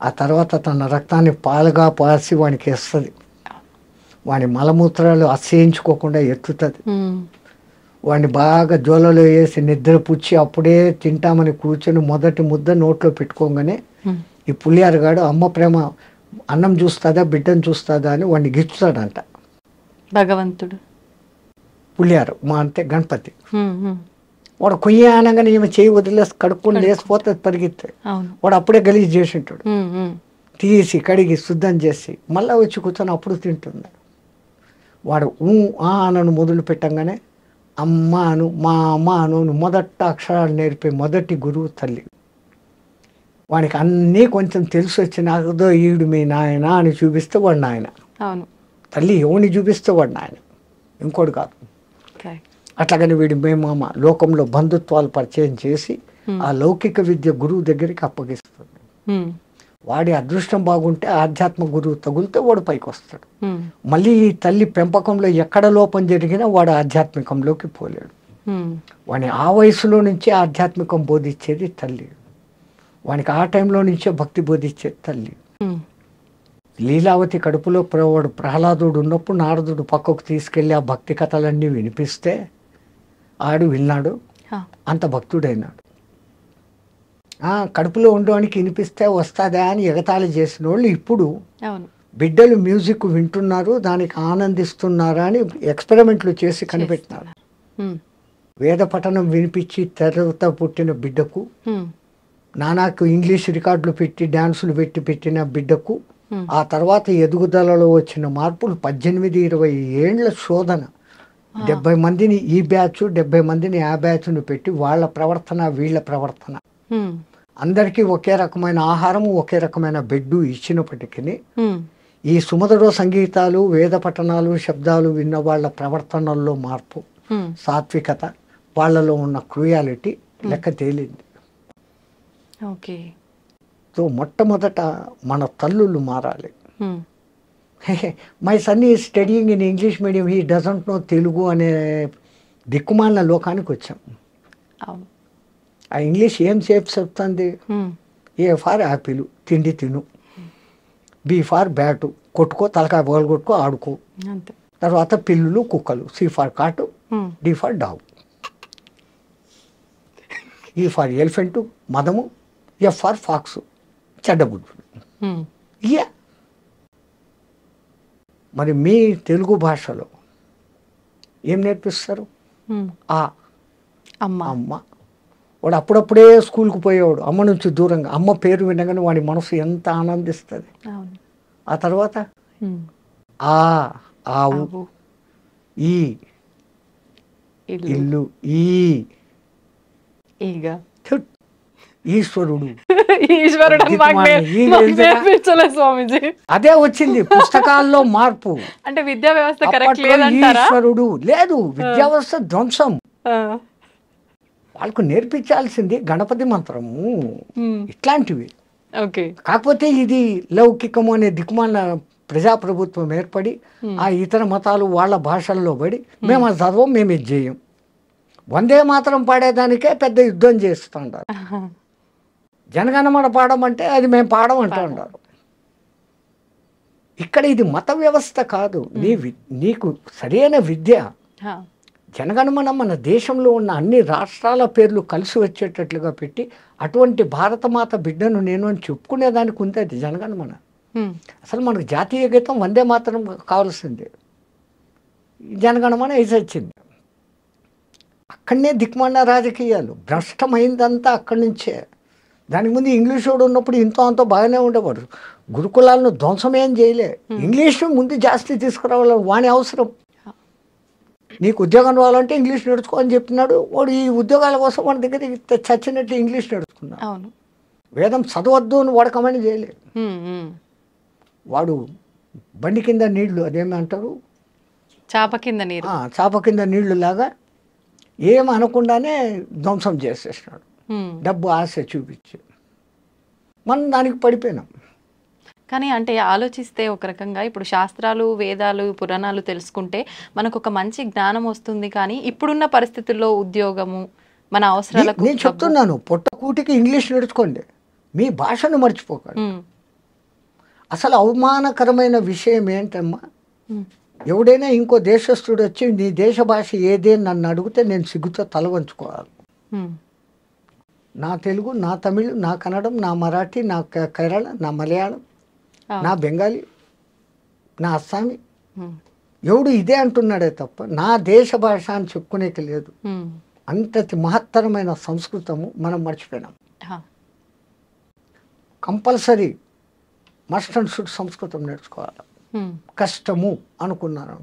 ఆ తర్వాత తన రక్తాన్ని పాలుగా పాసి వానికి వేస్తుంది, వాని మలమూత్రాలు అసహించుకోకుండా ఎత్తుతుంది, వాడిని బాగా జోలలో వేసి నిద్ర పుచ్చి అప్పుడే తింటామని కూర్చొని మొదటి ముద్ద నోట్లో పెట్టుకోగానే ఈ పులియారుగాడు అమ్మ ప్రేమ అన్నం చూస్తుందా బిడ్డను చూస్తుందా అని వాడిని గిచ్చుతాడంట భగవంతుడు. పులియారు మా అంటే గణపతి. వాడు కొయ్య అనగానే ఈమె చేయి వదిలేసి కడుక్కొని లేసిపోతుంది పరిగెత్తే, వాడు అప్పుడే గలీజ్ చేసి ఉంటాడు, తీసి కడిగి శుద్ధం చేసి మళ్ళీ వచ్చి కూర్చొని అప్పుడు తింటుంది. వాడు అనను మొదలు పెట్టంగానే అమ్మ అను, మా అమ్మ అను మొదట అక్షరాలు నేర్పే మొదటి గురువు తల్లి. వానికి అన్నీ కొంచెం తెలిసి వచ్చినాకదో ఈడు మీ నాయన అని చూపిస్తే వాడు నాయన. తల్లి ఎవరిని చూపిస్తే వాడు నాయన, ఇంకోటి కాదు. అట్లాగని వీడి మేమామ లోకంలో బంధుత్వాలు పరిచయం చేసి ఆ లౌకిక విద్య గురువు దగ్గరికి అప్పగిస్తుంది. వాడి అదృష్టం బాగుంటే ఆధ్యాత్మ గురువు తగులితే వాడు పైకి వస్తాడు. మళ్ళీ ఈ తల్లి పెంపకంలో ఎక్కడ లోపం జరిగినా వాడు ఆధ్యాత్మికంలోకి పోలేడు. వాడిని ఆ వయసులో నుంచే ఆధ్యాత్మికం బోధించేది తల్లి, వానికి ఆ టైంలో నుంచే భక్తి బోధించేది తల్లి. లీలావతి కడుపులో వాడు ప్రహ్లాదుడు ఉన్నప్పుడు నారదుడు పక్కకు తీసుకెళ్ళి ఆ భక్తి కథలన్నీ వినిపిస్తే ఆడు విన్నాడు, అంత భక్తుడైనాడు. కడుపులో ఉండడానికి వినిపిస్తే వస్తుందా అని ఎగతాళి చేసిన వాళ్ళు ఇప్పుడు బిడ్డలు మ్యూజిక్ వింటున్నారు, దానికి ఆనందిస్తున్నారా అని ఎక్స్పెరిమెంట్లు చేసి కనిపెట్టినారు. వేద పఠనం వినిపించి తెరత పుట్టిన బిడ్డకు, నానాకు ఇంగ్లీష్ రికార్డులు పెట్టి డ్యాన్సులు పెట్టిన బిడ్డకు, ఆ తర్వాత ఎదుగుదలలో వచ్చిన మార్పులు 18-20 ఏండ్ల శోధన, 70 మందిని ఈ బ్యాచ్ 70 మందిని ఆ బ్యాచ్ను పెట్టి వాళ్ళ ప్రవర్తన వీళ్ళ ప్రవర్తన, అందరికీ ఒకే రకమైన ఆహారము ఒకే రకమైన బెడ్ ఇచ్చినప్పటికీ ఈ సుమధుర సంగీతాలు వేద పఠనాలు శబ్దాలు విన్న వాళ్ళ ప్రవర్తనల్లో మార్పు, సాత్వికత, వాళ్ళలో ఉన్న క్రూయాలిటీ లెక్క తేలింది. సో మొట్టమొదట మన తల్లులు మారాలి. మై సన్ ఈ studying in English medium, he doesn't know Telugu అనే దిక్కుమాలిన లోకానికి వచ్చాం. ఆ ఇంగ్లీష్ ఏం సేపు చెప్తుంది, ఏ ఫార్ యాపిల్ తిండి తిను, బీ ఫార్ బ్యాటు, కొట్టుకో, తలకాయ బోలు కొట్టుకో, ఆడుకో. అంతే. తర్వాత పిల్లులు, కుక్కలు, C for cat, D for dog, E for elephant, మదము, ఎఫ్ ఫార్ ఫాక్స్, చెడ్డబుద్ధుడు. ఇయా మరి మీ తెలుగు భాషలో ఏం నేర్పిస్తారు? ఆ అమ్మ. వాడు అప్పుడప్పుడే స్కూల్కి పోయేవాడు, అమ్మ నుంచి దూరంగా. అమ్మ పేరు వినగానే వాడి మనసు ఎంత ఆనందిస్తుంది. ఆ తర్వాత ఆ ఆవు, ఈ ఇల్లు, ఈ ఈశ్వరుడు. అదే వచ్చింది పుస్తకాల్లో మార్పు. అంటే విద్యా వ్యవస్థ కరెక్ట్ లేదంటారా? ఈశ్వరుడు లేదు, విద్యా వ్యవస్థ ధ్వంసం. వాళ్ళకు నేర్పించాల్సింది గణపతి మంత్రము, ఇట్లాంటివి. కాకపోతే ఇది లౌకికము అనే దిక్కుమాల ప్రజాప్రభుత్వం ఏర్పడి ఆ ఇతర మతాలు వాళ్ళ భాషల్లో పడి మేము అది చదవం, మేము ఇది చేయం. వందే మాత్రం పాడేదానికే పెద్ద యుద్ధం చేస్తుంటారు. జనగణమన పాడమంటే అది మేము పాడం అంటూ ఉంటారు. ఇక్కడ ఇది మత వ్యవస్థ కాదు, నీకు సరైన విద్య. జనగణమన మన దేశంలో ఉన్న అన్ని రాష్ట్రాల పేర్లు కలిసి వచ్చేటట్లుగా పెట్టి అటువంటి భారతమాత బిడ్డను నేను అని చెప్పుకునేదానికి ఉంది అది జనగణమన. అసలు మనకు జాతీయ గీతం వందే మాత్రం కావాల్సిందే. జనగణమన ఇది వచ్చింది. అక్కడనే దిక్మాల రాజకీయాలు, భ్రష్టమైందంతా అక్కడి నుంచే. దానికి ముందు ఇంగ్లీష్ వాడు ఉన్నప్పుడు ఇంతో అంతో బాగానే ఉండేవాడు. గురుకులాలను ధ్వంసమేం చేయలే. ఇంగ్లీష్ ముందు జాస్తి తీసుకురావాలి, వాని అవసరం. నీకు ఉద్యోగం రావాలంటే ఇంగ్లీష్ నేర్చుకో అని చెప్పినాడు. వాడు ఈ ఉద్యోగాల కోసం వాడి దగ్గర చచ్చినట్టు ఇంగ్లీష్ నేర్చుకున్నాడు. వేదం చదవద్దు అని వాడు కమెంట్ చేయలే. వాడు బండి కింద నీళ్లు, అదేమంటారు, చాప కింద నీరు, చాప కింద నీళ్లు లాగా ఏం అనకుండానే ధ్వంసం చేసేసినాడు. డబ్బు ఆశ చూపించి మనం దానికి పడిపోయినాం. కానీ అంటే ఆలోచిస్తే ఒక రకంగా ఇప్పుడు శాస్త్రాలు, వేదాలు, పురాణాలు తెలుసుకుంటే మనకు ఒక మంచి జ్ఞానం వస్తుంది. కానీ ఇప్పుడున్న పరిస్థితుల్లో ఉద్యోగము, మన అవసరాలకు నేను చెప్తున్నాను, పొట్టకూటికి ఇంగ్లీష్ నేర్చుకోండి, మీ భాషను మర్చిపోకండి. అసలు అవమానకరమైన విషయం ఏంటమ్మా, ఎవడైనా ఇంకో దేశస్థుడు వచ్చి నీ దేశ భాష ఏదే నన్ను అడిగితే నేను సిగ్గుతో తల వంచుకోవాలి. నా తెలుగు, నా తమిళ్, నా కన్నడం, నా మరాఠీ, నా కేరళ, నా మలయాళం, నా బెంగాలీ, నా అస్సామీ, ఎవడు ఇదే అంటున్నాడే తప్ప నా దేశ భాష అని చెప్పుకునేకి లేదు. అంతటి మహత్తరమైన సంస్కృతము మనం మర్చిపోయినాం. కంపల్సరీ మస్ట్ అండ్ షుడ్ సంస్కృతం నేర్చుకోవాలి. కష్టము అనుకున్నాను.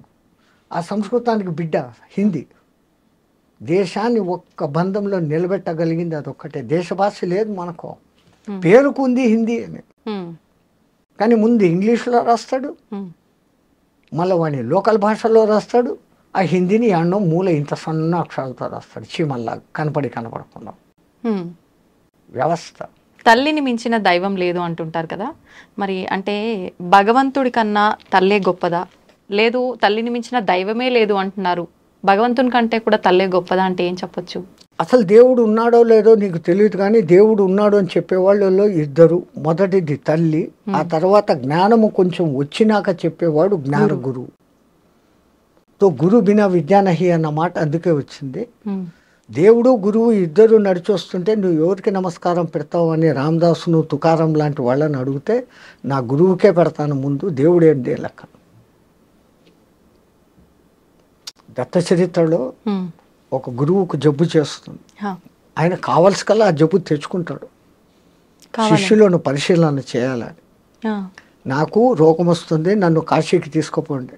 ఆ సంస్కృతానికి బిడ్డ హిందీ. దేశాన్ని ఒక్క బంధంలో నిలబెట్టగలిగింది అదొక్కటే. దేశ భాష లేదు మనకు, పేరుకుంది హిందీ అని. కానీ ముందు ఇంగ్లీష్లో రాస్తాడు, మళ్ళీ వాడిని లోకల్ భాషలో రాస్తాడు. ఆ హిందీని అన్నం మూల ఇంత సన్న అక్షరాలతో రాస్తాడు, చీమల్లా కనపడకుండా. వ్యవస్థ. తల్లిని మించిన దైవం లేదు అంటుంటారు కదా, మరి అంటే భగవంతుడి కన్నా తల్లే గొప్పదా? లేదు తల్లిని మించిన దైవమే లేదు అంటున్నారు, భగవంతుని కంటే కూడా తల్లే గొప్పదా అంటే ఏం చెప్పొచ్చు? అసలు దేవుడు ఉన్నాడో లేదో నీకు తెలియదు, కానీ దేవుడు ఉన్నాడు అని చెప్పేవాళ్ళలో ఇద్దరు. మొదటిది తల్లి, ఆ తర్వాత జ్ఞానము కొంచెం వచ్చినాక చెప్పేవాడు జ్ఞాన గురువు. తో గురు బినా విద్యా నహి అన్న మాట అందుకే వచ్చింది. దేవుడు గురువు ఇద్దరు నడిచొస్తుంటే నువ్వు ఎవరికి నమస్కారం పెడతావు అని రామదాసును, తుకారం లాంటి వాళ్ళని అడిగితే నా గురువుకే పెడతాను ముందు, దేవుడు ఏంటి లెక్క. దత్త చరిత్రలో ఒక గురువుకు జబ్బు చేస్తుంది, ఆయన కావలసి కల్లా ఆ జబ్బు తెచ్చుకుంటాడు, శిష్యులను పరిశీలన చేయాలని. నాకు రోగం వస్తుంది, నన్ను కాశీకి తీసుకుపోండి.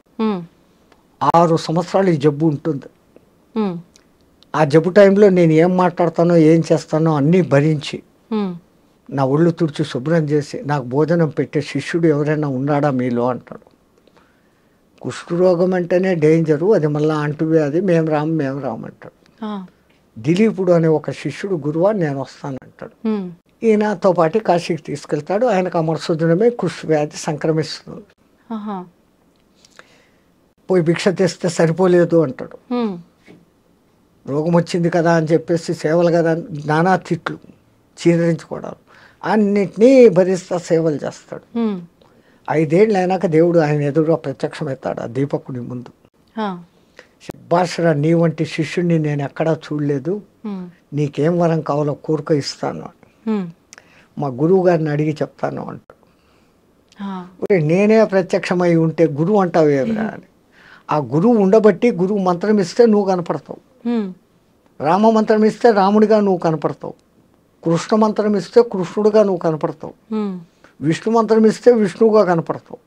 6 సంవత్సరాలు ఈ జబ్బు ఉంటుంది. ఆ జబ్బు టైంలో నేను ఏం మాట్లాడతానో ఏం చేస్తానో అన్నీ భరించి నా ఒళ్ళు తుడిచి శుభ్రం చేసి నాకు భోజనం పెట్టే శిష్యుడు ఎవరైనా ఉన్నాడా మీలో అంటాడు. కుష్ఠరోగం అంటేనే డేంజరు, అది మళ్ళీ అంటువ్యాధి, మేము రామంటాడు. దిలీపుడు అనే ఒక శిష్యుడు గురువా నేను వస్తానంటాడు. ఈయనతో పాటు కాశీకి తీసుకెళ్తాడు. ఆయనకు అమరసుదినమే కుష్ఠవ్యాధి సంక్రమిస్తుంది. పోయి భిక్ష తెస్తే సరిపోలేదు అంటాడు. రోగం వచ్చింది కదా అని చెప్పేసి సేవలు కదా నానా తిట్లు, చీదరించుకోవడాలు, అన్నిటినీ భరిస్తా సేవలు చేస్తాడు. 5 ఏళ్ళు అయినాక దేవుడు ఆయన ఎదురుగా ప్రత్యక్షమవుతాడు ఆ దీపకుడి ముందు. శబ్బాషరా, నీ వంటి శిష్యుడిని నేను ఎక్కడా చూడలేదు, నీకేం వరం కావాలో కోరిక ఇస్తాను, మా గురువు గారిని అడిగి చెప్తాను అంటాడు. నేనే ప్రత్యక్షమై ఉంటే గురువు అంటావు ఏమిరా అని. ఆ గురువు ఉండబట్టి గురువు మంత్రం ఇస్తే నువ్వు కనపడతావు, రామ మంత్రం ఇస్తే రాముడిగా నువ్వు కనపడతావు, కృష్ణ మంత్రం ఇస్తే కృష్ణుడిగా నువ్వు కనపడతావు, విష్ణు మంత్రం ఇస్తే విష్ణువుగా కనపడతావు.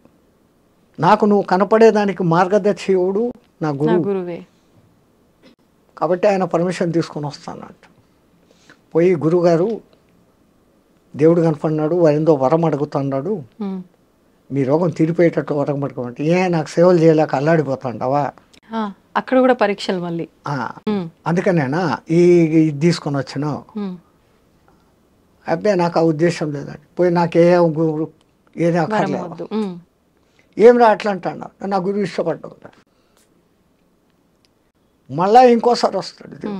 నాకు నువ్వు కనపడేదానికి మార్గదర్శివుడు నా గురువే. కాబట్టి ఆయన పర్మిషన్ తీసుకొని వస్తానంట. పోయి గురుగారు దేవుడు కనపడినాడు, వారిందో వరం అడుగుతున్నాడు, మీ రోగం తీరిపోయేటట్టు వరం అడుగుమంటే, నాకు సేవలు చేయలేక అల్లాడిపోతాండవా, అక్కడ కూడా పరీక్షలు మళ్ళీ. అందుకనేనా ఇది తీసుకొని వచ్చినావు. అబ్బాయి నాకు ఆ ఉద్దేశం లేదండి, పోయి ఏది అక్కర్లేదు, ఏం రా అట్లా అంటాడు. నా గురువు ఇష్టపడ్డావు. మళ్ళా ఇంకోసారి వస్తాడు,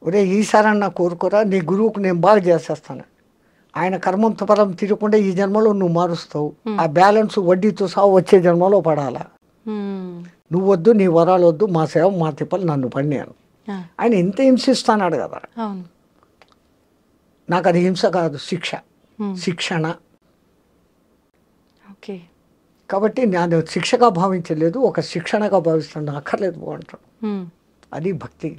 ఒరే ఈసారన్నా కోరుకోరా, నీ గురువుకు నేను బాగా చేసేస్తాను, ఆయన కర్మంతో పరం తిరగకుండా ఈ జన్మలో నువ్వు మారుస్తావు, ఆ బ్యాలెన్స్ వడ్డీతో సహా వచ్చే జన్మలో పడాలా, నువ్వు వద్దు, నీ వరాలు వద్దు, మా సేవ మా తిప్పలు నన్ను పడినాను. ఆయన ఇంత హింసిస్తున్నాడు కదా, నాకు అది హింస కాదు, శిక్షణ. కాబట్టి నేను శిక్షగా భావించలేదు, ఒక శిక్షణగా భావిస్తాను, అక్కర్లేదు బాగుంటాడు. అది భక్తి.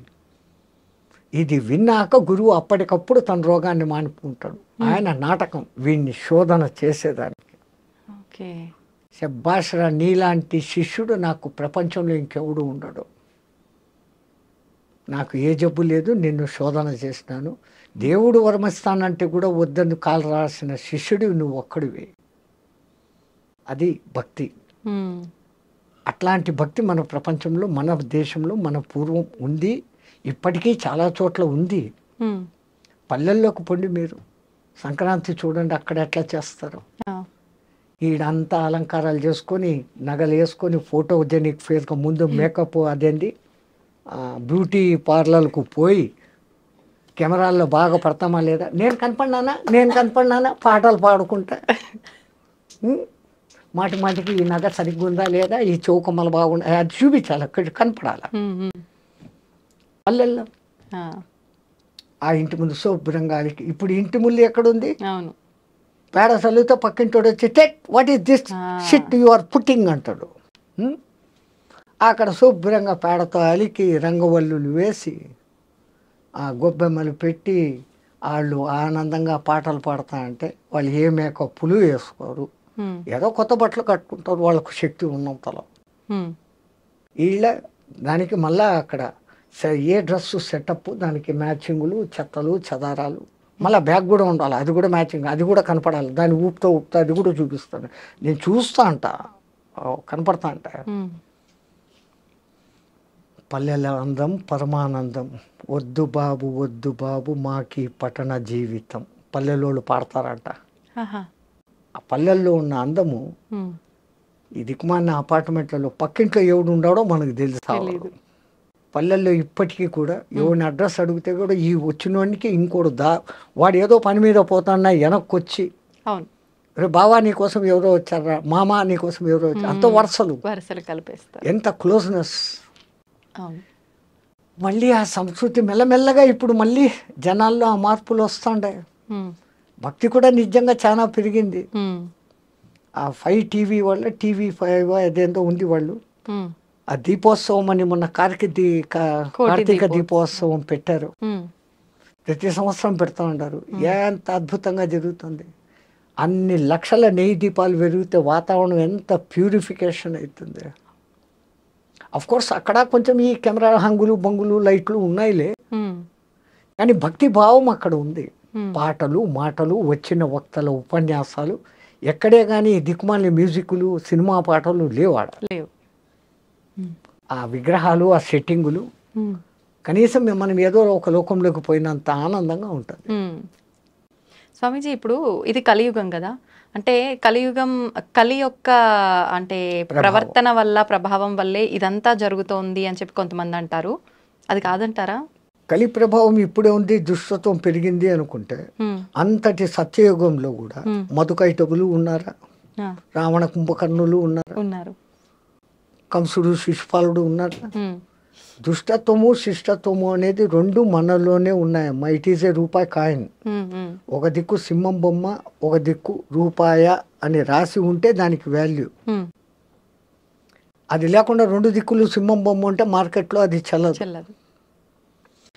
ఇది విన్నాక గురువు అప్పటికప్పుడు తన రోగాన్ని మానుకుంటాడు. ఆయన నాటకం వీడిని శోధన చేసేదానికి. శబ్బాషరా, నీలాంటి శిష్యుడు నాకు ప్రపంచంలో ఇంకెవడు ఉండడు, నాకు ఏ జబ్బు లేదు, నిన్ను శోధన చేసినాను, దేవుడు వరమిస్తానంటే కూడా వద్దని కాలు రాసిన శిష్యుడు నువ్వు ఒక్కడివి. అది భక్తి. అట్లాంటి భక్తి మన ప్రపంచంలో, మన దేశంలో, మన పూర్వం ఉంది, ఇప్పటికీ చాలా చోట్ల ఉంది. పల్లెల్లోకి పొండి మీరు సంక్రాంతి చూడండి, అక్కడ ఎట్లా చేస్తారు. ఈడంతా అలంకారాలు చేసుకొని, నగలు వేసుకొని, ఫోటోజెనిక్ ఫేస్గా ముందు మేకప్, అదేంటి బ్యూటీ పార్లర్కు పోయి కెమెరాల్లో బాగా పడతామా లేదా, నేను కనపడినానా పాటలు పాడుకుంటా, మాటి మాటికి ఈ నగ సరిగ్గా ఉందా లేదా, ఈ చౌకమ్మలు బాగుండా, అది చూపించాలి, అక్కడ కనపడాలి. పల్లెల్లో ఆ ఇంటి ముందు శుభ్రంగా, ఇప్పుడు ఇంటి ముందు ఎక్కడుంది, పేడ చల్లితో పక్కింటోడు వచ్చి టెట్ what is this shit you are putting అంటాడు. అక్కడ శుభ్రంగా పేడతో అలికి రంగవల్లులు వేసి ఆ గొబ్బెమ్మలు పెట్టి వాళ్ళు ఆనందంగా పాటలు పాడతా అంటే, వాళ్ళు ఏ మేకప్పులు వేసుకోరు, ఏదో కొత్త బట్టలు కట్టుకుంటారు, వాళ్ళకు శక్తి ఉన్నంతలో. వీళ్ళ దానికి మళ్ళా అక్కడ ఏ డ్రెస్సు సెటప్, దానికి మ్యాచింగులు, చెత్తలు చెదారాలు, మళ్ళీ బ్యాగ్ కూడా ఉండాలి, అది కూడా మ్యాచింగ్, అది కూడా కనపడాలి, దాన్ని ఊపుతూ అది కూడా చూపిస్తాను, నేను చూస్తా అంట, కనపడతా అంట. పల్లెల అందం పరమానందం, వద్దు బాబు మాకి పట్టణ జీవితం, పల్లెలోళ్ళు పాడతారంట. ఆ పల్లెల్లో ఉన్న అందము ఈ దిక్కుమాలిన అపార్ట్మెంట్లలో పక్కింట్లో ఎవడు ఉండడో మనకు తెలుసు. పల్లెల్లో ఇప్పటికీ కూడా ఎవరిని అడ్రస్ అడిగితే కూడా ఈ వచ్చినోడికి ఇంకోడు వాడు ఏదో పని మీద పోతాన్నా వెనక్కి వచ్చి, రే బావా నీకోసం ఎవరో వచ్చారా, మామ నీకోసం ఎవరో వచ్చారు, అంత వరుసలు కలిపేస్తారు, ఎంత క్లోజ్నెస్. మళ్ళీ ఆ సంస్కృతి మెల్లమెల్లగా ఇప్పుడు మళ్ళీ జనాల్లో ఆ మార్పులు వస్తుండే. భక్తి కూడా నిజంగా చాలా పెరిగింది. ఆ 5 టీవీ వల్ల TV5 అదేందో ఉంది, వాళ్ళు ఆ దీపోత్సవం అని మొన్న కార్తీక దీపోత్సవం పెట్టారు, ప్రతి సంవత్సరం పెడతా ఉంటారు. ఎంత అద్భుతంగా జరుగుతుంది, అన్ని లక్షల నెయ్యి దీపాలు పెరిగితే వాతావరణం ఎంత ప్యూరిఫికేషన్ అవుతుంది. కోర్స్ అక్కడ కొంచెం ఈ కెమెరా హంగులు బంగులు లైట్లు ఉన్నాయిలే, కానీ భక్తి భావం అక్కడ ఉంది. పాటలు మాటలు, వచ్చిన వక్తల ఉపన్యాసాలు, ఎక్కడే కానీ దిక్కుమాలి మ్యూజిక్లు, సినిమా పాటలు లేవాడ, ఆ విగ్రహాలు, ఆ సెట్టింగులు, కనీసం మనం ఏదో ఒక లోకంలోకి పోయినంత ఆనందంగా ఉంటుంది. స్వామీజీ, ఇప్పుడు ఇది కలియుగం కదా, అంటే కలి యొక్క అంటే ప్రవర్తన వల్ల, ప్రభావం వల్లే ఇదంతా జరుగుతోంది అని చెప్పి కొంతమంది అంటారు, అది కాదంటారా? కలి ప్రభావం ఇప్పుడే ఉంది, దుష్టత్వం పెరిగింది అనుకుంటే అంతటి సత్యయుగంలో కూడా మధుకైటబులు ఉన్నారా, రావణ కుంభకర్ణులు ఉన్నారు, కంసుడు శిశుపాలుడు ఉన్నారా? దుష్టత్వము శిష్టత్వము అనేది రెండు మనలోనే ఉన్నాయమ్మా. ఇట్ ఈజ్ ఏ రూపాయి కాయిన్. ఒక దిక్కు సింహం బొమ్మ, ఒక దిక్కు రూపాయ అని రాసి ఉంటే దానికి వాల్యూ. అది లేకుండా రెండు దిక్కులు సింహం బొమ్మ ఉంటే మార్కెట్లో అది చెల్లదు.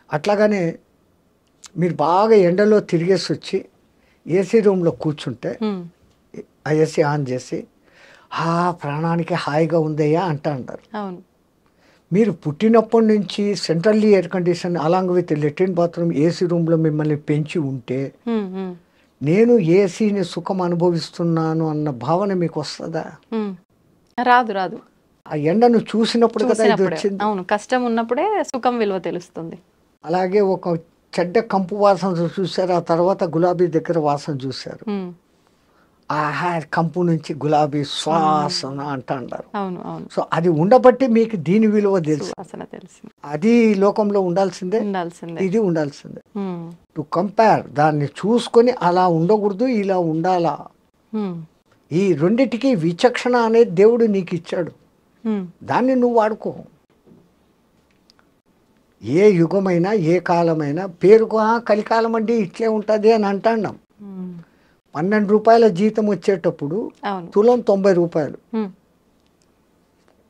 అట్లాగానే మీరు బాగా ఎండలో తిరిగేసి వచ్చి ఏసీ రూమ్లో కూర్చుంటే ఆ ఏసీ ఆన్ చేసి ప్రాణానికి హాయిగా ఉందయ్యా అంటారు. మీరు పుట్టినప్పటి నుంచి centrally air condition along with latrine bathroom AC రూమ్లో మిమ్మల్ని పెంచి ఉంటే నేను ఏసీని సుఖం అనుభవిస్తున్నాను అన్న భావన మీకు వస్తుందా? రాదు. ఆ ఎండను చూసినప్పుడు కదా ఇది వచ్చింది. అవును, కష్టం ఉన్నప్పుడే సుఖం విలువ తెలుస్తుంది. అలాగే ఒక చెడ్డ కంపు వాసన చూశారు, ఆ తర్వాత గులాబీ దగ్గర వాసన చూశారు. ఆహా కంపు నుంచి గులాబీ శ్వాసన అంటారు. సో అది ఉండబట్టి మీకు దీని విలువ తెలుసు. అది లోకంలో ఉండాల్సిందే, ఇది ఉండాల్సిందే. టు కంపేర్, దాన్ని చూసుకొని అలా ఉండకూడదు, ఇలా ఉండాలా. ఈ రెండిటికి విచక్షణ అనేది దేవుడు నీకు ఇచ్చాడు, దాన్ని నువ్వు వాడుకో. ఏ యుగమైనా ఏ కాలమైనా పేరుకు కలికాలం అంటే ఇట్లే ఉంటుంది అని అంటాం. 12 రూపాయల జీతం వచ్చేటప్పుడు తులం 90 రూపాయలు.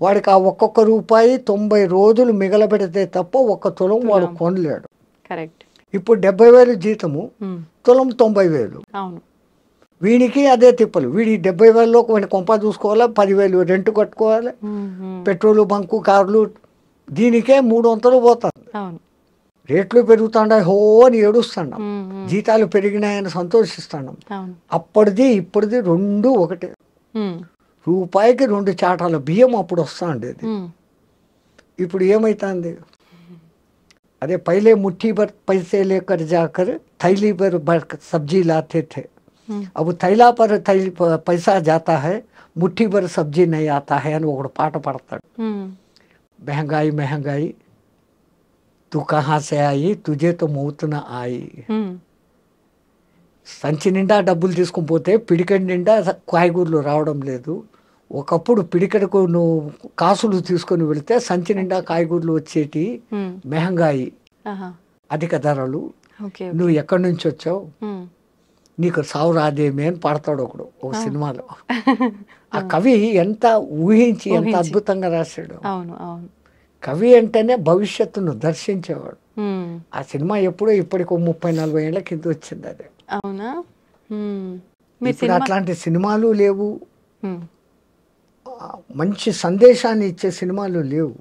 వాడికి ఆ ఒక్కొక్క రూపాయి 90 రోజులు మిగలబెడితే తప్ప ఒక్క తులం వాడు కొనలేడు. ఇప్పుడు 70,000 జీతము, తులం 90,000. వీడికి అదే తిప్పలు. వీడి 70,000లో కొన్ని కొంప చూసుకోవాలి, 10,000 రెంట్ కట్టుకోవాలి, పెట్రోలు బంకు కార్లు, దీనికే 300 పోతుంది. రేట్లు పెరుగుతాయి, హో అని ఏడుస్తున్నాం. జీతాలు పెరిగినాయని సంతోషిస్తున్నాం. అప్పటిది ఇప్పటిది రెండు ఒకటే. రూపాయికి 2 చాటాల బియ్యం అప్పుడు వస్తా ఉండేది. ఇప్పుడు ఏమైతుంది? అదే పైలే ముఠ్ఠీ భర్ पैसे लेकर जाकर थैली भर सब्जी लाते थे, अब थैला पर पैसा जाता है, मुट्ठी भर सब्जी नहीं आता है అని ఒకడు పాట పాడతాడు. महंगाई महंगाई तू कहाँ से आई, तुझे तो मौत न आई. సంచి నిండా డబ్బులు తీసుకుని పోతే పిడికడి నిండా కాయగూరలు రావడం లేదు. ఒకప్పుడు పిడికడకు నువ్వు కాసులు తీసుకొని వెళితే సంచి నిండా కాయగూరలు వచ్చేటి. మెహంగాయి, అధిక ధరలు, నువ్వు ఎక్కడి నుంచి వచ్చావు, నీకు సావు రాదేమే అని పాడతాడు ఒకడు ఒక సినిమాలో. ఆ కవి ఎంత ఊహించి ఎంత అద్భుతంగా రాశాడు. కవి అంటేనే భవిష్యత్తును దర్శించేవాడు. ఆ సినిమా ఎప్పుడో ఇప్పటికి 30-40 ఏళ్ల కింద వచ్చింది. అది అవునా? ఇప్పుడు అట్లాంటి సినిమాలు లేవు, మంచి సందేశాన్ని ఇచ్చే సినిమాలు లేవు.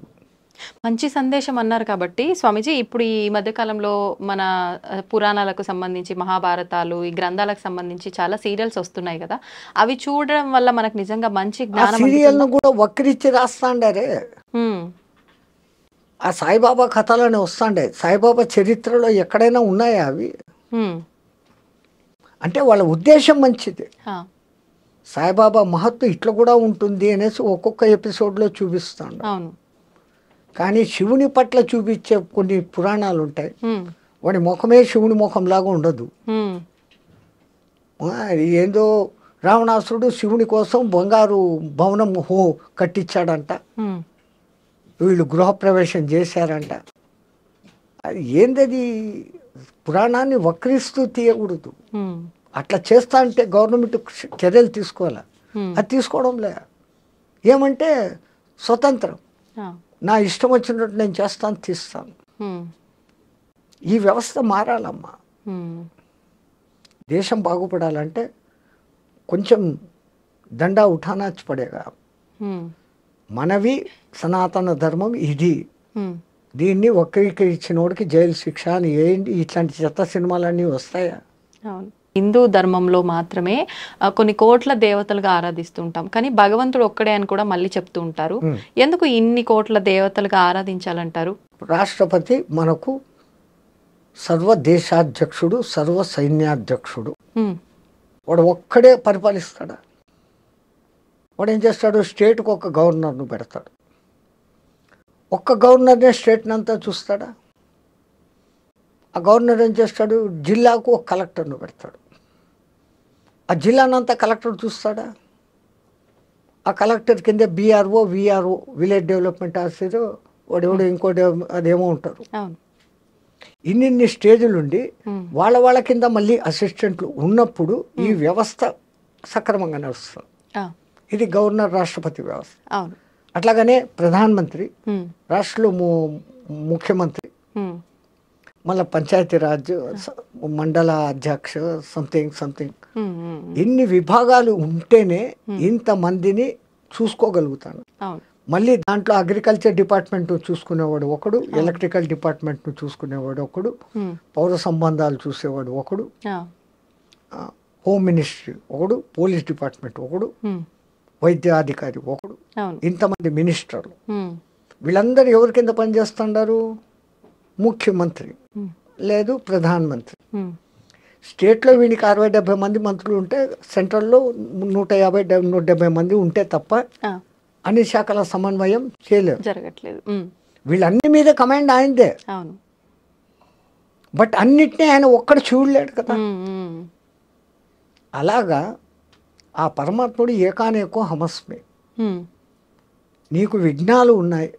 మంచి సందేశం అన్నారు కాబట్టి స్వామీజీ, ఇప్పుడు ఈ మధ్యకాలంలో మన పురాణాలకు సంబంధించి, మహాభారతాలు, ఈ గ్రంథాలకు సంబంధించి చాలా సీరియల్స్ వస్తున్నాయి కదా, అవి చూడడం వల్ల మనకు నిజంగా మంచి జ్ఞానం. సీరియల్ను కూడా వక్రించి రాస్తాండారే. ఆ సాయిబాబా కథలోనే వస్తాండే. సాయిబాబా చరిత్రలో ఎక్కడైనా ఉన్నాయా అవి? అంటే వాళ్ళ ఉద్దేశం మంచిది. సాయిబాబా మహత్తు ఇట్లా కూడా ఉంటుంది అనేసి ఒక్కొక్క ఎపిసోడ్లో చూపిస్తాడు. కానీ శివుని పట్ల చూపించే కొన్ని పురాణాలు ఉంటాయి, వాడి ముఖమే శివుని ముఖం లాగా ఉండదు. ఏందో రావణాసురుడు శివుని కోసం బంగారు భవనం కట్టించాడంట, వీళ్ళు గృహప్రవేశం చేశారంట. అది ఏందది? పురాణాన్ని వక్రిస్తూ తీయకూడదు. అట్లా చేస్తా అంటే గవర్నమెంట్ చర్యలు తీసుకోవాలి. అది తీసుకోవడం లే. ఏమంటే స్వతంత్రం, నా ఇష్టం వచ్చినట్టు నేను చేస్తాను, తీస్తాను. ఈ వ్యవస్థ మారాలమ్మా. దేశం బాగుపడాలంటే కొంచెం దండా ఉఠానా పడేగా. మనవి సనాతన ధర్మం ఇది. దీన్ని వక్రీకరించినోడికి జైలు శిక్ష అని ఏంటి? ఇట్లాంటి చెత్త సినిమాలన్నీ వస్తాయా? హిందూ ధర్మంలో మాత్రమే కొన్ని కోట్ల దేవతలుగా ఆరాధిస్తుంటాం, కానీ భగవంతుడు ఒక్కడే అని కూడా మళ్ళీ చెప్తూ ఉంటారు. ఎందుకు ఇన్ని కోట్ల దేవతలుగా ఆరాధించాలంటారు? రాష్ట్రపతి మనకు సర్వ దేశాధ్యక్షుడు, సర్వ సైన్యాధ్యక్షుడు. వాడు ఒక్కడే పరిపాలిస్తాడా? వాడు ఏం చేస్తాడు? స్టేట్కి ఒక గవర్నర్ను పెడతాడు. ఒక్క గవర్నర్నే స్టేట్ని అంతా చూస్తాడా? ఆ గవర్నర్ ఏం చేస్తాడు, జిల్లాకు ఒక కలెక్టర్ను పెడతాడు. ఆ జిల్లానంతా కలెక్టర్ చూస్తాడా? ఆ కలెక్టర్ కింద BRO, VRO, village development officer, వాడెవడో ఇంకోటి అదేమో ఉంటారు. ఇన్ని స్టేజ్లు ఉండి వాళ్ళ కింద మళ్ళీ అసిస్టెంట్లు ఉన్నప్పుడు ఈ వ్యవస్థ సక్రమంగా నడుస్తుంది. ఇది గవర్నర్ రాష్ట్రపతి వ్యవస్థ. అట్లాగనే ప్రధానమంత్రి, రాష్ట్రంలో ముఖ్యమంత్రి, మళ్ళీ పంచాయతీరాజ్, మండల అధ్యక్ష, సంథింగ్ ఇన్ని విభాగాలు ఉంటేనే ఇంతమందిని చూసుకోగలుగుతాను. మళ్ళీ దాంట్లో అగ్రికల్చర్ డిపార్ట్మెంట్ చూసుకునేవాడు ఒకడు, ఎలక్ట్రికల్ డిపార్ట్మెంట్ చూసుకునేవాడు ఒకడు, పౌర సంబంధాలు చూసేవాడు ఒకడు, హోమ్ మినిస్ట్రీ ఒకడు, పోలీస్ డిపార్ట్మెంట్ ఒకడు, వైద్యాధికారి ఒకడు, ఇంతమంది మినిస్టర్లు. వీళ్ళందరూ ఎవరి కింద పనిచేస్తున్నారు? ముఖ్యమంత్రి లేదు ప్రధానమంత్రి. స్టేట్లో వీనికి 60-70 మంది మంత్రులు ఉంటే, సెంట్రల్లో 150-170 మంది ఉంటే తప్ప అన్ని శాఖల సమన్వయం జరగట్లేదు. వీళ్ళన్ని మీద కమాండ్ ఆయనదే. బట్ అన్నిటినీ ఆయన ఒక్కడు చూడలేడు కదా. అలాగా ఆ పరమాత్ముడు ఏకానేకో హమస్మే. నీకు విఘ్నాలు ఉన్నాయి,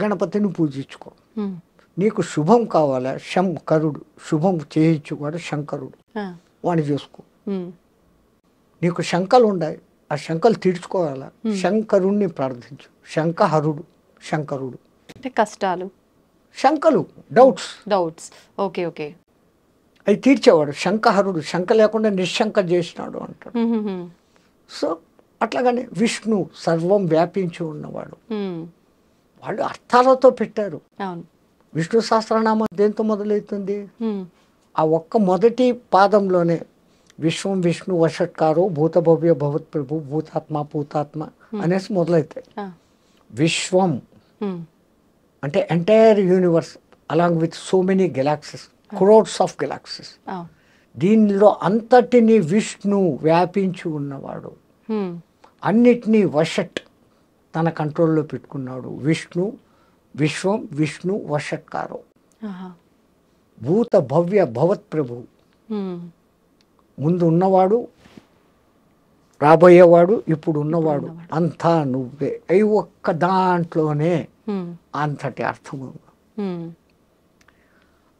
గణపతిని పూజించుకో. నీకు శుభం కావాలా, శంకరుడు, శుభం చేయించుకోడు శంకరుడు, వాడిని చూసుకో. నీకు శంకలు ఉన్నాయి, ఆ శంకలు తీర్చుకోవాలా, శంకరుణ్ణి ప్రార్థించు. శంకహరుడు, శంకరుడు అంటే కష్టాలు, శంకలు, డౌట్స్ ఓకే ఓకే, అవి తీర్చేవాడు శంకహరుడు. శంక లేకుండా నిశ్శంక చేసినాడు అంటాడు. సో అట్లాగనే విష్ణు సర్వం వ్యాపించి ఉన్నవాడు. వాళ్ళు అర్థాలతో పెట్టారు. విష్ణు సహస్రనామం దేంతో మొదలవుతుంది? ఆ ఒక్క మొదటి పాదంలోనే విశ్వం విష్ణు వషట్కారో భూతభవ్య భవత్ ప్రభు భూతాత్మ పూతాత్మ అనేసి మొదలవుతాయి. విశ్వం అంటే entire universe along with so many galaxies, crores of galaxies. దీనిలో అంతటిని విష్ణు వ్యాపించి ఉన్నవాడు. అన్నిటినీ వషట్ తన కంట్రోల్లో పెట్టుకున్నాడు. విష్ణు విశ్వం విష్ణు వషట్కారో భూత భవ్య భవత్ ప్రభు. ముందు ఉన్నవాడు, రాబోయేవాడు, ఇప్పుడు ఉన్నవాడు, అంతా నువ్వే. అవి ఒక్క దాంట్లోనే అంతటి అర్థము.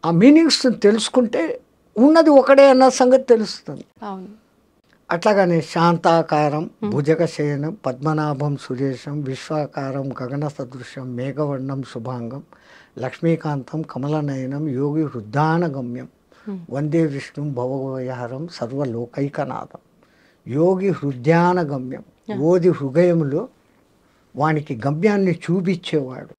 ఆ మీనింగ్స్ తెలుసుకుంటే ఉన్నది ఒకడే అన్న సంగతి తెలుస్తుంది. అట్లాగనే శాంతాకారం భుజగశయనం పద్మనాభం సురేశం విశ్వాకారం గగన సదృశం మేఘవర్ణం శుభాంగం లక్ష్మీకాంతం కమలనయనం యోగి హృద్యానగమ్యం వందే విష్ణు భవభయహరం సర్వలోకైకనాథం. యోగి హృదయానగమ్యం, ఓది హృదయంలో వానికి గమ్యాన్ని చూపించేవాడు.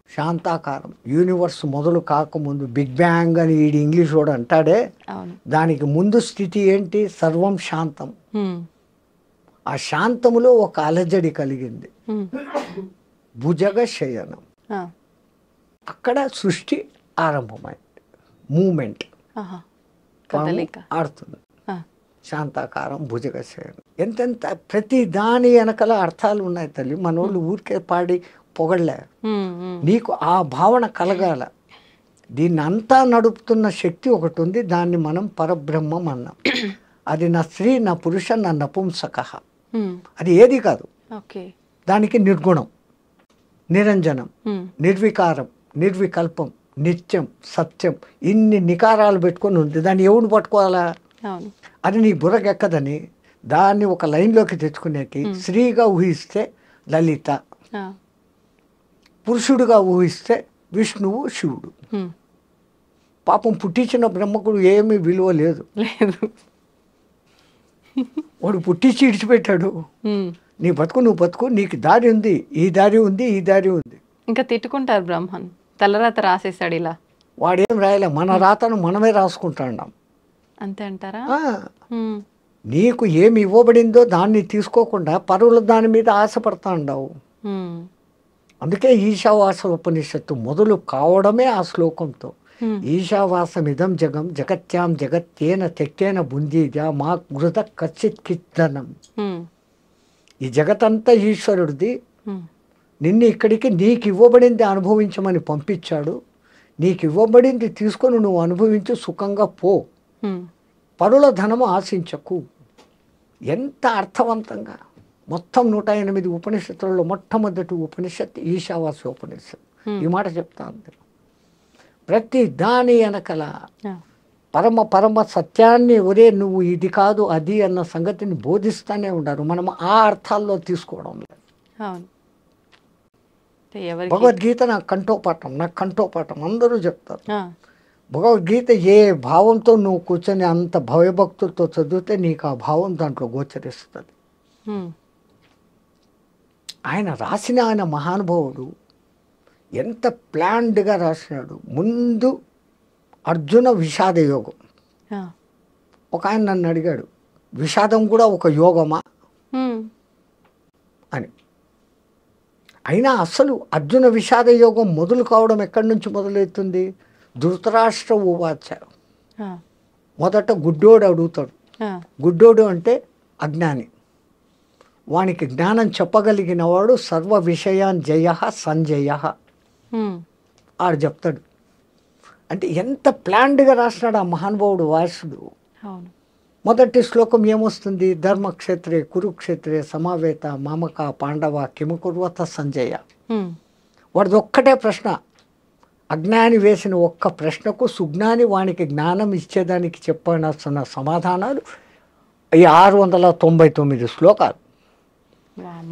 శాంతాకారం, యూనివర్స్ మొదలు కాకముందు బిగ్ బ్యాంగ్ అని వీడి ఇంగ్లీష్ వాడు అంటాడే, దానికి ముందు స్థితి ఏంటి? సర్వం శాంతం. ఆ శాంతములో ఒక అలజడి కలిగింది. భుజగ శయనం, అక్కడ సృష్టి ఆరంభమైంది. మూమెంట్ ఆడుతుంది. శాంతాకారం భుజగ శయనం. ఎంతెంత ప్రతి దాని వెనకల అర్థాలు ఉన్నాయి తల్లి. మనోళ్ళు ఊరికే పాడి పొగళ్ళే. నీకు ఆ భావన కలగాల. దీన్ని అంతా నడుపుతున్న శక్తి ఒకటి ఉంది, దాన్ని మనం పరబ్రహ్మం అన్నాం. అది నా స్త్రీ, నా పురుష, నా నపుంసక. అది ఏది కాదు. దానికి నిర్గుణం, నిరంజనం, నిర్వికారం, నిర్వికల్పం, నిత్యం, సత్యం, ఇన్ని నికారాలు పెట్టుకొని ఉంది. దాన్ని ఎవడు పట్టుకోవాలా? అది నీ బుర్రకెక్కదని దాన్ని ఒక లైన్లోకి తెచ్చుకునేకి స్త్రీగా ఊహిస్తే లలిత, పురుషుడుగా ఊహిస్తే విష్ణువు శివుడు. పాపం పుట్టించిన బ్రహ్మకుడు ఏమీ విలువ లేదు. వాడు పుట్టించి ఇడిచిపెట్టాడు. నీ బతుకు నువ్వు బతుకు, నీకు దారి ఉంది, ఈ దారి ఉంది, ఈ దారి ఉంది. ఇంకా తిట్టుకుంటారు బ్రహ్మన్, తలరాత రాసేసాడు ఇలా. వాడేం రాయలే, మన రాతను మనమే రాసుకుంటాం. అంతే అంటారా? నీకు ఏమి ఇవ్వబడిందో దాన్ని తీసుకోకుండా పరువుల దాని మీద ఆశపడతా ఉండవు. అందుకే ఈశావాస ఉపనిషత్తు మొదలు కావడమే ఆ శ్లోకంతో. ఈశావాసమిదం జగం జగత్యాం జగత్తేన తెక్కేన బుందీజా మా గృత కచ్చిత్ కిత్తనం. ఈ జగతంతా ఈశ్వరుడిది. నిన్ను ఇక్కడికి నీకు ఇవ్వబడింది అనుభవించమని పంపించాడు. నీకు ఇవ్వబడింది తీసుకొని నువ్వు అనుభవించి సుఖంగా పో, పరుల ధనము ఆశించకు. ఎంత అర్థవంతంగా మొత్తం 108 ఉపనిషత్తులలో మొట్టమొదటి ఉపనిషత్తు ఈశావాస్య ఉపనిషత్తు. ఈ మాట చెప్తా ఉంది. ప్రతి దాని వెనకల పరమ సత్యాన్ని, ఒరే నువ్వు ఇది కాదు అది అన్న సంగతిని బోధిస్తూనే ఉన్నారు. మనం ఆ అర్థాల్లో తీసుకోవడం లేదు. భగవద్గీత నాకు కంఠోపాఠం అందరూ చెప్తారు. భగవద్గీత ఏ భావంతో నువ్వు కూర్చొని అంత భయభక్తులతో చదివితే నీకు ఆ భావం దాంట్లో గోచరిస్తుంది. ఆయన మహానుభావుడు ఎంత ప్లాన్డ్గా రాసినాడు. ముందు అర్జున విషాద యోగం. ఒక ఆయన నన్ను అడిగాడు, విషాదం కూడా ఒక యోగమా అని. అయినా అసలు అర్జున విషాద యోగం మొదలు కావడం ఎక్కడి నుంచి మొదలవుతుంది? ధృతరాష్ట్ర ఉవాచ. మొదట గుడ్డోడు అడుగుతాడు. గుడ్డోడు అంటే అజ్ఞాని. వానికి జ్ఞానం చెప్పగలిగిన వాడు సర్వ విషయాన్ జయ సంజయ ఆడు చెప్తాడు. అంటే ఎంత ప్లాన్డ్గా రాసినాడు ఆ మహానుభావుడు వాసుడు. మొదటి శ్లోకం ఏమొస్తుంది? ధర్మక్షేత్రే కురుక్షేత్రే సమావేత మామక పాండవ కిమకుర్వత సంజయ. వాడిది ఒక్కటే ప్రశ్న. అజ్ఞాని వేసిన ఒక్క ప్రశ్నకు సుజ్ఞాని వానికి జ్ఞానం ఇచ్చేదానికి చెప్పాల్సిన సమాధానాలు ఈ 699 శ్లోకాలు.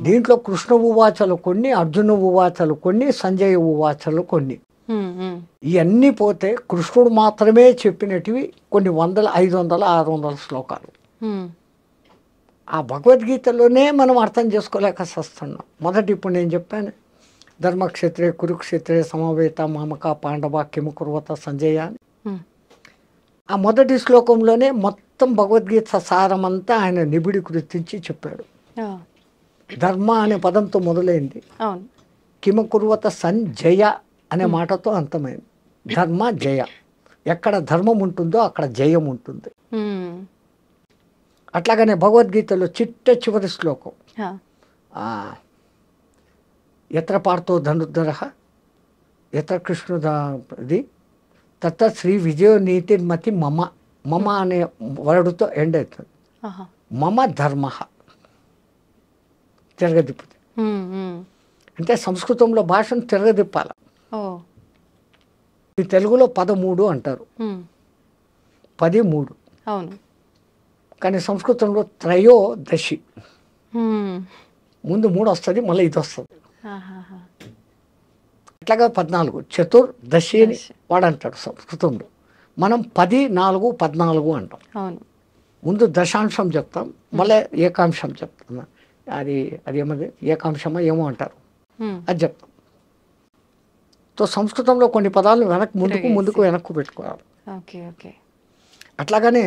దీంట్లో కృష్ణ ఉవాచలు కొన్ని, అర్జున ఉవాచలు కొన్ని, సంజయ ఉవాచలు కొన్ని. ఇవన్నీ పోతే కృష్ణుడు మాత్రమే చెప్పినటివి కొన్ని 100, 500, 600 శ్లోకాలు. ఆ భగవద్గీతలోనే మనం అర్థం చేసుకోలేక వస్తున్నాం. మొదటి ఇప్పుడు నేను చెప్పాను, ధర్మక్షేత్రే కురుక్షేత్రే సమవేత మామక పాండవ కిమకుర్వత సంజయ అని. ఆ మొదటి శ్లోకంలోనే మొత్తం భగవద్గీత సారమంతా ఆయన నిబిడి గుర్తించి చెప్పాడు. ధర్మ అనే పదంతో మొదలైంది, కిమకుర్వత సంజయ అనే మాటతో అంతమైంది. ధర్మ జయ. ఎక్కడ ధర్మం ఉంటుందో అక్కడ జయం ఉంటుంది. అట్లాగనే భగవద్గీతలో చిట్ట చివరి శ్లోకం, ఎత్ర పార్థో ధనుర్ధర ఎత్ర కృష్ణుది తత్ర శ్రీ విజయ నీతిర్మతి మమ అనే వర్డ్తో ఎండ్ అవుతుంది. మమ ధర్మ తిరగదిప్పుది. అంటే సంస్కృతంలో భాషను తిరగదిప్పాల. ఈ తెలుగులో 13 అంటారు, 13. కానీ సంస్కృతంలో త్రయోదశి. ముందు 3 వస్తుంది, మళ్ళీ ఇది వస్తుంది. అట్లాగా 14 చతుర్దశి అని వాడు అంటాడు సంస్కృతంలో. మనం 10, 4, 14 అంటాం. ముందు దశాంశం చెప్తాం, మళ్ళీ ఏకాంశం చెప్తాం. అది ఏమది ఏకాంశమో ఏమో అంటారు, అది చెప్తాం. సో సంస్కృతంలో కొన్ని పదాలు ముందుకు వెనక్కు పెట్టుకోవాలి. అట్లాగనే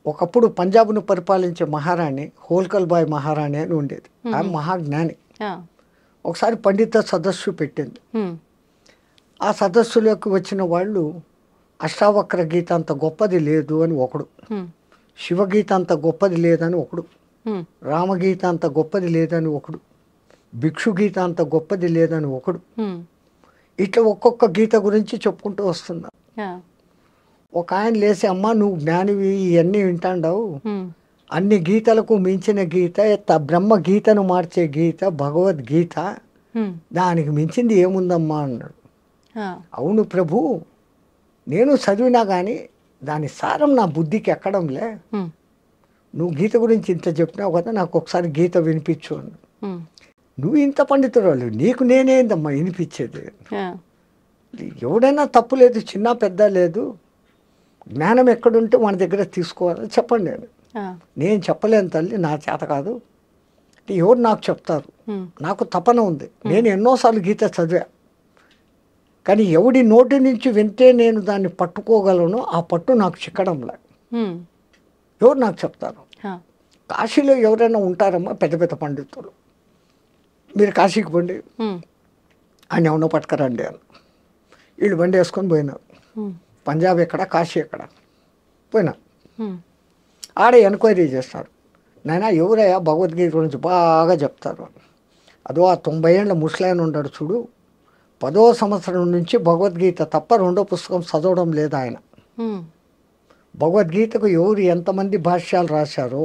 ఒకప్పుడు పంజాబ్ను పరిపాలించే మహారాణి హోల్కల్ బాయ్ మహారాణి అని ఉండేది. ఆమె మహాజ్ఞాని. ఒకసారి పండిత సదస్సు పెట్టింది. ఆ సదస్సులోకి వచ్చిన వాళ్ళు అష్టావక్ర గీత అంత గొప్పది లేదు అని ఒకడు, శివగీత అంత గొప్పది లేదని ఒకడు, రామగీత అంత గొప్పది లేదని ఒకడు, భిక్షు గీత అంత గొప్పది లేదని ఒకడు. ఇట్లా ఒక్కొక్క గీత గురించి చెప్పుకుంటూ వస్తున్నారు. ఒక ఆయన లేసి, అమ్మ నువ్వు జ్ఞానివి, ఇవన్నీ వింటాండావు, అన్ని గీతలకు మించిన గీత బ్రహ్మ గీతను మార్చే గీత భగవద్గీత, దానికి మించింది ఏముందమ్మా అన్నాడు. అవును ప్రభు, నేను చదివినా కానీ దాని సారం నా బుద్ధికి ఎక్కడంలే. నువ్వు గీత గురించి ఇంత చెప్పినావు కదా, నాకు ఒకసారి గీత వినిపించు అన్నాడు. నువ్వు ఇంత పండితురాలు, నీకు నేనేందమ్మా వినిపించేది? ఎవడైనా తప్పు లేదు, చిన్న పెద్ద లేదు, జ్ఞానం ఎక్కడుంటే మన దగ్గర తీసుకోవాలి, చెప్పండి. నేను చెప్పలేను తల్లి, నా చేత కాదు, ఎవరు నాకు చెప్తారు, నాకు తపన ఉంది, నేను ఎన్నోసార్లు గీత చదివా, కానీ ఎవడి నోటి నుంచి వింటే నేను దాన్ని పట్టుకోగలను, ఆ పట్టు నాకు చిక్కడంలే. ఎవరు నాకు చెప్తారు? కాశీలో ఎవరైనా ఉంటారమ్మా పెద్ద పెద్ద పండితులు, మీరు కాశీకి బండి ఆయన ఎవనో పట్టుకరండి అని. వీళ్ళు బండి వేసుకొని పోయినారు. పంజాబ్ ఎక్కడ, కాశీ ఎక్కడ పోయినా. ఆడే ఎంక్వైరీ చేస్తారు, నాయన ఎవరయ్యా భగవద్గీత గురించి బాగా చెప్తారు. అదో ఆ 90 ఏళ్ళ ముసలాయన ఉంటాడు చూడు, 10వ సంవత్సరం నుంచి భగవద్గీత తప్ప రెండో పుస్తకం చదవడం లేదు ఆయన. భగవద్గీతకు ఎవరు ఎంతమంది భాష్యాలు రాశారో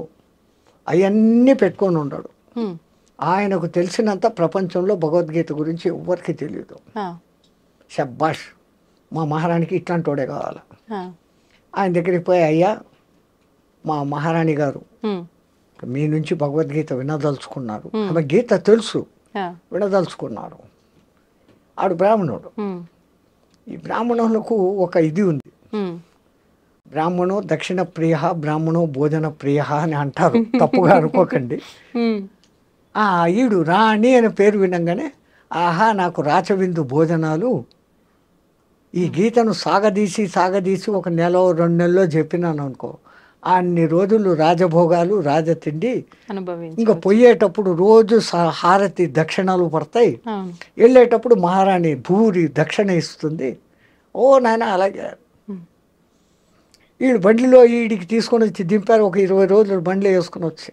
అవన్నీ పెట్టుకొని ఉన్నాడు. ఆయనకు తెలిసినంత ప్రపంచంలో భగవద్గీత గురించి ఎవరికి తెలియదు. షబ్బాష్, మా మహారాణికి ఇట్లాంటి వాడే కావాలి. ఆయన దగ్గరికి పోయి, అయ్యా మా మహారాణి గారు మీ నుంచి భగవద్గీత వినదలుచుకున్నారు, ఆమె గీత తెలుసు, వినదలుచుకున్నారు. ఆడు బ్రాహ్మణుడు. ఈ బ్రాహ్మణులకు ఒక ఇది ఉంది, బ్రాహ్మణో దక్షిణ ప్రియ బ్రాహ్మణో భోజన ప్రియ అని అంటారు, తప్పుగా అనుకోకండి. ఈడు రాణి అనే పేరు వినంగానే ఆహా నాకు రాచవిందు భోజనాలు, ఈ గీతను సాగదీసి ఒక 1-2 నెలల్లో చెప్పినాను అనుకో, అన్ని రోజులు రాజభోగాలు రాజతిండి, ఇంకా పోయేటప్పుడు రోజు హారతి దక్షిణాలు పడతాయి, వెళ్ళేటప్పుడు మహారాణి భూరి దక్షిణ ఇస్తుంది. ఓ నాయన అలాగే. వీడు బండిలో వీడికి తీసుకొని వచ్చి దింపారు. ఒక 20 రోజులు బండిలో వేసుకొని వచ్చి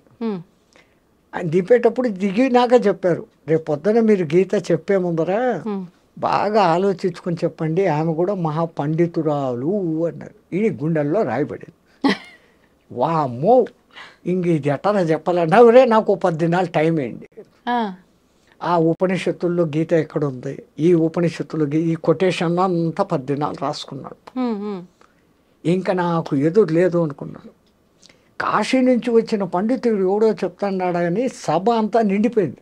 ఆయన దింపేటప్పుడు దిగినాక చెప్పారు, రేపు పొద్దున మీరు గీత చెప్పే ముందరా బాగా ఆలోచించుకొని చెప్పండి, ఆమె కూడా మహా పండితురాలు అన్నారు. ఈ గుండెల్లో రాయబడింది. వామ్మో ఇంక ఇది ఎట్టరా చెప్పాలన్నా, రే నాకు 10 దినాలు టైం అయింది. ఆ ఉపనిషత్తుల్లో గీత ఎక్కడుంది, ఈ ఉపనిషత్తులు ఈ కొటేషన్ అంతా 10 దినాలు రాసుకున్నాడు. ఇంకా నాకు ఎదురు లేదు అనుకున్నాడు. కాశీ నుంచి వచ్చిన పండితుడు ఎవడో చెప్తాడా అని సభ అంతా నిండిపోయింది.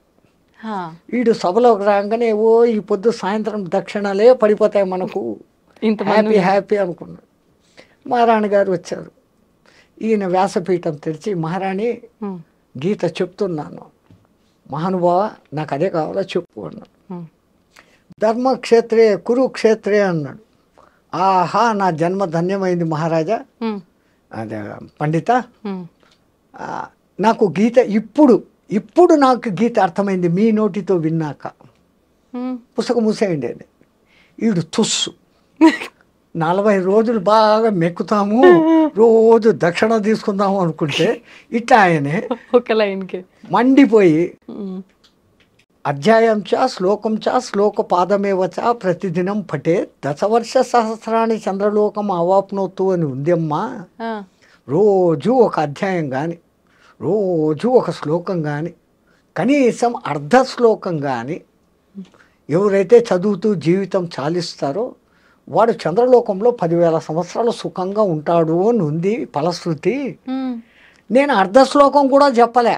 వీడు సభలోకి రాగానే ఓ ఈ పొద్దు సాయంత్రం దక్షిణాలే పడిపోతాయి మనకు, హ్యాపీ అనుకున్నాడు. మహారాణి గారు వచ్చారు. ఈయన వ్యాసపీఠం తెరిచి, మహారాణి గీత చెప్తున్నాను, మహానుభావ నాకు అదే కావాలో చెప్పు అన్నాడు. ధర్మక్షేత్రే కురుక్షేత్రే అన్నాడు. ఆహా నా జన్మ ధన్యమైంది మహారాజా, అదే పండిత, నాకు గీత ఇప్పుడు నాకు గీత అర్థమైంది మీ నోటితో విన్నాక. పుస్తకం మూసేయండి అని. వీడు తుస్సు 40 రోజులు బాగా మెక్కుతాము, రోజు దక్షిణ తీసుకుందాము అనుకుంటే ఇట్లా ఆయనే ఒక లైన్కి మండిపోయి అధ్యాయం చ శ్లోకం చ శ్లోక పాదమేవ చ ప్రతిదినం పటే 10 వర్ష సహస్రాన్ని చంద్రలోకం అవాప్నోతు అని ఉందమ్మా. రోజు ఒక అధ్యాయం కానీ, రోజు ఒక శ్లోకం కానీ, కనీసం అర్ధ శ్లోకం కానీ ఎవరైతే చదువుతూ జీవితం చాలిస్తారో వాడు చంద్రలోకంలో 10,000 సంవత్సరాలు సుఖంగా ఉంటాడు అని ఉంది ఫలశ్రుతి. నేను అర్ధ శ్లోకం కూడా చెప్పలే,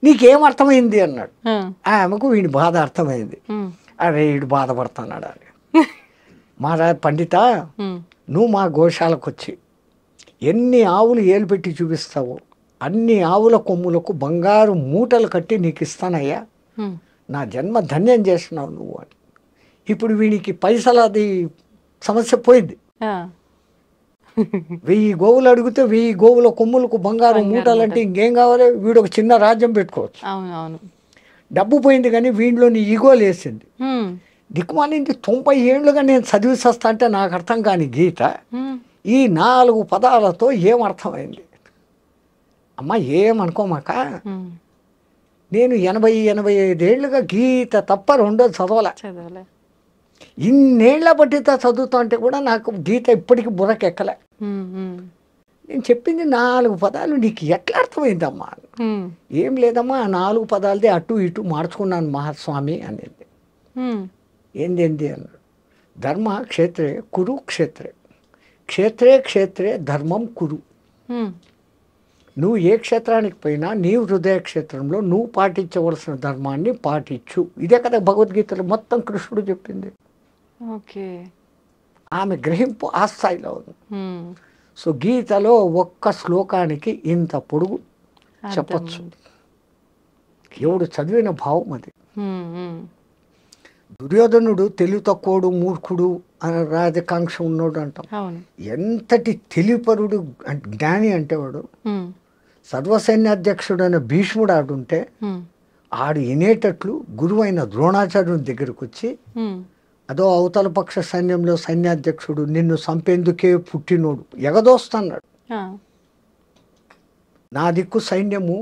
నీకేం అర్థమైంది అన్నాడు. ఆమెకు వీడి బాధ అర్థమైంది. అరే వీడు బాధపడుతున్నాడు అని. మహారాజ్ పండిత, నువ్వు మా గోశాలకు వచ్చి ఎన్ని ఆవులు ఏలు పెట్టి చూపిస్తావో అన్ని ఆవుల కొమ్ములకు బంగారు మూటలు కట్టి నీకు ఇస్తానయ్యా, నా జన్మ ధన్యం చేసినావు నువ్వు అని. ఇప్పుడు వీడికి పైసలది సమస్య పోయింది. 1000 గోవులు అడిగితే 1000 గోవుల కొమ్ములకు బంగారు మూటలంటే ఇంకేం కావాలి, వీడు ఒక చిన్న రాజ్యం పెట్టుకోవచ్చు. డబ్బు పోయింది కానీ వీడిలోని ఈగో లేసింది. దిక్కుమాలింది 90 ఏళ్ళుగా నేను చదివిస్తా అంటే నాకు అర్థం కాని గీత ఈ 4 పదాలతో ఏం అర్థమైంది. అమ్మ ఏమనుకోమాక, నేను 80-85 ఏళ్ళుగా గీత తప్ప రెండోది చదవలే. ఇన్నేళ్ల బట్టితో చదువుతా అంటే కూడా నాకు గీత ఇప్పటికి బుర్రకెక్కలే. నేను చెప్పింది 4 పదాలు నీకు ఎట్లా అర్థమైందమ్మా? ఏం లేదమ్మా, ఆ 4 పదాలదే అటు ఇటు మార్చుకున్నాను మహాస్వామి అనేది. ఏంది అన్నాడు. ధర్మ క్షేత్రే కురు క్షేత్రే, క్షేత్రే ధర్మం కురు. నువ్వు ఏ క్షేత్రానికి పోయినా నీ హృదయ క్షేత్రంలో నువ్వు పాటించవలసిన ధర్మాన్ని పాటించు. ఇదే కదా భగవద్గీతలో మొత్తం కృష్ణుడు చెప్పింది. ఆమె గ్రహింపు ఆ స్థాయిలో ఉంది. సో గీతలో ఒక్క శ్లోకానికి ఇంత పొడుగు చెప్పచ్చు. ఎవడు చదివిన భావం అది. దుర్యోధనుడు తెలివి తక్కువడు మూర్ఖుడు అని రాజకాంక్ష ఉన్నోడు అంటాం. ఎంతటి తెలిపరుడు జ్ఞాని అంటే వాడు. సర్వసైన్యాధ్యక్షుడు అనే భీష్ముడు ఆడుంటే ఆడు వినేటట్లు గురువైన ద్రోణాచార్యుని దగ్గరకు వచ్చి, అదో అవతల పక్ష సైన్యంలో సైన్యాధ్యక్షుడు నిన్ను చంపేందుకే పుట్టినోడు ఎగదోస్తున్నాడు, నా దిక్కు సైన్యము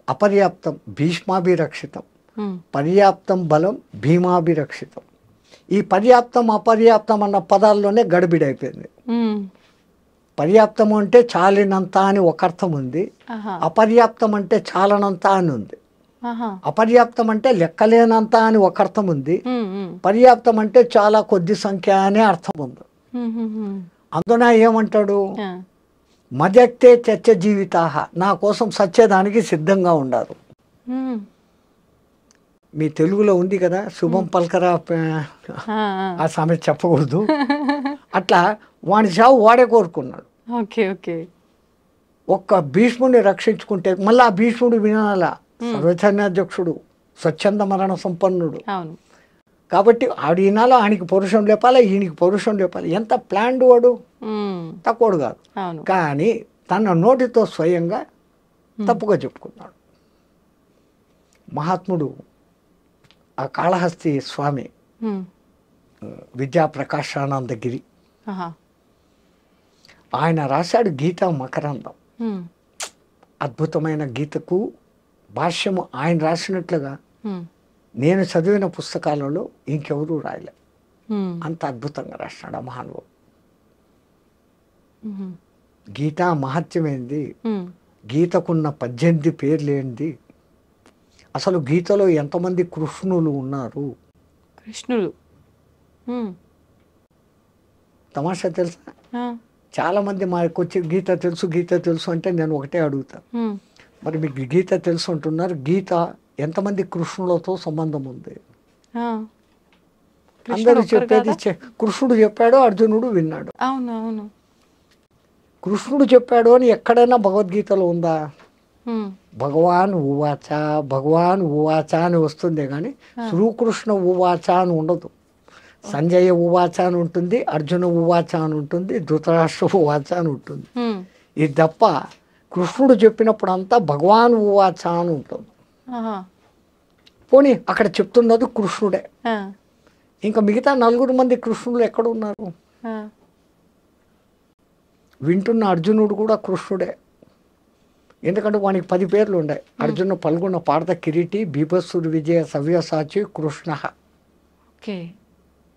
అపర్యాప్తం భీష్మాభిరక్షితం, పర్యాప్తం బలం భీమాభిరక్షితం. ఈ పర్యాప్తం అపర్యాప్తం అన్న పదాల్లోనే గడిబిడైపోయింది. పర్యాప్తం అంటే చాలినంత అని ఒక అర్థం ఉంది, అపర్యాప్తం అంటే చాలనంత అని ఉంది. అపర్యాప్తం అంటే లెక్కలేనంత అని ఒక అర్థం ఉంది, పర్యాప్తం అంటే చాలా కొద్ది సంఖ్య అనే అర్థం ఉంది. అందున ఏమంటాడు, మదక్తే చచ్చ జీవితాహ, నా కోసం సచ్చేదానికి సిద్ధంగా ఉండారు. మీ తెలుగులో ఉంది కదా, శుభం పలకరా, ఆ సామెత చెప్పకూడదు. అట్లా వాడి చావు వాడే కోరుకున్నాడు. ఒక్క భీష్ముడిని రక్షించుకుంటే మళ్ళీ ఆ భీష్ముడు వినాలా, సర్వసైన్యాధ్యక్షుడు, స్వచ్ఛంద మరణ సంపన్నుడు. కాబట్టి ఆడు ఈనాలో ఆయనకి పౌరుషం లేపాలి, ఈయనకి పౌరుషం లేపాలి. ఎంత ప్లాన్డ్ వాడు, తక్కువడు కాదు. కానీ తన నోటితో స్వయంగా తప్పుగా చెప్పుకున్నాడు. మహాత్ముడు ఆ కాళహస్తి స్వామి విద్యాప్రకాశానందగిరి, ఆయన రాశాడు గీతా మకరందం. అద్భుతమైన గీతకు భాష్యము ఆయన రాసినట్లుగా నేను చదివిన పుస్తకాలలో ఇంకెవరూ రాయలే. అంత అద్భుతంగా రాసినాడు ఆ మహానుభావుడు. గీతా మహత్యమైంది, గీతకున్న 18 పేర్లేంది, అసలు గీతలో ఎంతమంది కృష్ణులు ఉన్నారు. కృష్ణులు తమాషా తెలుసా, చాలా మంది మాకు వచ్చి గీత తెలుసు గీత తెలుసు అంటే నేను ఒకటే అడుగుతాను, మరి మీకు గీత తెలుసు అంటున్నారు, గీత ఎంతమంది కృష్ణులతో సంబంధం ఉంది? అందరూ చెప్పేది కృష్ణుడు చెప్పాడు, అర్జునుడు విన్నాడు. కృష్ణుడు చెప్పాడు అని ఎక్కడైనా భగవద్గీతలో ఉందా? భగవాన్ ఉవాచ, భగవాన్ ఉవాచ అని వస్తుంది కానీ శ్రీకృష్ణ ఉవాచ అని ఉండదు. సంజయ ఉవాచ అని ఉంటుంది, అర్జున ఉవాచ అని ఉంటుంది, ధృతరాష్ట్ర ఉవాచ అని ఉంటుంది. ఇది తప్ప కృష్ణుడు చెప్పినప్పుడు అంతా భగవాన్ ఉవాచ అని ఉంటుంది. పోనీ అక్కడ చెప్తున్నది కృష్ణుడే, ఇంకా మిగతా 4 మంది కృష్ణులు ఎక్కడ ఉన్నారు? వింటున్న అర్జునుడు కూడా కృష్ణుడే, ఎందుకంటే వానికి 10 పేర్లు ఉన్నాయి. అర్జున పల్గొన్న పార్థ కిరీటి భీభత్సుడు విజయ సవ్యసాచి కృష్ణ,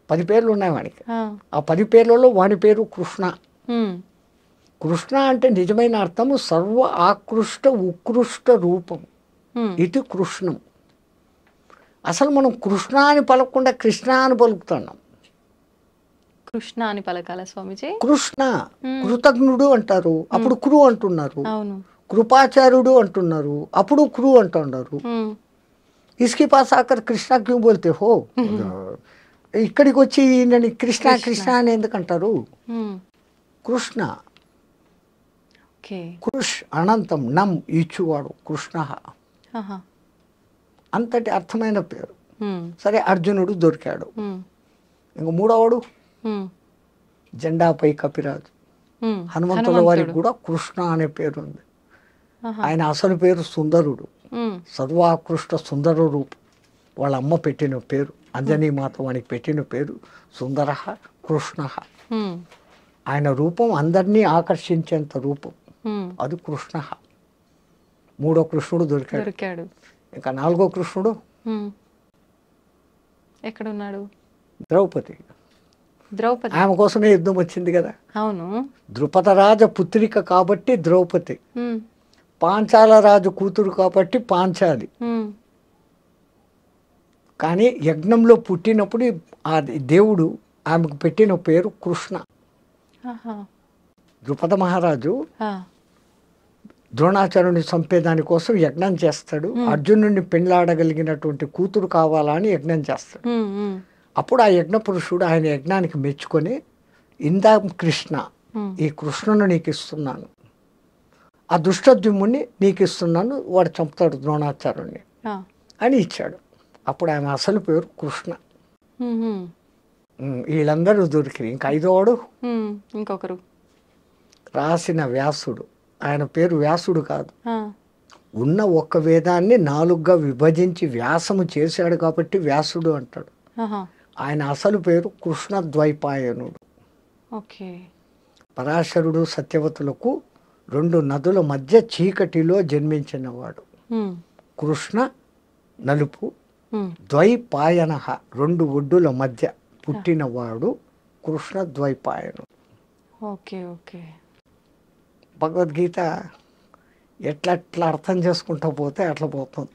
10 పేర్లు ఉన్నాయి వానికి. ఆ 10 పేర్లలో వాని పేరు కృష్ణ. కృష్ణ అంటే నిజమైన అర్థము సర్వ ఆకృష్ట ఉత్కృష్ట రూపం, ఇది కృష్ణం. అసలు మనం కృష్ణ అని పలకకుండా కృష్ణ అని పలుకుతున్నాం. కృష్ణ అని పలకాల స్వామిజీ? కృష్ణ కృతజ్ఞుడు అంటారు, అప్పుడు క్రు అంటున్నారు. కృపాచార్యుడు అంటున్నారు, అప్పుడు క్రు అంటున్నారు. ఇస్కి పాస్ ఆకర్ కృష్ణ క్యూ బోల్తే హో, ఇక్కడికి వచ్చి నేను కృష్ణ కృష్ణ అని ఎందుకంటారు? కృష్ణ కృష్ అనంతం, నం ఇచ్చువాడు కృష్ణ, అంతటి అర్థమైన పేరు. సరే అర్జునుడు దొరికాడు. ఇంక 3వవాడు జెండాపై కపిరాజు, హనుమంతుల వారికి కూడా కృష్ణ అనే పేరు ఉంది. ఆయన అసలు పేరు సుందరుడు, సర్వాకృష్ట సుందర రూపం. వాళ్ళ అమ్మ పెట్టిన పేరు, అంజనీ మాత వానికి పెట్టిన పేరు సుందర కృష్ణ. ఆయన రూపం అందరినీ ఆకర్షించేంత రూపం, అది కృష్ణ. 3వ కృష్ణుడు దొరికాడు. ఇంకా 4వ కృష్ణుడు ఎక్కడున్నాడు? ద్రౌపది. ఆమె కోసమే యుద్ధం వచ్చింది కదా. అవును, ద్రుపదరాజ పుత్రిక కాబట్టి ద్రౌపది, పాంచాల రాజు కూతురు కాబట్టి పాంచాలి. కానీ యజ్ఞంలో పుట్టినప్పుడు ఆ దేవుడు ఆమెకు పెట్టిన పేరు కృష్ణ. ద్రుపద మహారాజు ద్రోణాచార్యుని చంపేదాని కోసం యజ్ఞం చేస్తాడు. అర్జునుడిని పెండ్లాడగలిగినటువంటి కూతురు కావాలని యజ్ఞం చేస్తాడు. అప్పుడు ఆ యజ్ఞ పురుషుడు ఆయన యజ్ఞానికి మెచ్చుకొని, ఇందా కృష్ణ, ఈ కృష్ణను నీకు ఇస్తున్నాను, ఆ దుష్టద్యుమ్ముని నీకు ఇస్తున్నాను, వాడు చంపుతాడు ద్రోణాచార్యుడిని అని ఇచ్చాడు. అప్పుడు ఆమె అసలు పేరు కృష్ణ. వీళ్ళందరూ దొరికిరు. ఇంకా 5వవాడు ఇంకొకరు రాసిన వ్యాసుడు. ఆయన పేరు వ్యాసుడు కాదు, ఉన్న ఒక్క వేదాన్ని 4గా విభజించి వ్యాసము చేశాడు కాబట్టి వ్యాసుడు అంటాడు. ఆయన అసలు పేరు కృష్ణద్వైపాయనుడు. పరాశరుడు సత్యవతులకు 2 నదుల మధ్య చీకటిలో జన్మించినవాడు. కృష్ణ నలుపు, ద్వైపాయన, రెండు ఒడ్డుల మధ్య పుట్టినవాడు కృష్ణ ద్వైపాయనుడు. Okay okay. భగవద్గీత ఎట్లా అర్థం చేసుకుంటూ పోతే అట్లా పోతుంది.